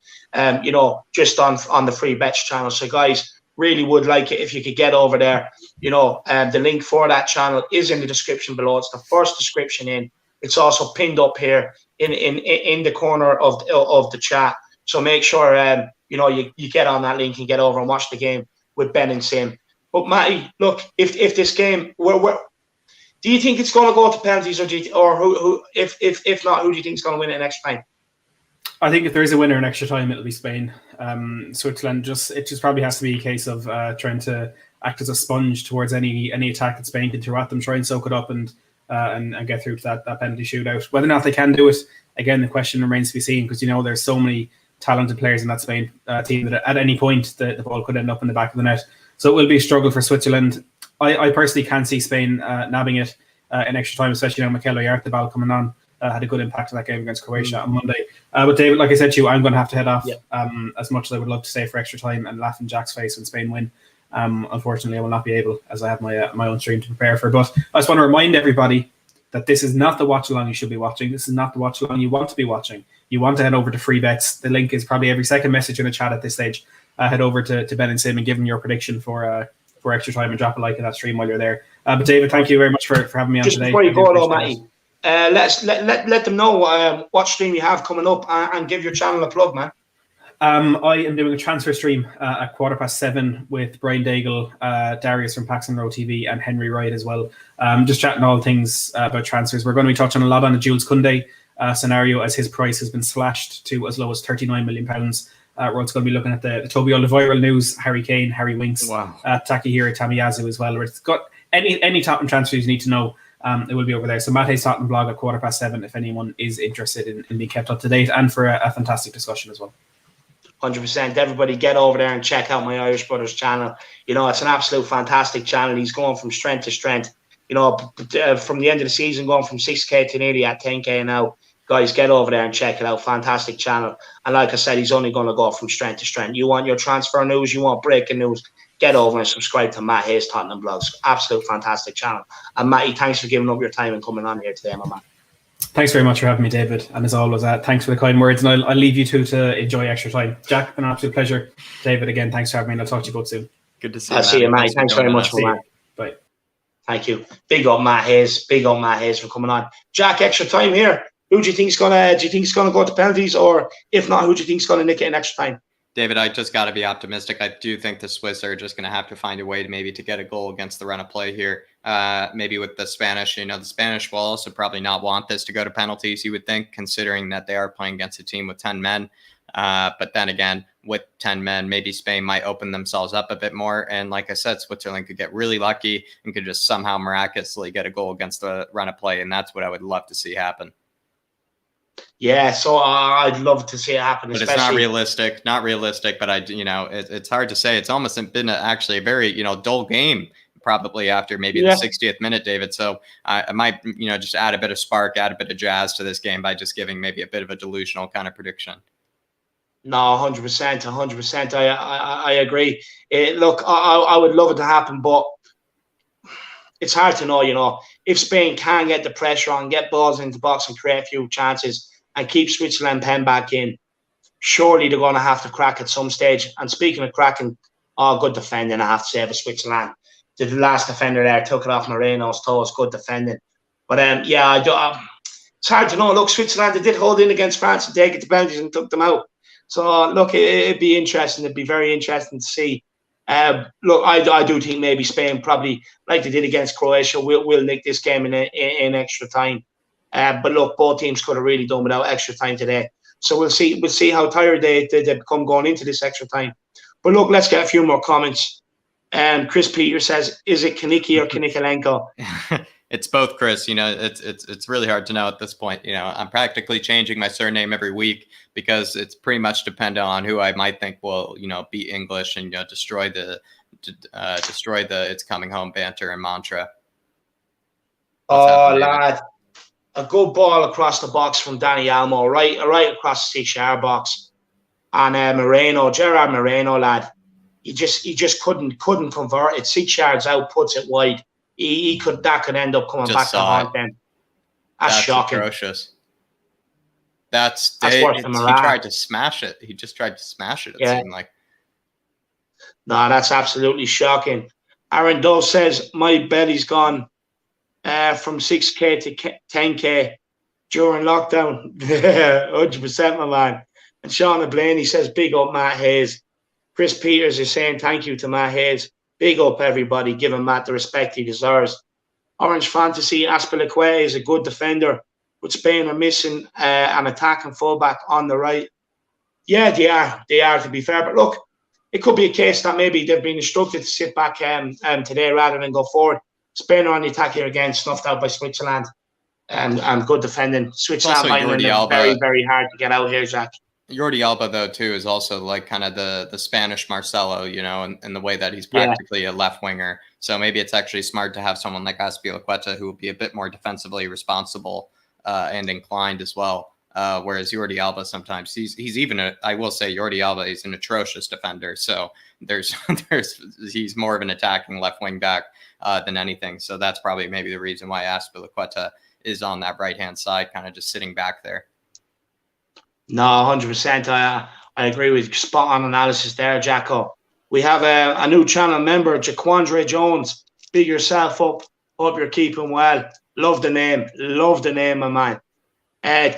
just on the free bets channel. So guys, really would like it if you could get over there. The link for that channel is in the description below. It's the first description in. It's also pinned up here in the corner of the chat. So make sure you get on that link and get over and watch the game with Ben and Sim. But Matty, look, if this game, do you think it's going to go to penalties, or who? If not, who do you think is going to win it in extra time? I think if there is a winner in extra time, it'll be Spain. Switzerland it just probably has to be a case of trying to act as a sponge towards any attack that Spain can throw at them, try and soak it up and get through to that penalty shootout. Whether or not they can do it, again, the question remains to be seen, because there's so many talented players in that Spain team that at any point the ball could end up in the back of the net. So it will be a struggle for Switzerland. I personally can see Spain nabbing it in extra time, especially now Mikel Oyarzabal coming on. Had a good impact on that game against Croatia on Monday. But David, like I said to you, I'm going to have to head off. As much as I would love to stay for extra time and laugh in Jack's face when Spain win, unfortunately I will not be able, as I have my own stream to prepare for. But I just want to remind everybody that this is not the watch along you should be watching. This is not the watch along you want to be watching. You want to head over to free bets. The link is probably every second message in the chat at this stage. Head over to Ben and Sim and give them your prediction for extra time and drop a like in that stream while you're there. But David, thank you very much for having me on today. Just before you go though, Matty, let them know what stream you have coming up and give your channel a plug, man. I am doing a transfer stream at 7:15 with Brian Daigle, Darius from Paxton Row TV, and Henry Wright as well. Just chatting all things about transfers. We're going to be touching a lot on the Jules Koundé scenario, as his price has been slashed to as low as £39 million. We're also going to be looking at the Toby Alderweireld news, Harry Kane, Harry Winks, Takahiro Tamiyasu as well. Where it's got any Tottenham transfers you need to know. It will be over there. So Mate's Tottenham blog at 7:15 if anyone is interested in being kept up to date, and for a fantastic discussion as well. 100%. Everybody get over there and check out my Irish Brothers channel. It's an absolute fantastic channel. He's going from strength to strength. From the end of the season, going from 6K to nearly at 10K now. Guys, get over there and check it out. Fantastic channel. And like I said, he's only going to go from strength to strength. You want your transfer news, you want breaking news, get over and subscribe to Matt Hayes Tottenham Blogs. Absolute fantastic channel. And Matty, thanks for giving up your time and coming on here today, my man. Thanks very much for having me, David. And as always, thanks for the kind words. And I'll leave you two to enjoy extra time. Jack, been an absolute pleasure. David, again, thanks for having me. And I'll talk to you both soon. Good to see you. I'll see you, Matty. Thanks very much, man. Bye. Thank you. Big up Matt Hayes. Big up Matt Hayes for coming on. Jack, extra time here. Who do you think's gonna go to penalties, or if not, who do you think's gonna nick it in extra time? David, I just got to be optimistic. I do think the Swiss are just going to have to find a way to get a goal against the run of play here. Maybe with the Spanish, the Spanish will also probably not want this to go to penalties, you would think, considering that they are playing against a team with 10 men. But then again, with 10 men, maybe Spain might open themselves up a bit more. And like I said, Switzerland could get really lucky and could just somehow miraculously get a goal against the run of play. And that's what I would love to see happen. Yeah, so I'd love to see it happen. But it's not realistic, but it's hard to say. It's almost been actually a very, dull game probably after maybe the 60th minute, David. So I might, just add a bit of spark, add a bit of jazz to this game by just giving maybe a bit of a delusional kind of prediction. No, 100%. I agree. Look, I would love it to happen, but it's hard to know, if Spain can get the pressure on, get balls into the box and create a few chances and keep Switzerland pen back in, surely they're going to have to crack at some stage. And speaking of cracking, good defending, I have to say, for Switzerland. The last defender there took it off Moreno's toes, good defending. But it's hard to know. Look, Switzerland, they did hold in against France and take it to penalties and took them out. So, look, it'd be interesting. It'd be very interesting to see. Look, I do think maybe Spain probably, like they did against Croatia, will nick this game in extra time. But look, both teams could have really done without extra time today. So we'll see how tired they become going into this extra time. But look, let's get a few more comments. Chris Peter says, "Is it Kaniki or Kanikalenko?" It's both, Chris. It's really hard to know at this point. I'm practically changing my surname every week because it's pretty much dependent on who I might think will, be English and destroy the "it's coming home" banter and mantra. Oh, lad, a good ball across the box from Danny Almo, right across the 6-yard box, and Gerard Moreno, lad, he just couldn't convert it. 6 yards out, puts it wide. That could end up coming back to haunt them. That's shocking. Atrocious. That's worse than Morata. He tried to smash it. He just tried to smash it. It seemed like. No, that's absolutely shocking. Aaron Dove says my belly's gone from 6K to 10K during lockdown. 100%, my man. And Sean Blaney says big up Matt Hayes. Chris Peters is saying thank you to Matt Hayes. Big up, everybody, giving Matt the respect he deserves. Orange Fantasy, Azpilicueta is a good defender, but Spain are missing an attacking fullback on the right. Yeah, they are, to be fair. But look, it could be a case that maybe they've been instructed to sit back today rather than go forward. Spain are on the attack here again, snuffed out by Switzerland. And good defending. Switzerland finding it very, very hard to get out here, Jack. Jordi Alba, though, too, is also like kind of the Spanish Marcelo, in the way that he's practically a left winger. So maybe it's actually smart to have someone like Azpilicueta who will be a bit more defensively responsible and inclined as well. Whereas Jordi Alba, sometimes he's even I will say Jordi Alba is an atrocious defender. So he's more of an attacking left wing back than anything. So that's probably maybe the reason why Azpilicueta is on that right hand side, kind of just sitting back there. No, 100%. I agree with you. Spot on analysis there, Jacko. We have a new channel member, Jaquandre Jones. Big yourself up. Hope you're keeping well. Love the name, my man.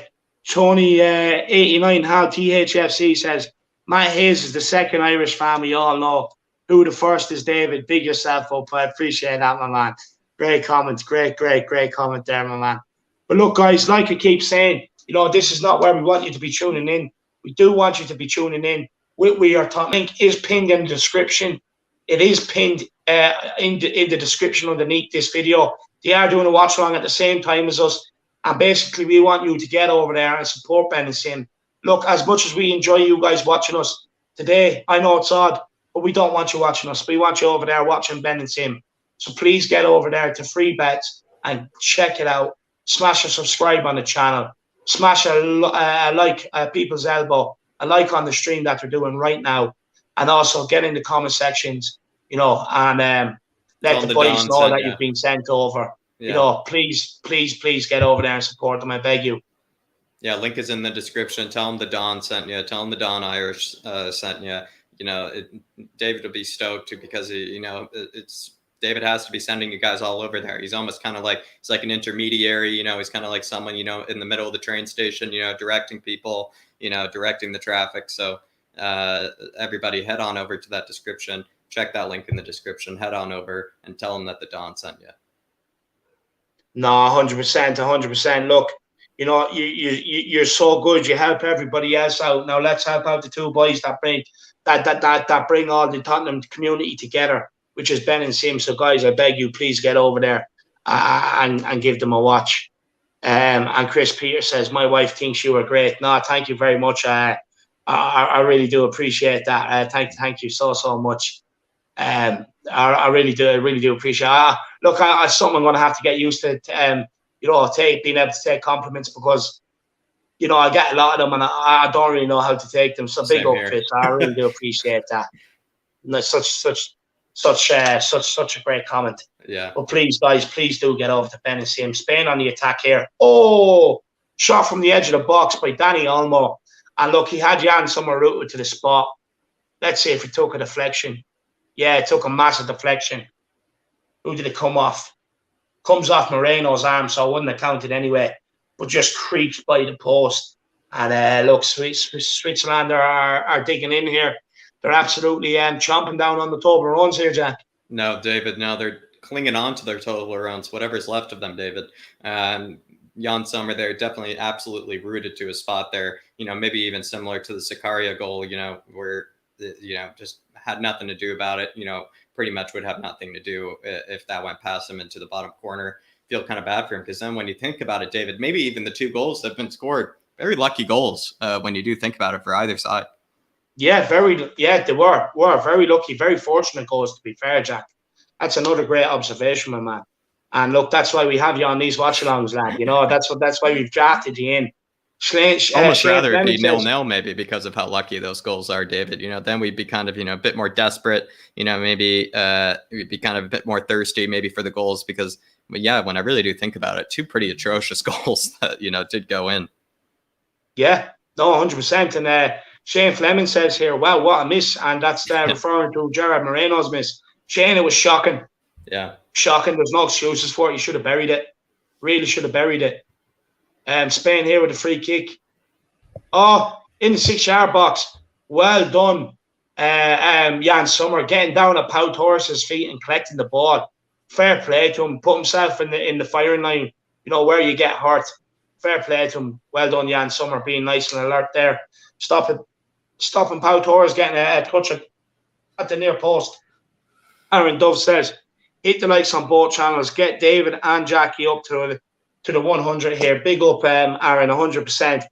Tony 89 Hal THFC says Matt Hayes is the second Irish fan we all know. Who the first is David? Big yourself up. I appreciate that, my man. Great comments. Great comment there, my man. But look, guys, like I keep saying, this is not where we want you to be tuning in. We do want you to be tuning in. WeAreTottenham link is pinned in the description. It is pinned in the description underneath this video. They are doing a watch along at the same time as us. And basically, we want you to get over there and support Ben and Sim. Look, as much as we enjoy you guys watching us today, I know it's odd, but we don't want you watching us. We want you over there watching Ben and Sim. So please get over there to Free Bets and check it out. Smash and subscribe on the channel. smash a like people's elbow, a like on the stream that they're doing right now, and also get in the comment sections, you know, and let the boys know that you've been sent over. Yeah. You know, please get over there and support them. I beg you. Yeah, link is in the description. Tell them the Don sent you. Tell them the Don Irish sent you. You know, David will be stoked too, because you know, David has to be sending you guys all over there. He's almost kind of like, he's like an intermediary, you know, he's kind of like someone, you know, in the middle of the train station, you know, directing people, you know, directing the traffic. So everybody head on over to that description. Check that link in the description. Head on over and tell them that the Don sent you. No, 100%. Look, you know, you're so good. You help everybody else out. Now let's help out the two boys that bring all the Tottenham community together, which is Ben and Sim. So guys, I beg you, please get over there and give them a watch. And Chris Peter says, my wife thinks you were great. No, thank you very much. I really do appreciate that. Thank you so much. I really do appreciate it. Look, it's something I'm going to have to get used to, you know, being able to take compliments, because, you know, I get a lot of them and I don't really know how to take them. So big up, Chris. I really do appreciate that. No, such a great comment. Yeah. But please, guys, please do get over to Ben and Sim. Spain on the attack here. Oh, shot from the edge of the box by Danny Olmo. And look, he had Jan Sommer rooted to the spot. Let's see if he took a deflection. Yeah, it took a massive deflection. Who did it come off? Comes off Moreno's arm, so I wouldn't have counted anyway. But just creeps by the post. And look, Switzerland are digging in here. They're absolutely chomping down on the Toblerones here, Jack. No, David, no, they're clinging on to their Toblerones, whatever's left of them, David. Jan Sommer there, definitely absolutely rooted to a spot there. You know, maybe even similar to the Zakaria goal, you know, where, you know, just had nothing to do about it. You know, pretty much would have nothing to do if that went past him into the bottom corner. Feel kind of bad for him, because then when you think about it, David, maybe even the two goals that have been scored, very lucky goals when you do think about it for either side. Yeah, they were very lucky, very fortunate goals, to be fair, Jack. That's another great observation, my man. And look, that's why we have you on these watch-alongs, lad. You know, that's why we've drafted you in. Almost rather it be 0-0 maybe, because of how lucky those goals are, David. You know, then we'd be kind of, you know, a bit more desperate. You know, maybe we'd be kind of a bit more thirsty maybe for the goals, because, but yeah, when I really do think about it, two pretty atrocious goals that, you know, did go in. Yeah, no, 100%. And Shane Fleming says here, wow, what a miss. And that's referring to Gerard Moreno's miss. Shane, it was shocking. Yeah. Shocking. There's no excuses for it. You should have buried it. Really should have buried it. Spain here with a free kick. Oh, in the 6-yard box. Well done, Jan Sommer, getting down at Pau Torres' feet and collecting the ball. Fair play to him. Put himself in the firing line, you know, where you get hurt. Fair play to him. Well done, Jan Sommer, being nice and alert there. Stopping Pau Torres getting a touch at the near post. Aaron Dove says, hit the likes on both channels. Get David and Jackie up to the 100 here. Big up, Aaron, 100%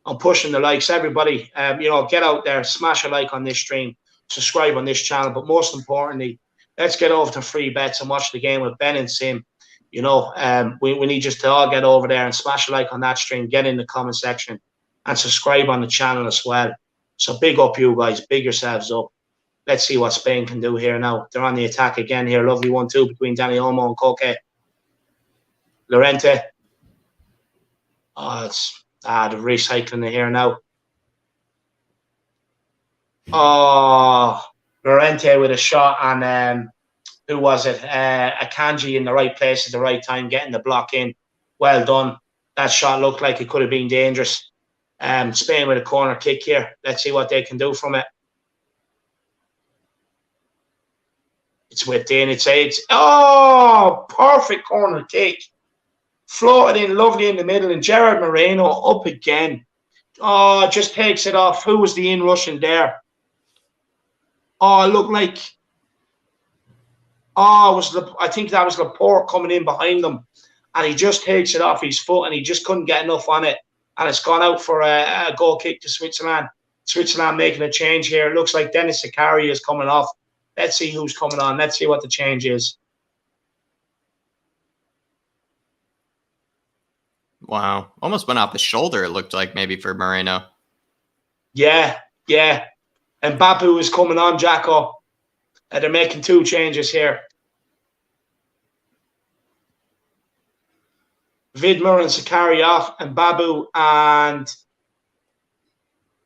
on pushing the likes. Everybody, you know, get out there, smash a like on this stream, subscribe on this channel. But most importantly, let's get over to free bets and watch the game with Ben and Sim. You know, we need just to all get over there and smash a like on that stream, get in the comment section and subscribe on the channel as well. So big up you guys, big yourselves up. Let's see what Spain can do here now. They're on the attack again here. Lovely 1-2 between Danny Olmo and Koke. Llorente. Oh, it's the recycling it here now. Oh, Llorente with a shot, and who was it? Akanji in the right place at the right time, getting the block in. Well done. That shot looked like it could have been dangerous. Spain with a corner kick here. Let's see what they can do from it. It's whipped in. It's perfect corner kick. Floated in lovely in the middle, and Gerard Moreno up again. Oh, just takes it off. Who was the in-rushing there? Oh, it looked like... Oh, I think that was Laporte coming in behind them. And he just takes it off his foot, and he just couldn't get enough on it. And it's gone out for a goal kick to Switzerland. Switzerland making a change here. It looks like Dennis Zakaria is coming off. Let's see who's coming on. Let's see what the change is. Wow. Almost went off his shoulder, it looked like, maybe for Moreno. Yeah. And Babu is coming on, Jacko. They're making 2 changes here. Vidmer and Sakari off, and Babu and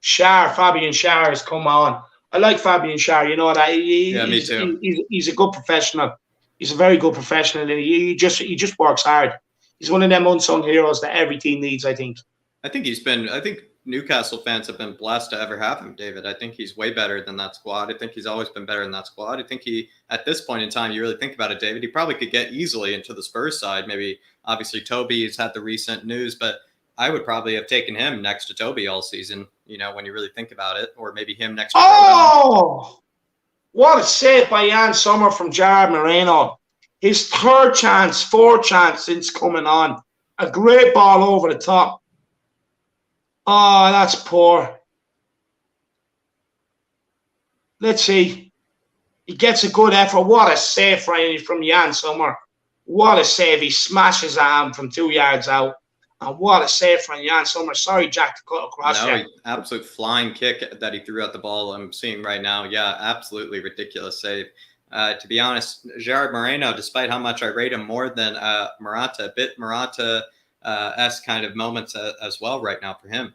Fabian Schär has come on. I like Fabian Schär. You know that Me too. He's a good professional. He's a very good professional, and he just works hard. He's one of them unsung heroes that every team needs, I think. I think Newcastle fans have been blessed to ever have him, David. I think he's way better than that squad. I think he's always been better than that squad. I think at this point in time, you really think about it, David, he probably could get easily into the Spurs side. Maybe, obviously, Toby has had the recent news, but I would probably have taken him next to Toby all season, when you really think about it, or maybe him next to Rodon. What a save by Jan Sommer from Gerard Moreno. His 4th chance since coming on. A great ball over the top. Oh, that's poor. Let's see. He gets a good effort. What a save from Jan Sommer. What a save. He smashes at him from 2 yards out. And what a save from Jan Sommer. Sorry, Jack, to cut across you. Absolute flying kick that he threw at the ball. I'm seeing right now. Yeah, absolutely ridiculous save. To be honest, Gerard Moreno, despite how much I rate him more than Morata, a bit Morata-esque kind of moments as well right now for him.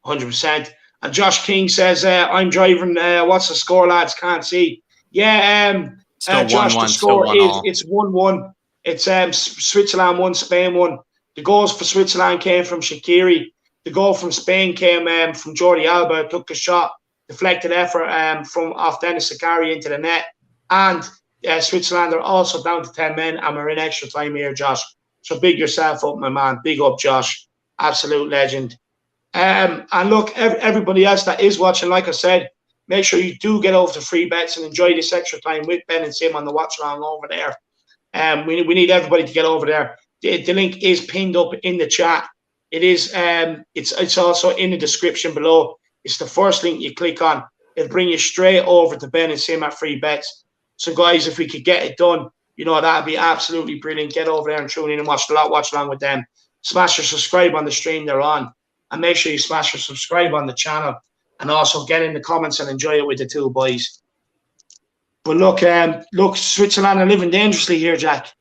100%. And Josh King says, I'm driving. What's the score, lads? Can't see. Yeah, still Josh, 1-1, the score still it's 1-1. It's Switzerland 1, Spain 1. The goals for Switzerland came from Shaqiri. The goal from Spain came from Jordi Alba. Took the shot, deflected effort from off Dennis Sakari into the net. And Switzerland are also down to 10 men, and we're in extra time here, Josh. So big yourself up, my man. Big up, Josh. Absolute legend. And look, everybody else that is watching, like I said, make sure you do get over to free bets and enjoy this extra time with Ben and Sim on the watch along over there. We need everybody to get over there. The link is pinned up in the chat. It is. It's also in the description below. It's the first link you click on. It'll bring you straight over to Ben and Sim at free bets. So guys, if we could get it done, that'd be absolutely brilliant. Get over there and tune in and watch along with them. Smash your subscribe on the stream they're on. And make sure you smash your subscribe on the channel, and also get in the comments and enjoy it with the 2 boys. But look, Switzerland are living dangerously here, Jack.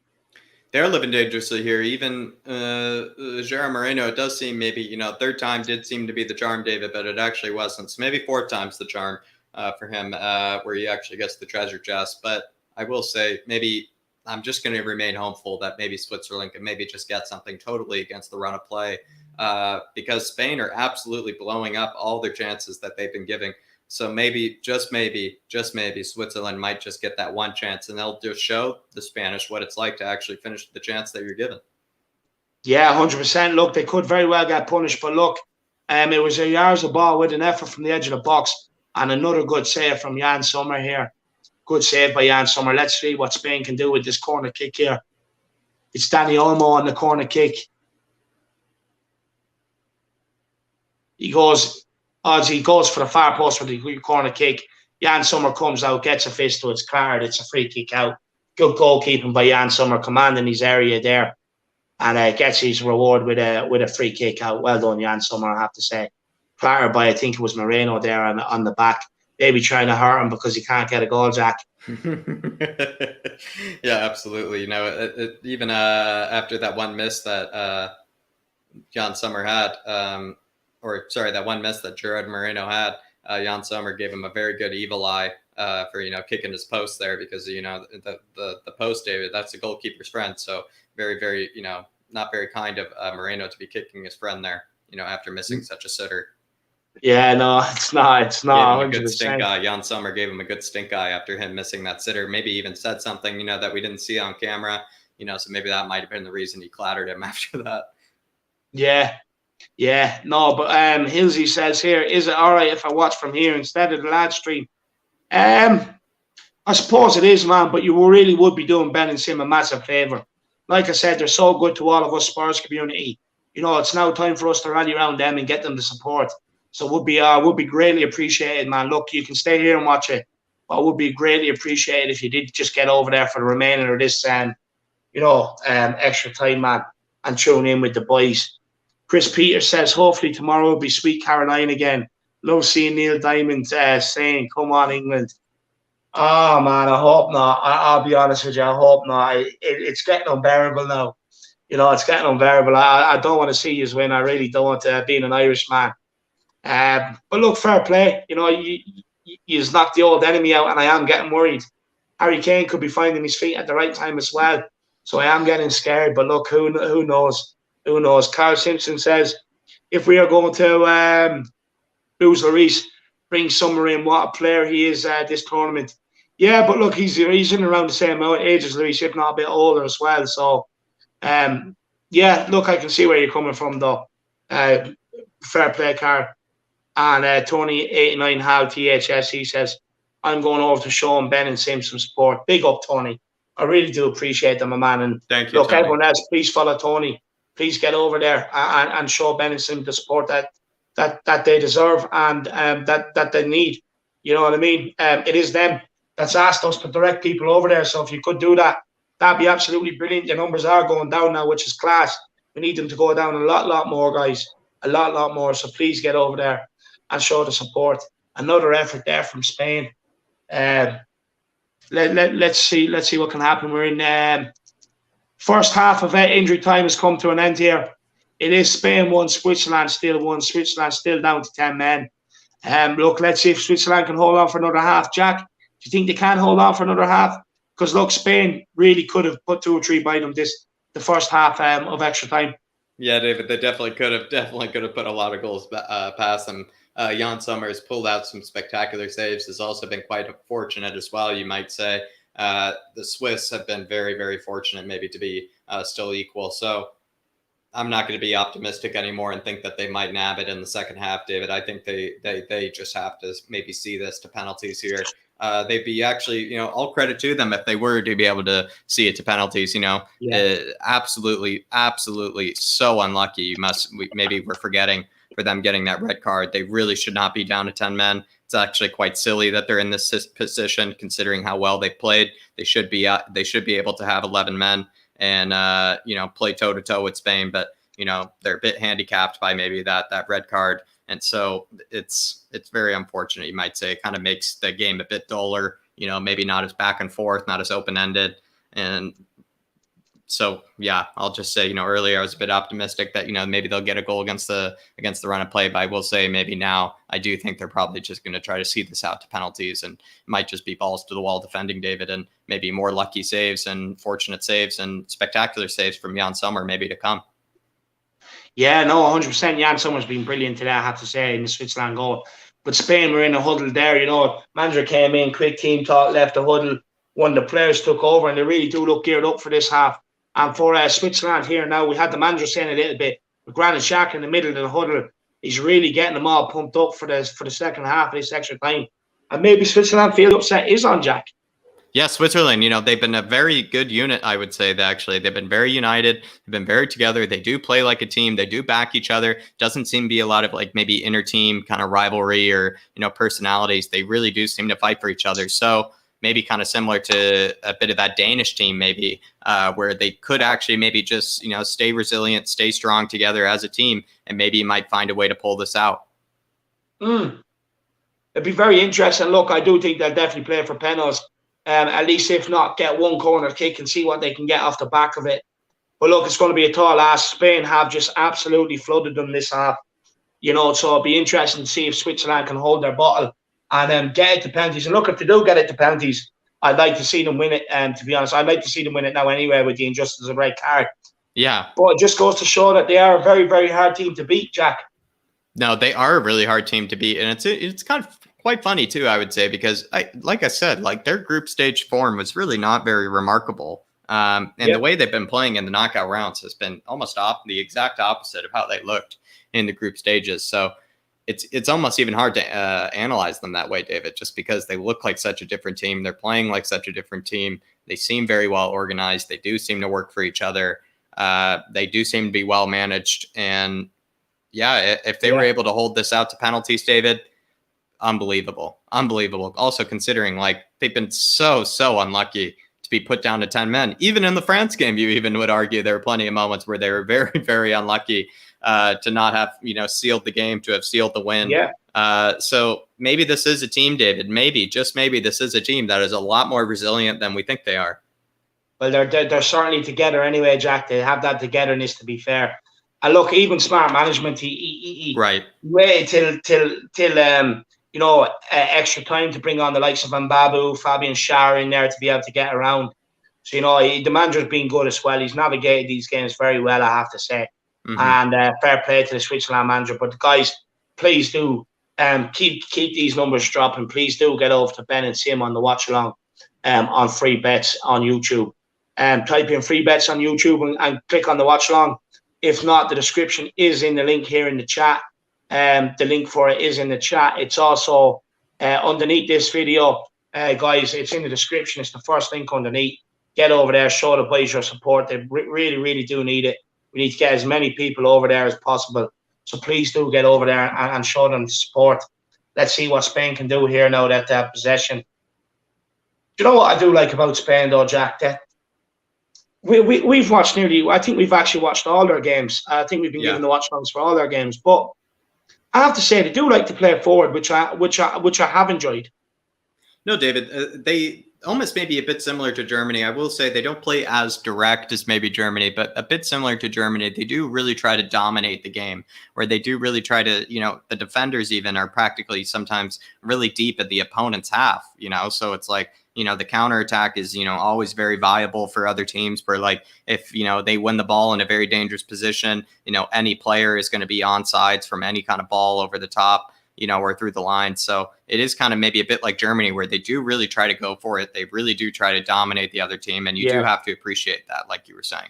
They're living dangerously here. Even Gerard Moreno, it does seem maybe, 3rd time did seem to be the charm, David, but it actually wasn't. So maybe 4th time's the charm for him, where he actually gets the treasure chest. But I will say, maybe I'm just going to remain hopeful that maybe Switzerland can maybe just get something totally against the run of play. Because Spain are absolutely blowing up all their chances that they've been giving. So maybe, just maybe, Switzerland might just get that 1 chance, and they'll just show the Spanish what it's like to actually finish the chance that you're given. Yeah, 100%. Look, they could very well get punished, but look, it was a yards of ball with an effort from the edge of the box, and another good save from Jan Sommer here. Good save by Jan Sommer. Let's see what Spain can do with this corner kick here. It's Danny Olmo on the corner kick. He goes for the far post for the corner kick. Jan Sommer comes out, gets a fist to its card. It's a free kick out. Good goalkeeping by Jan Sommer, commanding his area there, and gets his reward with a free kick out. Well done, Jan Sommer, I have to say. Clattered by, I think it was Moreno there on the back. Maybe trying to hurt him because he can't get a goal, Jack. Yeah, absolutely. Even after that one miss that Jan Sommer had, that one miss that Gerard Moreno had, Jan Sommer gave him a very good evil eye for kicking his post there, because the post, David, that's the goalkeeper's friend. So very, very not very kind of Moreno to be kicking his friend there after missing such a sitter. Yeah, no, it's not. It's not. A good stink eye. Jan Sommer gave him a good stink eye after him missing that sitter. Maybe even said something that we didn't see on camera. So maybe that might have been the reason he clattered him after that. Yeah, no, but Hilsey says here, is it all right if I watch from here instead of the live stream? I suppose it is, man, but you really would be doing Ben and Sim a massive favour. Like I said, they're so good to all of us Spurs community. It's now time for us to rally around them and get them the support. So it would be greatly appreciated, man. Look, you can stay here and watch it, but it would be greatly appreciated if you did just get over there for the remainder of this, extra time, man. and tune in with the boys. Chris Peters says, hopefully tomorrow will be Sweet Caroline again. Love seeing Neil Diamond saying, come on, England. Oh, man, I hope not. I'll be honest with you, I hope not. It's getting unbearable now. It's getting unbearable. I don't want to see you win. I really don't, being an Irishman. But look, fair play. You knocked the old enemy out, and I am getting worried. Harry Kane could be finding his feet at the right time as well. So I am getting scared. But look, who knows? Who knows? Carl Simpson says, if we are going to lose Lloris, bring Summer in. What a player he is this tournament. Yeah, but look, he's in around the same age as Lloris, if not a bit older as well. So, yeah, look, I can see where you're coming from, though. Fair play, Carl. And Tony89 Hal THS, he says, I'm going over to Sean Ben and send some support. Big up, Tony. I really do appreciate them, my man. And thank you, look, Tony. Everyone else, please follow Tony. Please get over there and show Ben and Sim the support that they deserve and that they need. You know what I mean? It is them that's asked us to direct people over there. So if you could do that, that'd be absolutely brilliant. Your numbers are going down now, which is class. We need them to go down a lot more, guys. A lot more. So please get over there and show the support. Another effort there from Spain. Let's see what can happen. We're in first half of injury time has come to an end here. It is Spain 1, Switzerland still 1. Switzerland still down to 10 men. Look, let's see if Switzerland can hold on for another half. Jack, do you think they can hold on for another half? Because look, Spain really could have put 2 or 3 by them the first half of extra time. Yeah, David, they definitely could have put a lot of goals past them. Jan Sommer's pulled out some spectacular saves. Has also been quite fortunate as well, you might say. The Swiss have been very, very fortunate maybe to be still equal. So I'm not going to be optimistic anymore and think that they might nab it in the second half, David. I think they just have to maybe see this to penalties here. They'd be actually, all credit to them if they were to be able to see it to penalties. Absolutely so unlucky. Maybe we're forgetting for them getting that red card. They really should not be down to 10 men. It's actually quite silly that they're in this position, considering how well they played. They should be able to have 11 men and play toe to toe with Spain, but they're a bit handicapped by maybe that red card. And so it's very unfortunate, you might say. It kind of makes the game a bit duller, maybe not as back and forth, not as open-ended. And so, yeah, I'll just say, earlier I was a bit optimistic that, maybe they'll get a goal against the run of play. But I will say maybe now I do think they're probably just going to try to see this out to penalties, and it might just be balls to the wall defending, David, and maybe more lucky saves and fortunate saves and spectacular saves from Jan Sommer maybe to come. Yeah, no, 100%. Jan Sommer's been brilliant today, I have to say, in the Switzerland goal. But Spain were in a huddle there, Manager came in, quick team talk, left the huddle. One of the players took over, and they really do look geared up for this half. And for Switzerland here now, we had the manager saying a little bit, with Granit Xhaka in the middle of the huddle, he's really getting them all pumped up for the second half of this extra time. And maybe Switzerland feel upset is on Jack. Yeah, Switzerland, they've been a very good unit, I would say. They've been very united. They've been very together. They do play like a team. They do back each other. Doesn't seem to be a lot of maybe inter-team kind of rivalry or, personalities. They really do seem to fight for each other. So maybe kind of similar to a bit of that Danish team, maybe, where they could actually maybe just, stay resilient, stay strong together as a team, and maybe you might find a way to pull this out. It'd be very interesting. Look, I do think they'll definitely play for penalties. At least if not, get one corner kick and see what they can get off the back of it. But look, it's going to be a tall ask. Spain have just absolutely flooded them this half. So it'll be interesting to see if Switzerland can hold their bottle and get it to penalties. And look, if they do get it to penalties, I'd like to see them win it. To be honest, I'd like to see them win it now anyway with the injustice of red card. Yeah. But it just goes to show that they are a very, very hard team to beat, Jack. No, they are a really hard team to beat. And it's kind of quite funny too, I would say, because like I said, their group stage form was really not very remarkable. The way they've been playing in the knockout rounds has been almost the exact opposite of how they looked in the group stages. So it's almost even hard to analyze them that way, David, just because they look like such a different team. They're playing like such a different team. They seem very well organized. They do seem to work for each other. They do seem to be well managed. And yeah, if they were able to hold this out to penalties, David, unbelievable. Also considering they've been so unlucky to be put down to 10 men. Even in the France game, you even would argue there were plenty of moments where they were very, very unlucky to not have, sealed the game, to have sealed the win. Yeah. So maybe this is a team, David. Maybe, just maybe, this is a team that is a lot more resilient than we think they are. Well, they're certainly together anyway, Jack. They have that togetherness, to be fair. And look, even smart management, he right. waited till extra time to bring on the likes of Mbabu, Fabian Schär in there to be able to get around. So, the manager's been good as well. He's navigated these games very well, I have to say. Mm-hmm. And fair play to the Switzerland manager. But guys, please do keep these numbers dropping. Please do get over to Ben and Sim on the watch along on free bets on YouTube. Type in free bets on YouTube and click on the watch along. If not, the description is in the link here in the chat. The link for it is in the chat. It's also underneath this video, guys. It's in the description. It's the first link underneath. Get over there. Show the boys your support. They really, really do need it. We need to get as many people over there as possible. So please do get over there and show them support. Let's see what Spain can do here now that they have possession. Do you know what I do like about Spain, though, Jack? That we've watched I think we've actually watched all their games. I think we've been given the watch-alongs for all their games. But I have to say, they do like to play forward, which I have enjoyed. No, David, they almost maybe a bit similar to Germany. I will say they don't play as direct as maybe Germany, but a bit similar to Germany. They do really try to dominate the game, where they do really try to, the defenders even are practically sometimes really deep at the opponent's half, so it's like, the counterattack is, always very viable for other teams, where like if, they win the ball in a very dangerous position, any player is going to be onside from any kind of ball over the top, or through the line. So it is kind of maybe a bit like Germany, where they do really try to go for it. They really do try to dominate the other team. And you do have to appreciate that, like you were saying.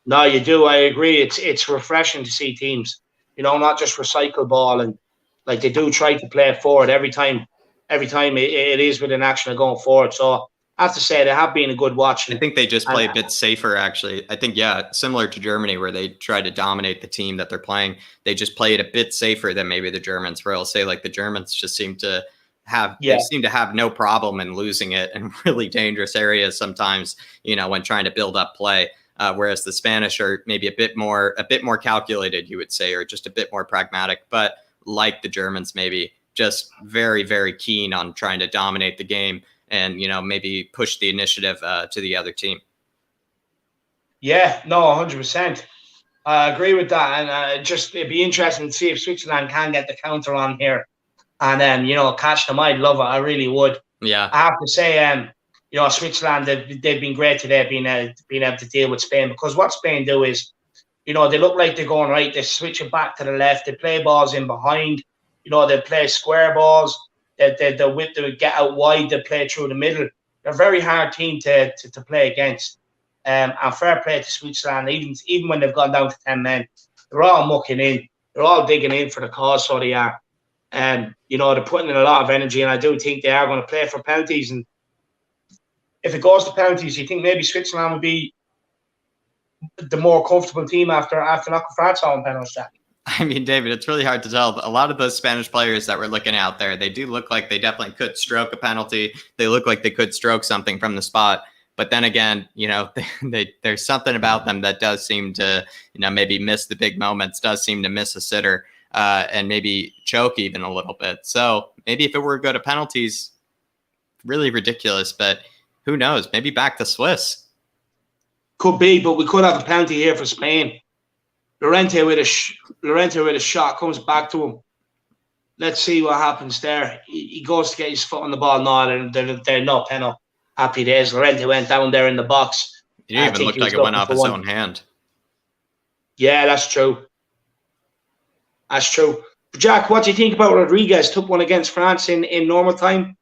No, you do. I agree. It's refreshing to see teams, not just recycle ball, and like they do try to play it forward every time it is with an action of going forward. So I have to say they have been a good watch. I think they just play a bit safer, actually. I think, similar to Germany, where they try to dominate the team that they're playing. They just play it a bit safer than maybe the Germans, where I'll say like the Germans just seem to have no problem in losing it in really dangerous areas sometimes, when trying to build up play. Whereas the Spanish are maybe a bit more calculated, you would say, or just a bit more pragmatic, but like the Germans, maybe just very, very keen on trying to dominate the game and, maybe push the initiative to the other team. Yeah, no, 100%. I agree with that. And it'd be interesting to see if Switzerland can get the counter on here and then, catch them. I'd love it. I really would. Yeah. I have to say, Switzerland, they've been great today being able to deal with Spain, because what Spain do is, they look like they're going right. They switch it back to the left. They play balls in behind. They play square balls. They whip, they get out wide. They play through the middle. They're a very hard team to play against. And fair play to Switzerland. Even when they've gone down to 10 men, they're all mucking in. They're all digging in for the cause, so they are. They're putting in a lot of energy, and I do think they are going to play for penalties. And if it goes to penalties, you think maybe Switzerland would be the more comfortable team after knocking France out on penalties, Jack? I mean, David, it's really hard to tell. A lot of those Spanish players that we're looking out there, they do look like they definitely could stroke a penalty. They look like they could stroke something from the spot. But then again, there's something about them that does seem to, maybe miss the big moments, does seem to miss a sitter, and maybe choke even a little bit. So maybe if it were to go to penalties, really ridiculous. But who knows? Maybe back to Swiss. Could be, but we could have a penalty here for Spain. Llorente with a shot comes back to him. Let's see what happens there. He goes to get his foot on the ball. No, they're no penalty. Happy days. Llorente went down there in the box. It didn't even look like it went off his own hand. Yeah, that's true. That's true. Jack, what do you think about Rodriguez? Took one against France in normal time.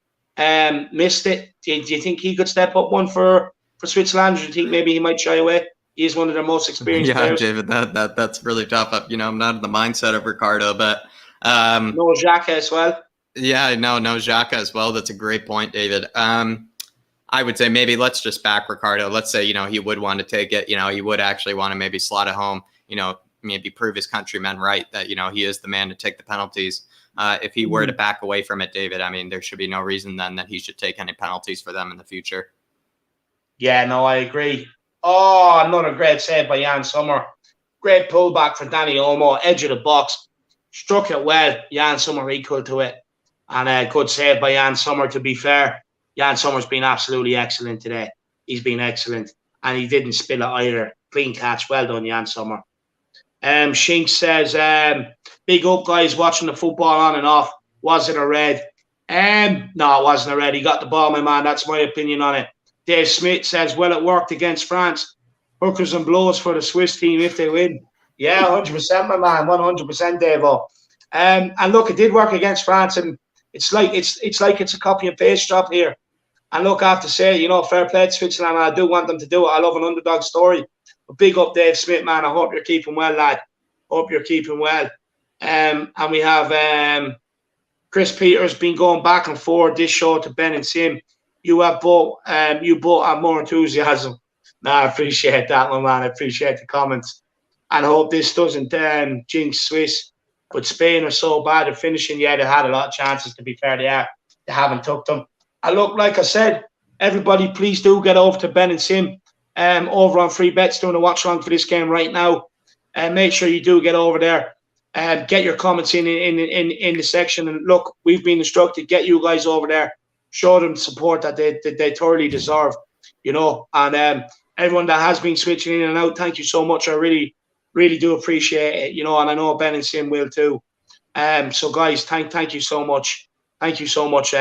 Missed it. Do you think he could step up one for Switzerland? Or do you think maybe he might shy away? He's one of their most experienced players. David, that's really tough. I'm not in the mindset of Ricardo, but no Xhaka as well. Yeah, no Xhaka as well. That's a great point, David. I would say maybe let's just back Ricardo. Let's say he would want to take it. He would actually want to maybe slot it home. Maybe prove his countrymen right that he is the man to take the penalties. If he were to back away from it, David, I mean, there should be no reason then that he should take any penalties for them in the future. Yeah, no, I agree. Oh, another great save by Jan Sommer. Great pullback for Danny Olmo, edge of the box. Struck it well. Jan Sommer equal to it. And a good save by Jan Sommer, to be fair. Jan Sommer's been absolutely excellent today. He's been excellent. And he didn't spill it either. Clean catch. Well done, Jan Sommer. Shink says, big up, guys, watching the football on and off. Was it a red? No, it wasn't a red. He got the ball, my man. That's my opinion on it. Dave Smith says, well, it worked against France. Hookers and blows for the Swiss team if they win. Yeah, 100%, my man. 100%, Dave-O. And look, it did work against France, and it's like it's a copy and paste job here. And look, I have to say, you know, fair play to Switzerland. I do want them to do it. I love an underdog story. But big up, Dave Smith, man. I hope you're keeping well, lad. Hope you're keeping well. And we have Chris Peters been going back and forth this show to Ben and Sim. You both have more enthusiasm. I appreciate that, my man. I appreciate the comments. And I hope this doesn't jinx Swiss. But Spain are so bad at finishing. Yeah, they had a lot of chances, to be fair. They haven't took them. And look, like I said, everybody, please do get over to Ben and Sim over on Free Bets doing a watch along for this game right now. And make sure you do get over there. Get your comments in the section. And look, we've been instructed, get you guys over there. Show them support that they thoroughly deserve, you know. And everyone that has been switching in and out, thank you so much. I really, really do appreciate it, you know, and I know Ben and Sim will too. So guys, thank you so much. Thank you so much.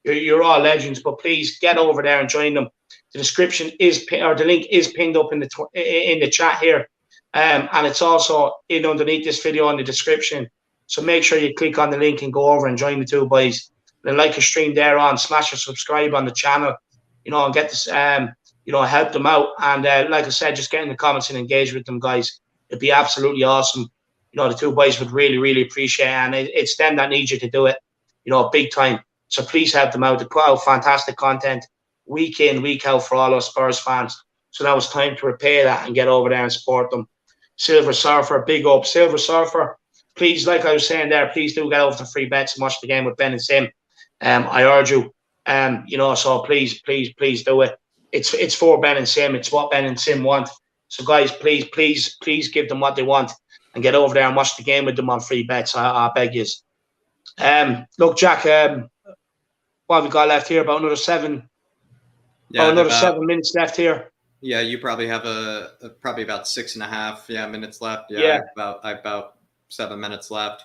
You're all legends, but please get over there and join them. The description is, or the link is pinned up in the chat here, and it's also in underneath this video in the description. So make sure you click on the link and go over and join the two boys. And like a stream there on, smash a subscribe on the channel, you know, and get this, you know, help them out. And like I said, just get in the comments and engage with them, guys. It'd be absolutely awesome. You know, the two boys would really, really appreciate it. And it's them that need you to do it, you know, big time. So please help them out. They put out fantastic content week in, week out for all us Spurs fans. So now it's time to repay that and get over there and support them. Silver Surfer, big up. Silver Surfer, please, like I was saying there, please do get over to Free Bets and watch the game with Ben and Sim. I urge you, you know, so please do it. It's for Ben and Sim. It's what Ben and Sim want. So guys, please give them what they want and get over there and watch the game with them on Free Bets. I beg you. Look, Jack, what have we got left here? About another 7. Yeah, another 7 minutes left here. Yeah, you probably have probably about 6.5 minutes left. Yeah. About 7 minutes left.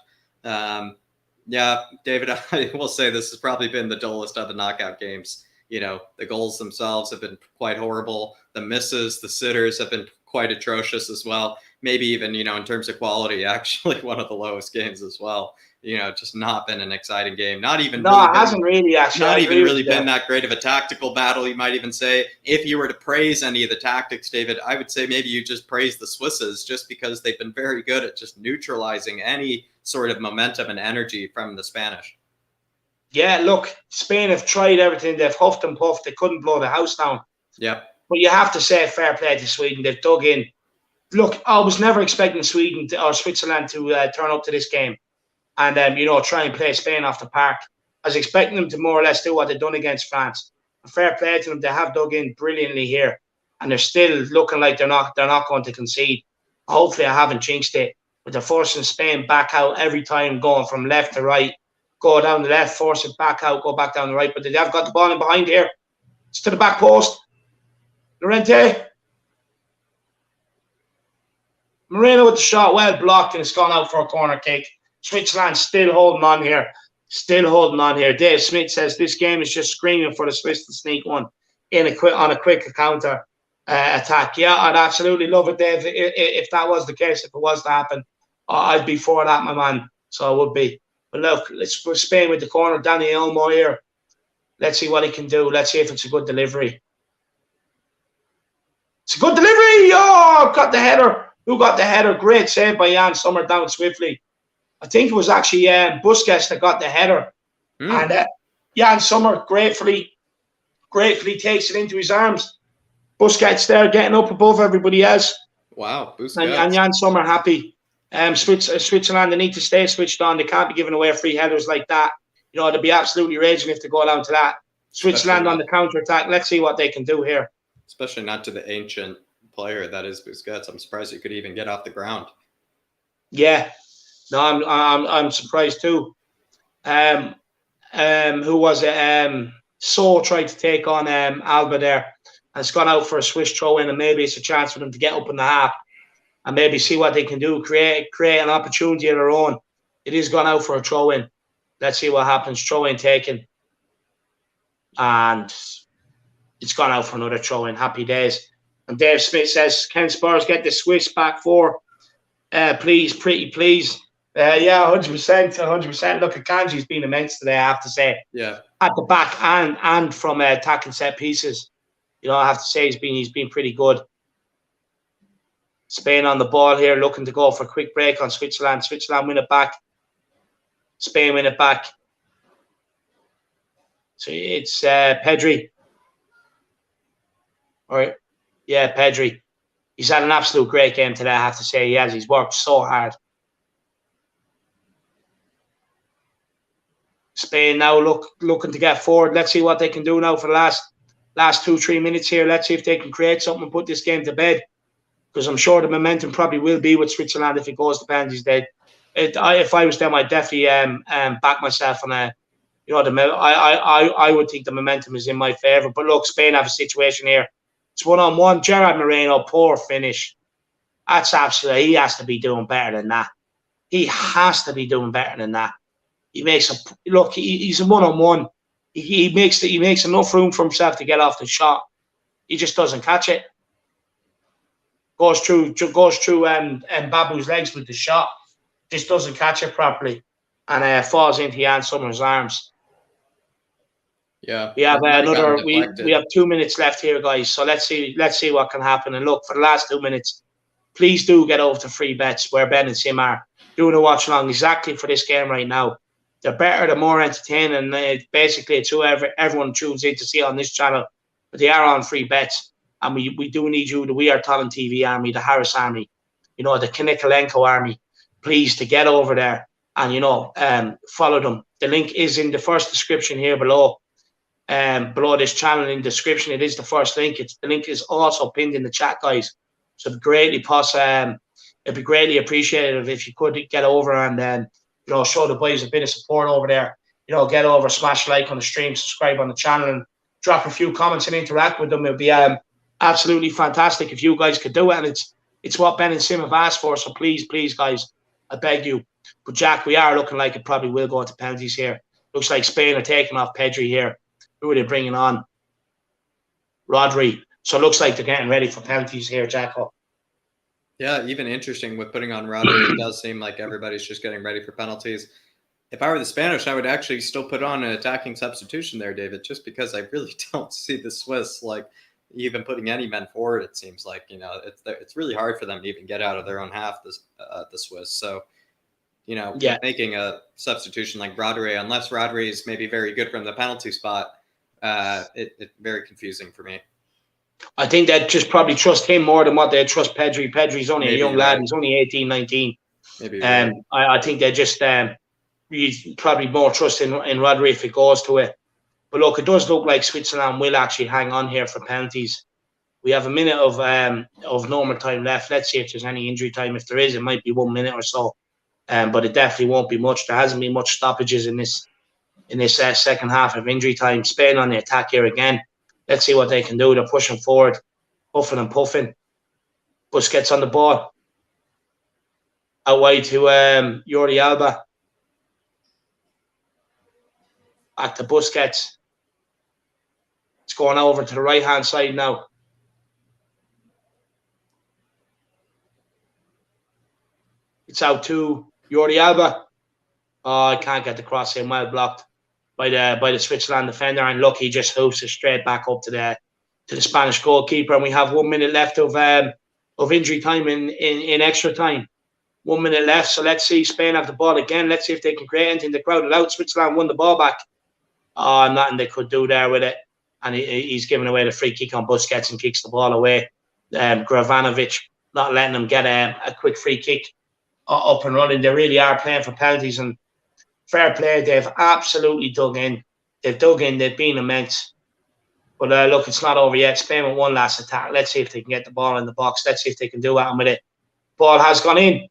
Yeah, David, I will say this has probably been the dullest of the knockout games. You know, the goals themselves have been quite horrible. The misses, the sitters have been quite atrocious as well. Maybe even, you know, in terms of quality, actually one of the lowest games as well. You know, just not been an exciting game. Not even no, really it hasn't really actually. Not even really been that great of a tactical battle. You might even say, if you were to praise any of the tactics, David, I would say maybe you just praise the Swisses just because they've been very good at just neutralizing any sort of momentum and energy from the Spanish. Yeah, look, Spain have tried everything. They've huffed and puffed. They couldn't blow the house down. Yeah. But you have to say fair play to Sweden. They've dug in. Look, I was never expecting Sweden or Switzerland to turn up to this game and, you know, try and play Spain off the park. I was expecting them to more or less do what they've done against France. And fair play to them. They have dug in brilliantly here. And they're still looking like they're not going to concede. Hopefully I haven't jinxed it. But they're forcing Spain back out every time, going from left to right. Go down the left, force it back out, go back down the right. But they have got the ball in behind here. It's to the back post. Llorente. Moreno with the shot, well blocked, and it's gone out for a corner kick. Switzerland still holding on here. Still holding on here. Dave Smith says this game is just screaming for the Swiss to sneak one on a quick counter attack. Yeah, I'd absolutely love it, Dave. If that was the case, if it was to happen, I'd be for that, my man. So I would be. But look, let's put Spain with the corner. Danny Olmo here. Let's see what he can do. Let's see if it's a good delivery. It's a good delivery. Oh, got the header. Who got the header? Great save by Jan Sommer down swiftly. I think it was actually Busquets that got the header. And Jan Sommer gratefully takes it into his arms. Busquets there getting up above everybody else. Wow, Busquets. And Jan Sommer happy. Switzerland, they need to stay switched on. They can't be giving away free headers like that. You know, they'll be absolutely raging if they go down to that. Switzerland on the counter-attack. Let's see what they can do here. especially not to the ancient player that is Busquets. I'm surprised he could even get off the ground. Yeah, no, I'm surprised too. Who was it? So tried to take on Alba there, and it's gone out for a Swiss throw in, and maybe it's a chance for them to get up in the half and maybe see what they can do, create an opportunity of their own. It is gone out for a throw in. Let's see what happens. Throw in taken, and it's gone out for another throw in. Happy days. And Dave Smith says, "Can Spurs get the Swiss back four? Please, pretty please." Yeah, 100%, 100%. Look, Akanji's been immense today, I have to say. Yeah. At the back and from attacking set pieces. You know, I have to say he's been pretty good. Spain on the ball here, looking to go for a quick break on Switzerland. Switzerland win it back. Spain win it back. So it's Pedri. All right. Yeah, Pedri. He's had an absolute great game today, I have to say. He has. He's worked so hard. Spain now looking to get forward. Let's see what they can do now for the last 2-3 minutes here. Let's see if they can create something and put this game to bed. Because I'm sure the momentum probably will be with Switzerland if it goes to penalties. If I was them, I'd definitely back myself on a. You know, I would think the momentum is in my favour. But look, Spain have a situation here. It's 1-on-1. Gerard Moreno, poor finish. That's absolutely. He has to be doing better than that. He has to be doing better than that. He makes a look. He's a 1-on-1. He makes enough room for himself to get off the shot. He just doesn't catch it. Goes through Babu's legs with the shot. Just doesn't catch it properly, and falls into Jan Sommer's arms. Yeah, we have we have 2 minutes left here, guys. So let's see what can happen. And look, for the last 2 minutes, please do get over to free bets where Ben and Sim are doing a watch along exactly for this game right now. They're better, they're more entertaining. Basically, it's who everyone tunes in to see on this channel, but they are on free bets. And we do need you, the WeAreTottenhamTV army, the Harris army, you know, the Kanikalenko army, please, to get over there and, you know, follow them. The link is in the first description here below. Below this channel in the description, it is the first link. The link is also pinned in the chat, guys. So it'd be greatly appreciated if you could get over and you know, show the boys a bit of support over there. You know, get over, smash like on the stream, subscribe on the channel, and drop a few comments and interact with them. It'd be absolutely fantastic if you guys could do it, and it's what Ben and Sim have asked for. So please, guys, I beg you. But Jack, we are looking like it probably will go into penalties here. Looks like Spain are taking off Pedri here. Who are they bringing on? Rodri. So it looks like they're getting ready for penalties here, Jacko. Yeah, even interesting with putting on Rodri. It does seem like everybody's just getting ready for penalties. If I were the Spanish, I would actually still put on an attacking substitution there, David, just because I really don't see the Swiss even putting any men forward. It seems like, you know, it's really hard for them to even get out of their own half, the Swiss. So, you know, making a substitution like Rodri, unless Rodri is maybe very good from the penalty spot, it's very confusing for me. I think they'd just probably trust him more than what they'd trust Pedri. Pedri's only a young lad. He's only 18, 19. Maybe. I think they just probably more trust in Rodri if it goes to it. But look, it does look like Switzerland will actually hang on here for penalties. We have a minute of normal time left. Let's see if there's any injury time. If there is, it might be 1 minute or so. But it definitely won't be much. There hasn't been much stoppages in this second half of injury time. Spain on the attack here again. Let's see what they can do. They're pushing forward, puffing and puffing. Busquets on the ball. Out wide to Jordi Alba. Back to Busquets. It's going over to the right-hand side now. It's out to Jordi Alba. Oh, I can't get the cross in. Well blocked by the Switzerland defender. And look, he just hoofs it straight back up to the Spanish goalkeeper. And we have 1 minute left of injury time in extra time. 1 minute left. So let's see. Spain have the ball again. Let's see if they can create anything to crowd it out. Switzerland won the ball back. Oh, nothing they could do there with it. And he's giving away the free kick on Busquets and kicks the ball away. Gravanovic not letting them get a quick free kick up and running. They really are playing for penalties, and fair play. They've absolutely dug in. They've dug in. They've been immense. But look, it's not over yet. Spain with one last attack. Let's see if they can get the ball in the box. Let's see if they can do anything with it. Ball has gone in.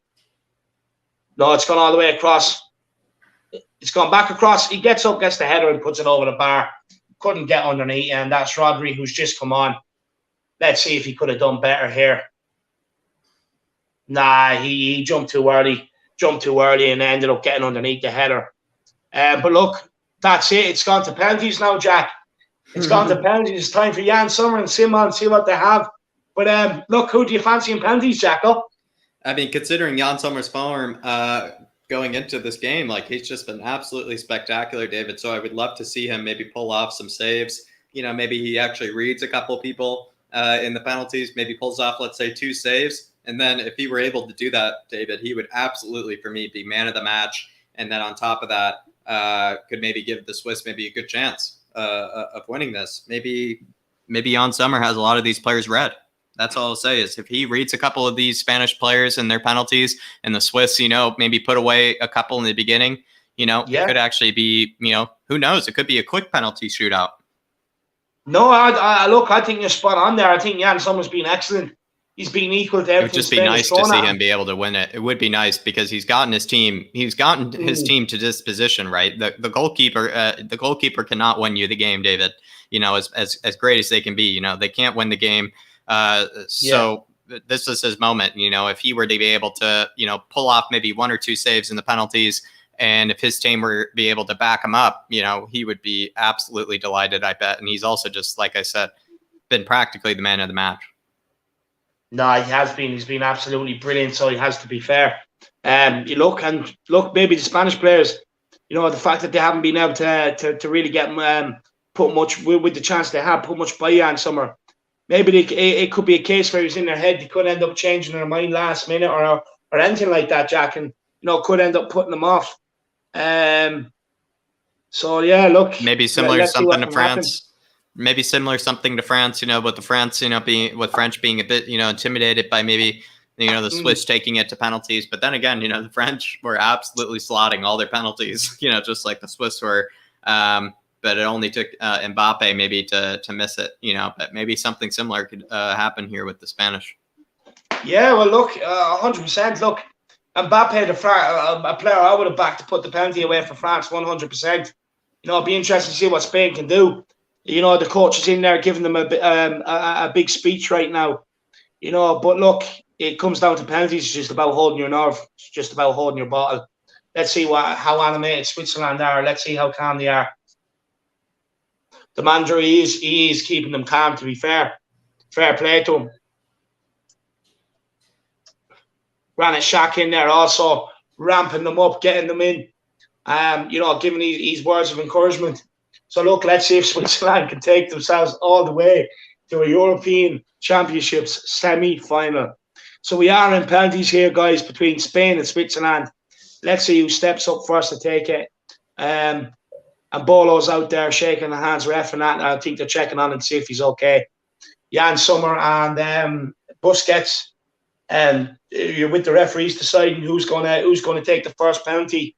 No, it's gone all the way across. It's gone back across. He gets up, gets the header, and puts it over the bar. Couldn't get underneath, and that's Rodri, who's just come on. Let's see if he could have done better here. Nah, he jumped too early. Jumped too early and ended up getting underneath the header. But look, that's it. It's gone to penalties now, Jack. It's gone to penalties. It's time for Jan Sommer and Simon to see what they have. But look, who do you fancy in penalties, Jacko? I mean, considering Jan Sommer's form going into this game, like he's just been absolutely spectacular, David. So I would love to see him maybe pull off some saves. You know, maybe he actually reads a couple people in the penalties, maybe pulls off, let's say, 2 saves. And then if he were able to do that, David, he would absolutely, for me, be man of the match. And then on top of that, could maybe give the Swiss maybe a good chance of winning this. Maybe Jan Sommer has a lot of these players read. That's all I'll say is if he reads a couple of these Spanish players and their penalties and the Swiss, you know, maybe put away a couple in the beginning, you know, it could actually be, you know, who knows? It could be a quick penalty shootout. No, look, I think you're spot on there. I think Jan Sommer's been excellent. He's been equal to everything. It would just be nice to see him be able to win it. It would be nice because he's gotten his team to this position, right? The goalkeeper cannot win you the game, David. You know, as great as they can be, you know, they can't win the game. So this is his moment. You know, if he were to be able to, you know, pull off maybe 1 or 2 saves in the penalties, and if his team were be able to back him up, you know, he would be absolutely delighted, I bet. And he's also just, like I said, been practically the man of the match. No, he has been. He's been absolutely brilliant. So he has to be fair. You look, maybe the Spanish players, you know, the fact that they haven't been able to really get put much with the chance they have put much by Jan Sommer. Maybe it could be a case where he's in their head. They could end up changing their mind last minute or anything like that, Jack, and you know could end up putting them off. So yeah, look, maybe similar something to France. Maybe similar something to France, you know, but the France, you know, French being a bit, you know, intimidated by maybe, you know, the Swiss taking it to penalties. But then again, you know, the French were absolutely slotting all their penalties, you know, just like the Swiss were. But it only took Mbappe maybe to miss it, you know, but maybe something similar could happen here with the Spanish. Yeah, well, look, 100%. Look, Mbappe, a player I would have backed to put the penalty away for France, 100%. You know, it'd be interesting to see what Spain can do. You know, the coach is in there giving them a big speech right now. You know, but look, it comes down to penalties. It's just about holding your nerve. It's just about holding your bottle. Let's see how animated Switzerland are. Let's see how calm they are. The manager, he is keeping them calm, to be fair. Fair play to him. Granit Xhaka in there also, ramping them up, getting them in. You know, giving these words of encouragement. So look, let's see if Switzerland can take themselves all the way to a European Championships semi-final. So we are in penalties here, guys, between Spain and Switzerland. Let's see who steps up first to take it. And Bolo's out there shaking the hands, ref and that. I think they're checking on him to see if he's okay. Jan Sommer and Busquets. You're with the referees deciding who's going to take the first penalty.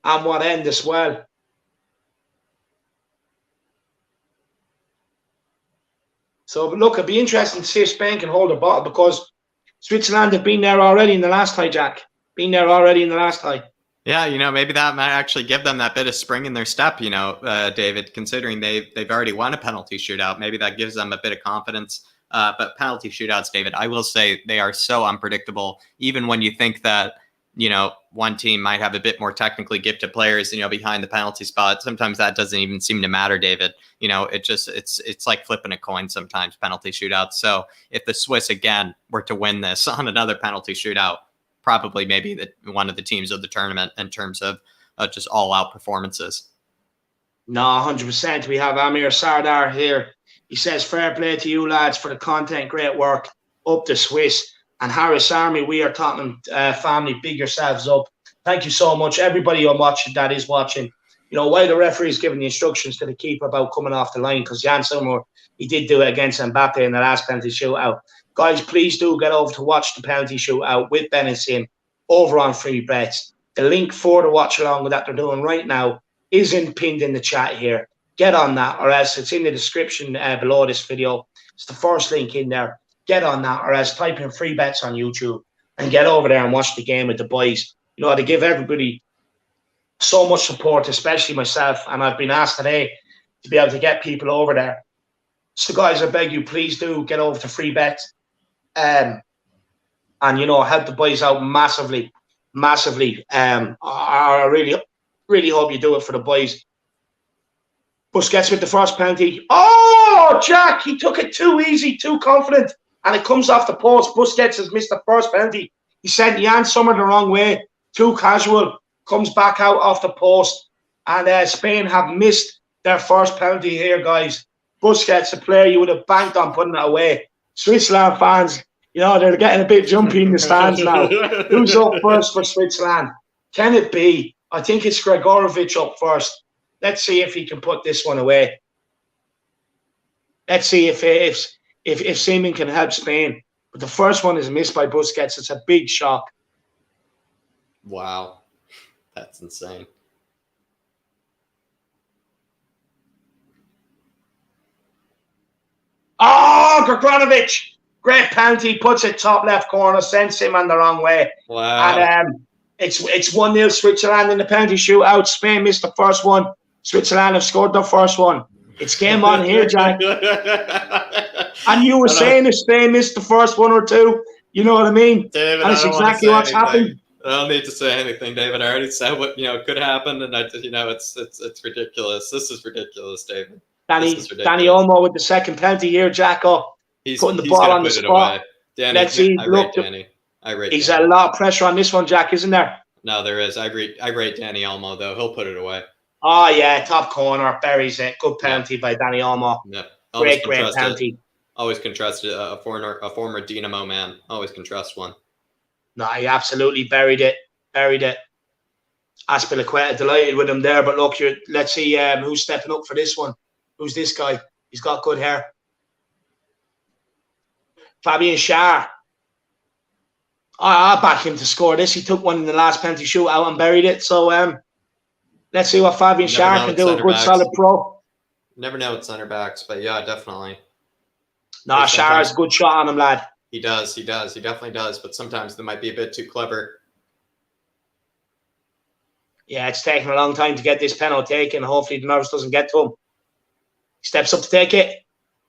And what end as well. So, look, it'd be interesting to see if Spain can hold a bottle because Switzerland have been there already in the last tie, Jack. Been there already in the last tie. Yeah, you know, maybe that might actually give them that bit of spring in their step, you know, David, considering they've already won a penalty shootout. Maybe that gives them a bit of confidence. But penalty shootouts, David, I will say they are so unpredictable. Even when you think that, you know, one team might have a bit more technically gifted players, you know, behind the penalty spot. Sometimes that doesn't even seem to matter, David. You know, it's like flipping a coin sometimes, penalty shootouts. So if the Swiss, again, were to win this on another penalty shootout, probably maybe one of the teams of the tournament in terms of just all-out performances. No, 100%. We have Amir Sardar here. He says, fair play to you lads for the content. Great work. Up the Swiss. And Harris Army, we are Tottenham family. Big yourselves up. Thank you so much. Everybody on watching that is watching. You know, while the referee is giving the instructions to the keeper about coming off the line, because Jan Sommer, he did do it against Mbappe in the last penalty shootout. Guys, please do get over to watch the penalty shootout with Ben and Sim over on Free Bets. The link for the watch along that they're doing right now isn't pinned in the chat here, get on that, or else it's in the description below this video. It's the first link in there. Get on that, or else type in free bets on YouTube and get over there and watch the game with the boys. You know, to give everybody so much support, especially myself, and I've been asked today to be able to get people over there. So, guys, I beg you, please do get over to free bets, and you know, help the boys out massively. I really hope you do it for the boys. Busquets with the first penalty. Oh, Jack, he took it too easy, too confident, and it comes off the post. Busquets has missed the first penalty. He sent Jan Sommer the wrong way, too casual, comes back out off the post, and Spain have missed their first penalty here, guys. Busquets, a player you would have banked on putting it away. Switzerland fans, you know, they're getting a bit jumpy in the stands now. Who's up first for Switzerland? Can it be? I think it's Gregorovic up first. Let's see if he can put this one away. Let's see if Seaman can help Spain. But the first one is missed by Busquets. It's a big shock. Wow. That's insane. Oh, Gregorovic. Great penalty. Puts it top left corner. Sends him on the wrong way. Wow. And it's 1-0 Switzerland in the penalty shootout. Spain missed the first one. Switzerland have scored their first one. It's game on here, Jack. And you were saying if Spain missed the first one or two, you know what I mean? David, that's exactly what's happened. I don't need to say anything, David. I already said what could happen, and it's ridiculous. This is ridiculous, David. Danny Olmo with the second penalty here, Jacko. He's putting the ball on the spot. Danny, let's see. Danny. He's a lot of pressure on this one, Jack, isn't there? No, there is. I rate Danny Olmo though. He'll put it away. Oh yeah, top corner, buries it. Good penalty by Danny Olmo. Yeah, great penalty. Always can trust a former Dynamo man. Always can trust one. No, he absolutely buried it. Aspilicueta delighted with him there, but look, let's see who's stepping up for this one. Who's this guy? He's got good hair. Fabian Schär. I'll back him to score this. He took one in the last penalty shootout and buried it. So let's see what Fabian Schär can do. A good solid pro. Never know with center backs, but yeah, definitely. No, Schär has a good shot on him, lad. He does. He definitely does. But sometimes they might be a bit too clever. Yeah, it's taking a long time to get this penalty taken. Hopefully the nerves doesn't get to him. He steps up to take it.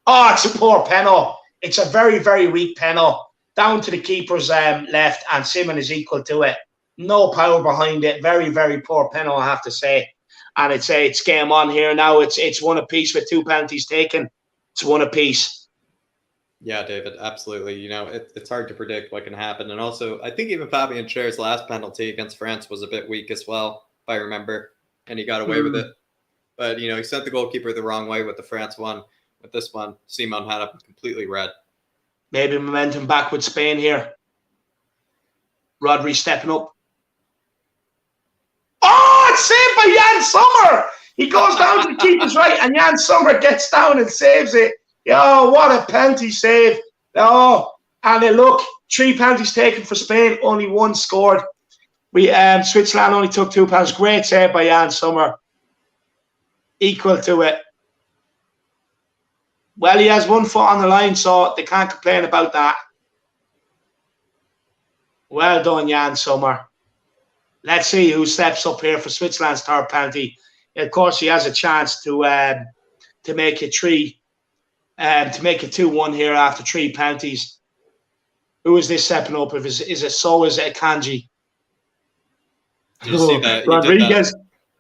Oh, it's a poor penalty. It's a very, very weak penalty. Down to the keeper's left, and Simon is equal to it. No power behind it. Very, very poor penalty, I have to say. And it's game on here now. It's one apiece with 2 penalties taken. It's one apiece. Yeah, David, absolutely. You know, it's hard to predict what can happen. And also, I think even Fabian Schär's last penalty against France was a bit weak as well, if I remember. And he got away with it. But, he sent the goalkeeper the wrong way with the France one. With this one, Simon had him completely red. Maybe momentum back with Spain here. Rodri stepping up. Oh, it's saved by Jan Sommer. He goes down to the keeper's right, and Jan Sommer gets down and saves it. Oh, what a penalty save. Oh, and look, 3 penalties taken for Spain, only 1 scored. Switzerland only took 2 penalties. Great save by Jan Sommer. Equal to it. Well, he has 1 foot on the line, so they can't complain about that. Well done, Jan Sommer. Let's see who steps up here for Switzerland's 3rd penalty. Of course, he has a chance to make it 2-1 here after 3 penalties. Who is this stepping up? Is it Akanji? Did you see that?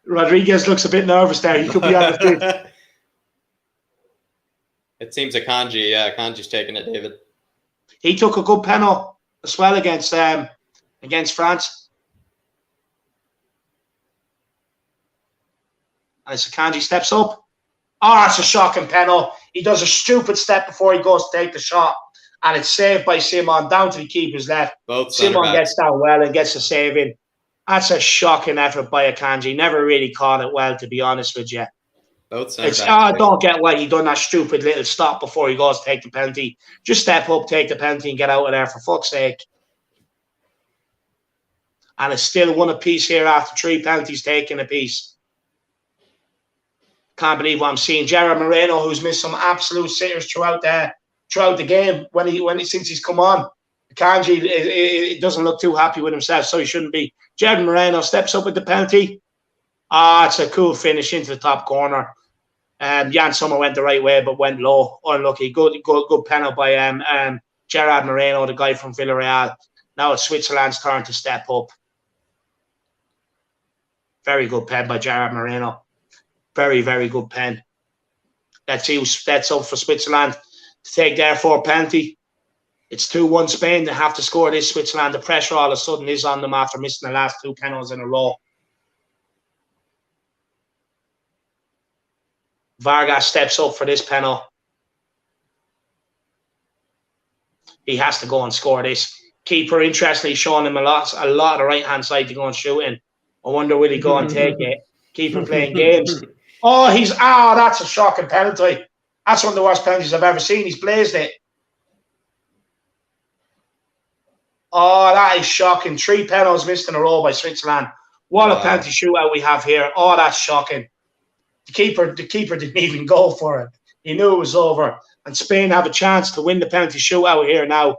Rodriguez looks a bit nervous there. He could be on the field. It seems Akanji. Yeah, Akanji's taking it, David. He took a good penalty as well against France. And it's Akanji steps up. Oh, it's a shocking penalty. He does a stupid step before he goes to take the shot. And it's saved by Simon down to the keeper's left. Simon gets down well and gets the save in. That's a shocking effort by Akanji. Never really caught it well, to be honest with you. I don't get why he done that stupid little stop before he goes to take the penalty. Just step up, take the penalty, and get out of there, for fuck's sake. And it's still 1 apiece here after 3 penalties taken apiece. Can't believe what I'm seeing. Gerard Moreno, who's missed some absolute sitters throughout the game since he's come on. Kanji it doesn't look too happy with himself, so he shouldn't be. Gerard Moreno steps up with the penalty. It's a cool finish into the top corner. Jan Sommer went the right way, but went low. Unlucky. Good penalty by Gerard Moreno, the guy from Villarreal. Now it's Switzerland's turn to step up. Very good pen by Gerard Moreno. Very, very good pen. Let's see who steps up for Switzerland to take their 4th penalty. It's 2-1 Spain. They have to score this. Switzerland, the pressure all of a sudden is on them after missing the last 2 penalties in a row. Vargas steps up for this penalty. He has to go and score this. Keeper, interestingly, showing him a lot of the right-hand side to go and shoot in. I wonder will he go and take it. Keeper playing games. That's a shocking penalty. That's one of the worst penalties I've ever seen. He's blazed it. Oh, that is shocking. 3 penalties missed in a row by Switzerland. What a penalty shootout we have here. Oh, that's shocking. The keeper didn't even go for it. He knew it was over. And Spain have a chance to win the penalty shootout here now.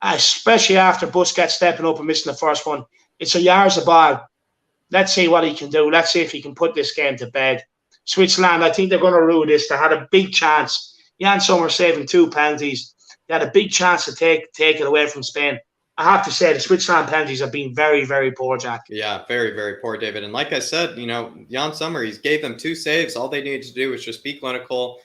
Especially after Busquets stepping up and missing the first one. It's a Yarzabal. Let's see what he can do. Let's see if he can put this game to bed. Switzerland, I think they're going to rue this. They had a big chance. Jan Sommer saving 2 penalties. They had a big chance to take it away from Spain. I have to say the Switzerland penalties have been very, very poor, Jack. Yeah, very, very poor, David. And like I said, Jan Sommer, he gave them 2 saves. All they needed to do was just be clinical,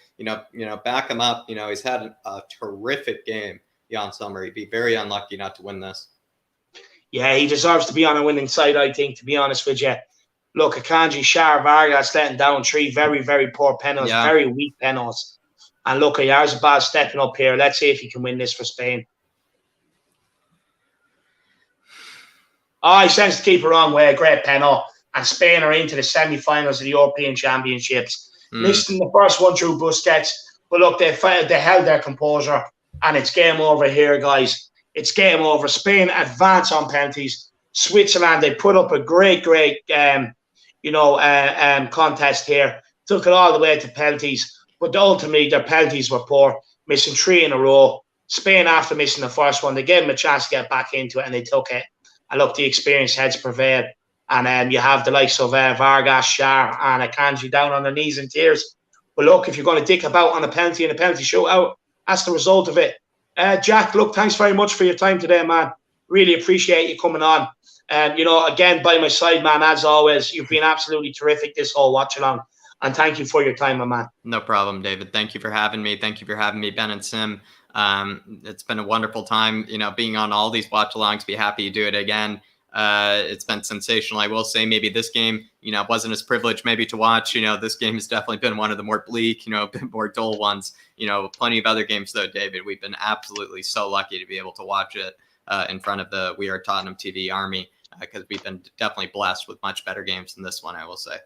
back him up. He's had a terrific game, Jan Sommer. He'd be very unlucky not to win this. Yeah, he deserves to be on a winning side, I think, to be honest with you. Look, Akanji, Shar, Vargas letting down 3 very, very poor penalties, very weak penalties. And look, Yarzabal stepping up here. Let's see if he can win this for Spain. He sends the keeper wrong way. Great penalty. And Spain are into the semi-finals of the European Championships. Missing the first one through Busquets. But look, they held their composure. And it's game over here, guys. It's game over. Spain advance on penalties. Switzerland, they put up a great contest here. Took it all the way to penalties. But ultimately, their penalties were poor. Missing 3 in a row. Spain, after missing the first one, they gave them a chance to get back into it, and they took it. And look, the experienced heads prevailed. And you have the likes of Vargas, Shar, and Akanji down on their knees in tears. But look, if you're going to dick about on a penalty in a penalty shootout, that's the result of it. Jack, look, thanks very much for your time today, man. Really appreciate you coming on. Again, by my side, man, as always, you've been absolutely terrific this whole watch-along. And thank you for your time, my man. No problem, David. Thank you for having me. Thank you for having me, Ben and Sim. It's been a wonderful time, being on all these watch-alongs. Be happy to do it again. It's been sensational. I will say maybe this game, wasn't as privileged maybe to watch. This game has definitely been one of the more bleak, a bit more dull ones. Plenty of other games, though, David. We've been absolutely so lucky to be able to watch it in front of the We Are Tottenham TV army because we've been definitely blessed with much better games than this one, I will say.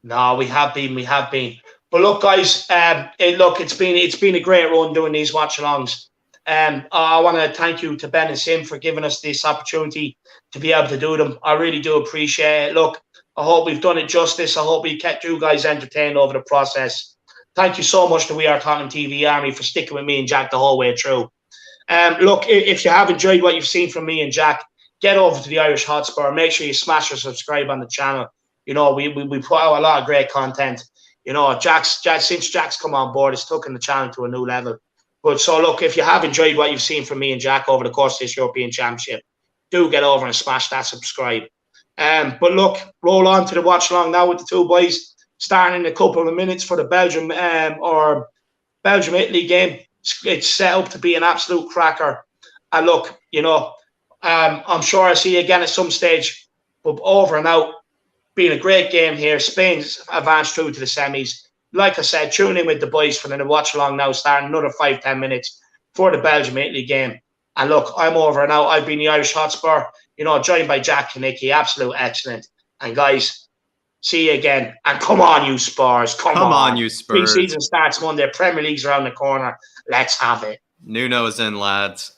No, we have been. But look, guys, it's been a great run doing these watch-alongs. I want to thank you to Ben and Sim for giving us this opportunity to be able to do them. I really do appreciate it. Look, I hope we've done it justice. I hope we kept you guys entertained over the process. Thank you so much to We Are Tottenham TV Army for sticking with me and Jack the whole way through. Look, if you have enjoyed what you've seen from me and Jack, get over to the Irish Hotspur. Make sure you smash or subscribe on the channel. We put out a lot of great content. Since Jack's come on board, it's taken the channel to a new level. But so look, if you have enjoyed what you've seen from me and Jack over the course of this European Championship, do get over and smash that subscribe. But look, roll on to the watch along now with the 2 boys, starting in a couple of minutes for the Belgium Italy game. It's set up to be an absolute cracker. And look, I'm sure I'll see you again at some stage. But over and out, been a great game here. Spain's advanced through to the semis. Like I said, tune in with the boys for the watch along now, starting another 5-10 minutes for the Belgium Italy game. And look, I'm over and out. I've been the Irish Hotspur, joined by Jack Kanicki. Absolute excellent. And guys, see you again. And come on, you Spurs. Come on, you Spurs. Pre-season starts Monday. Premier League's around the corner. Let's have it. Nuno's in, lads.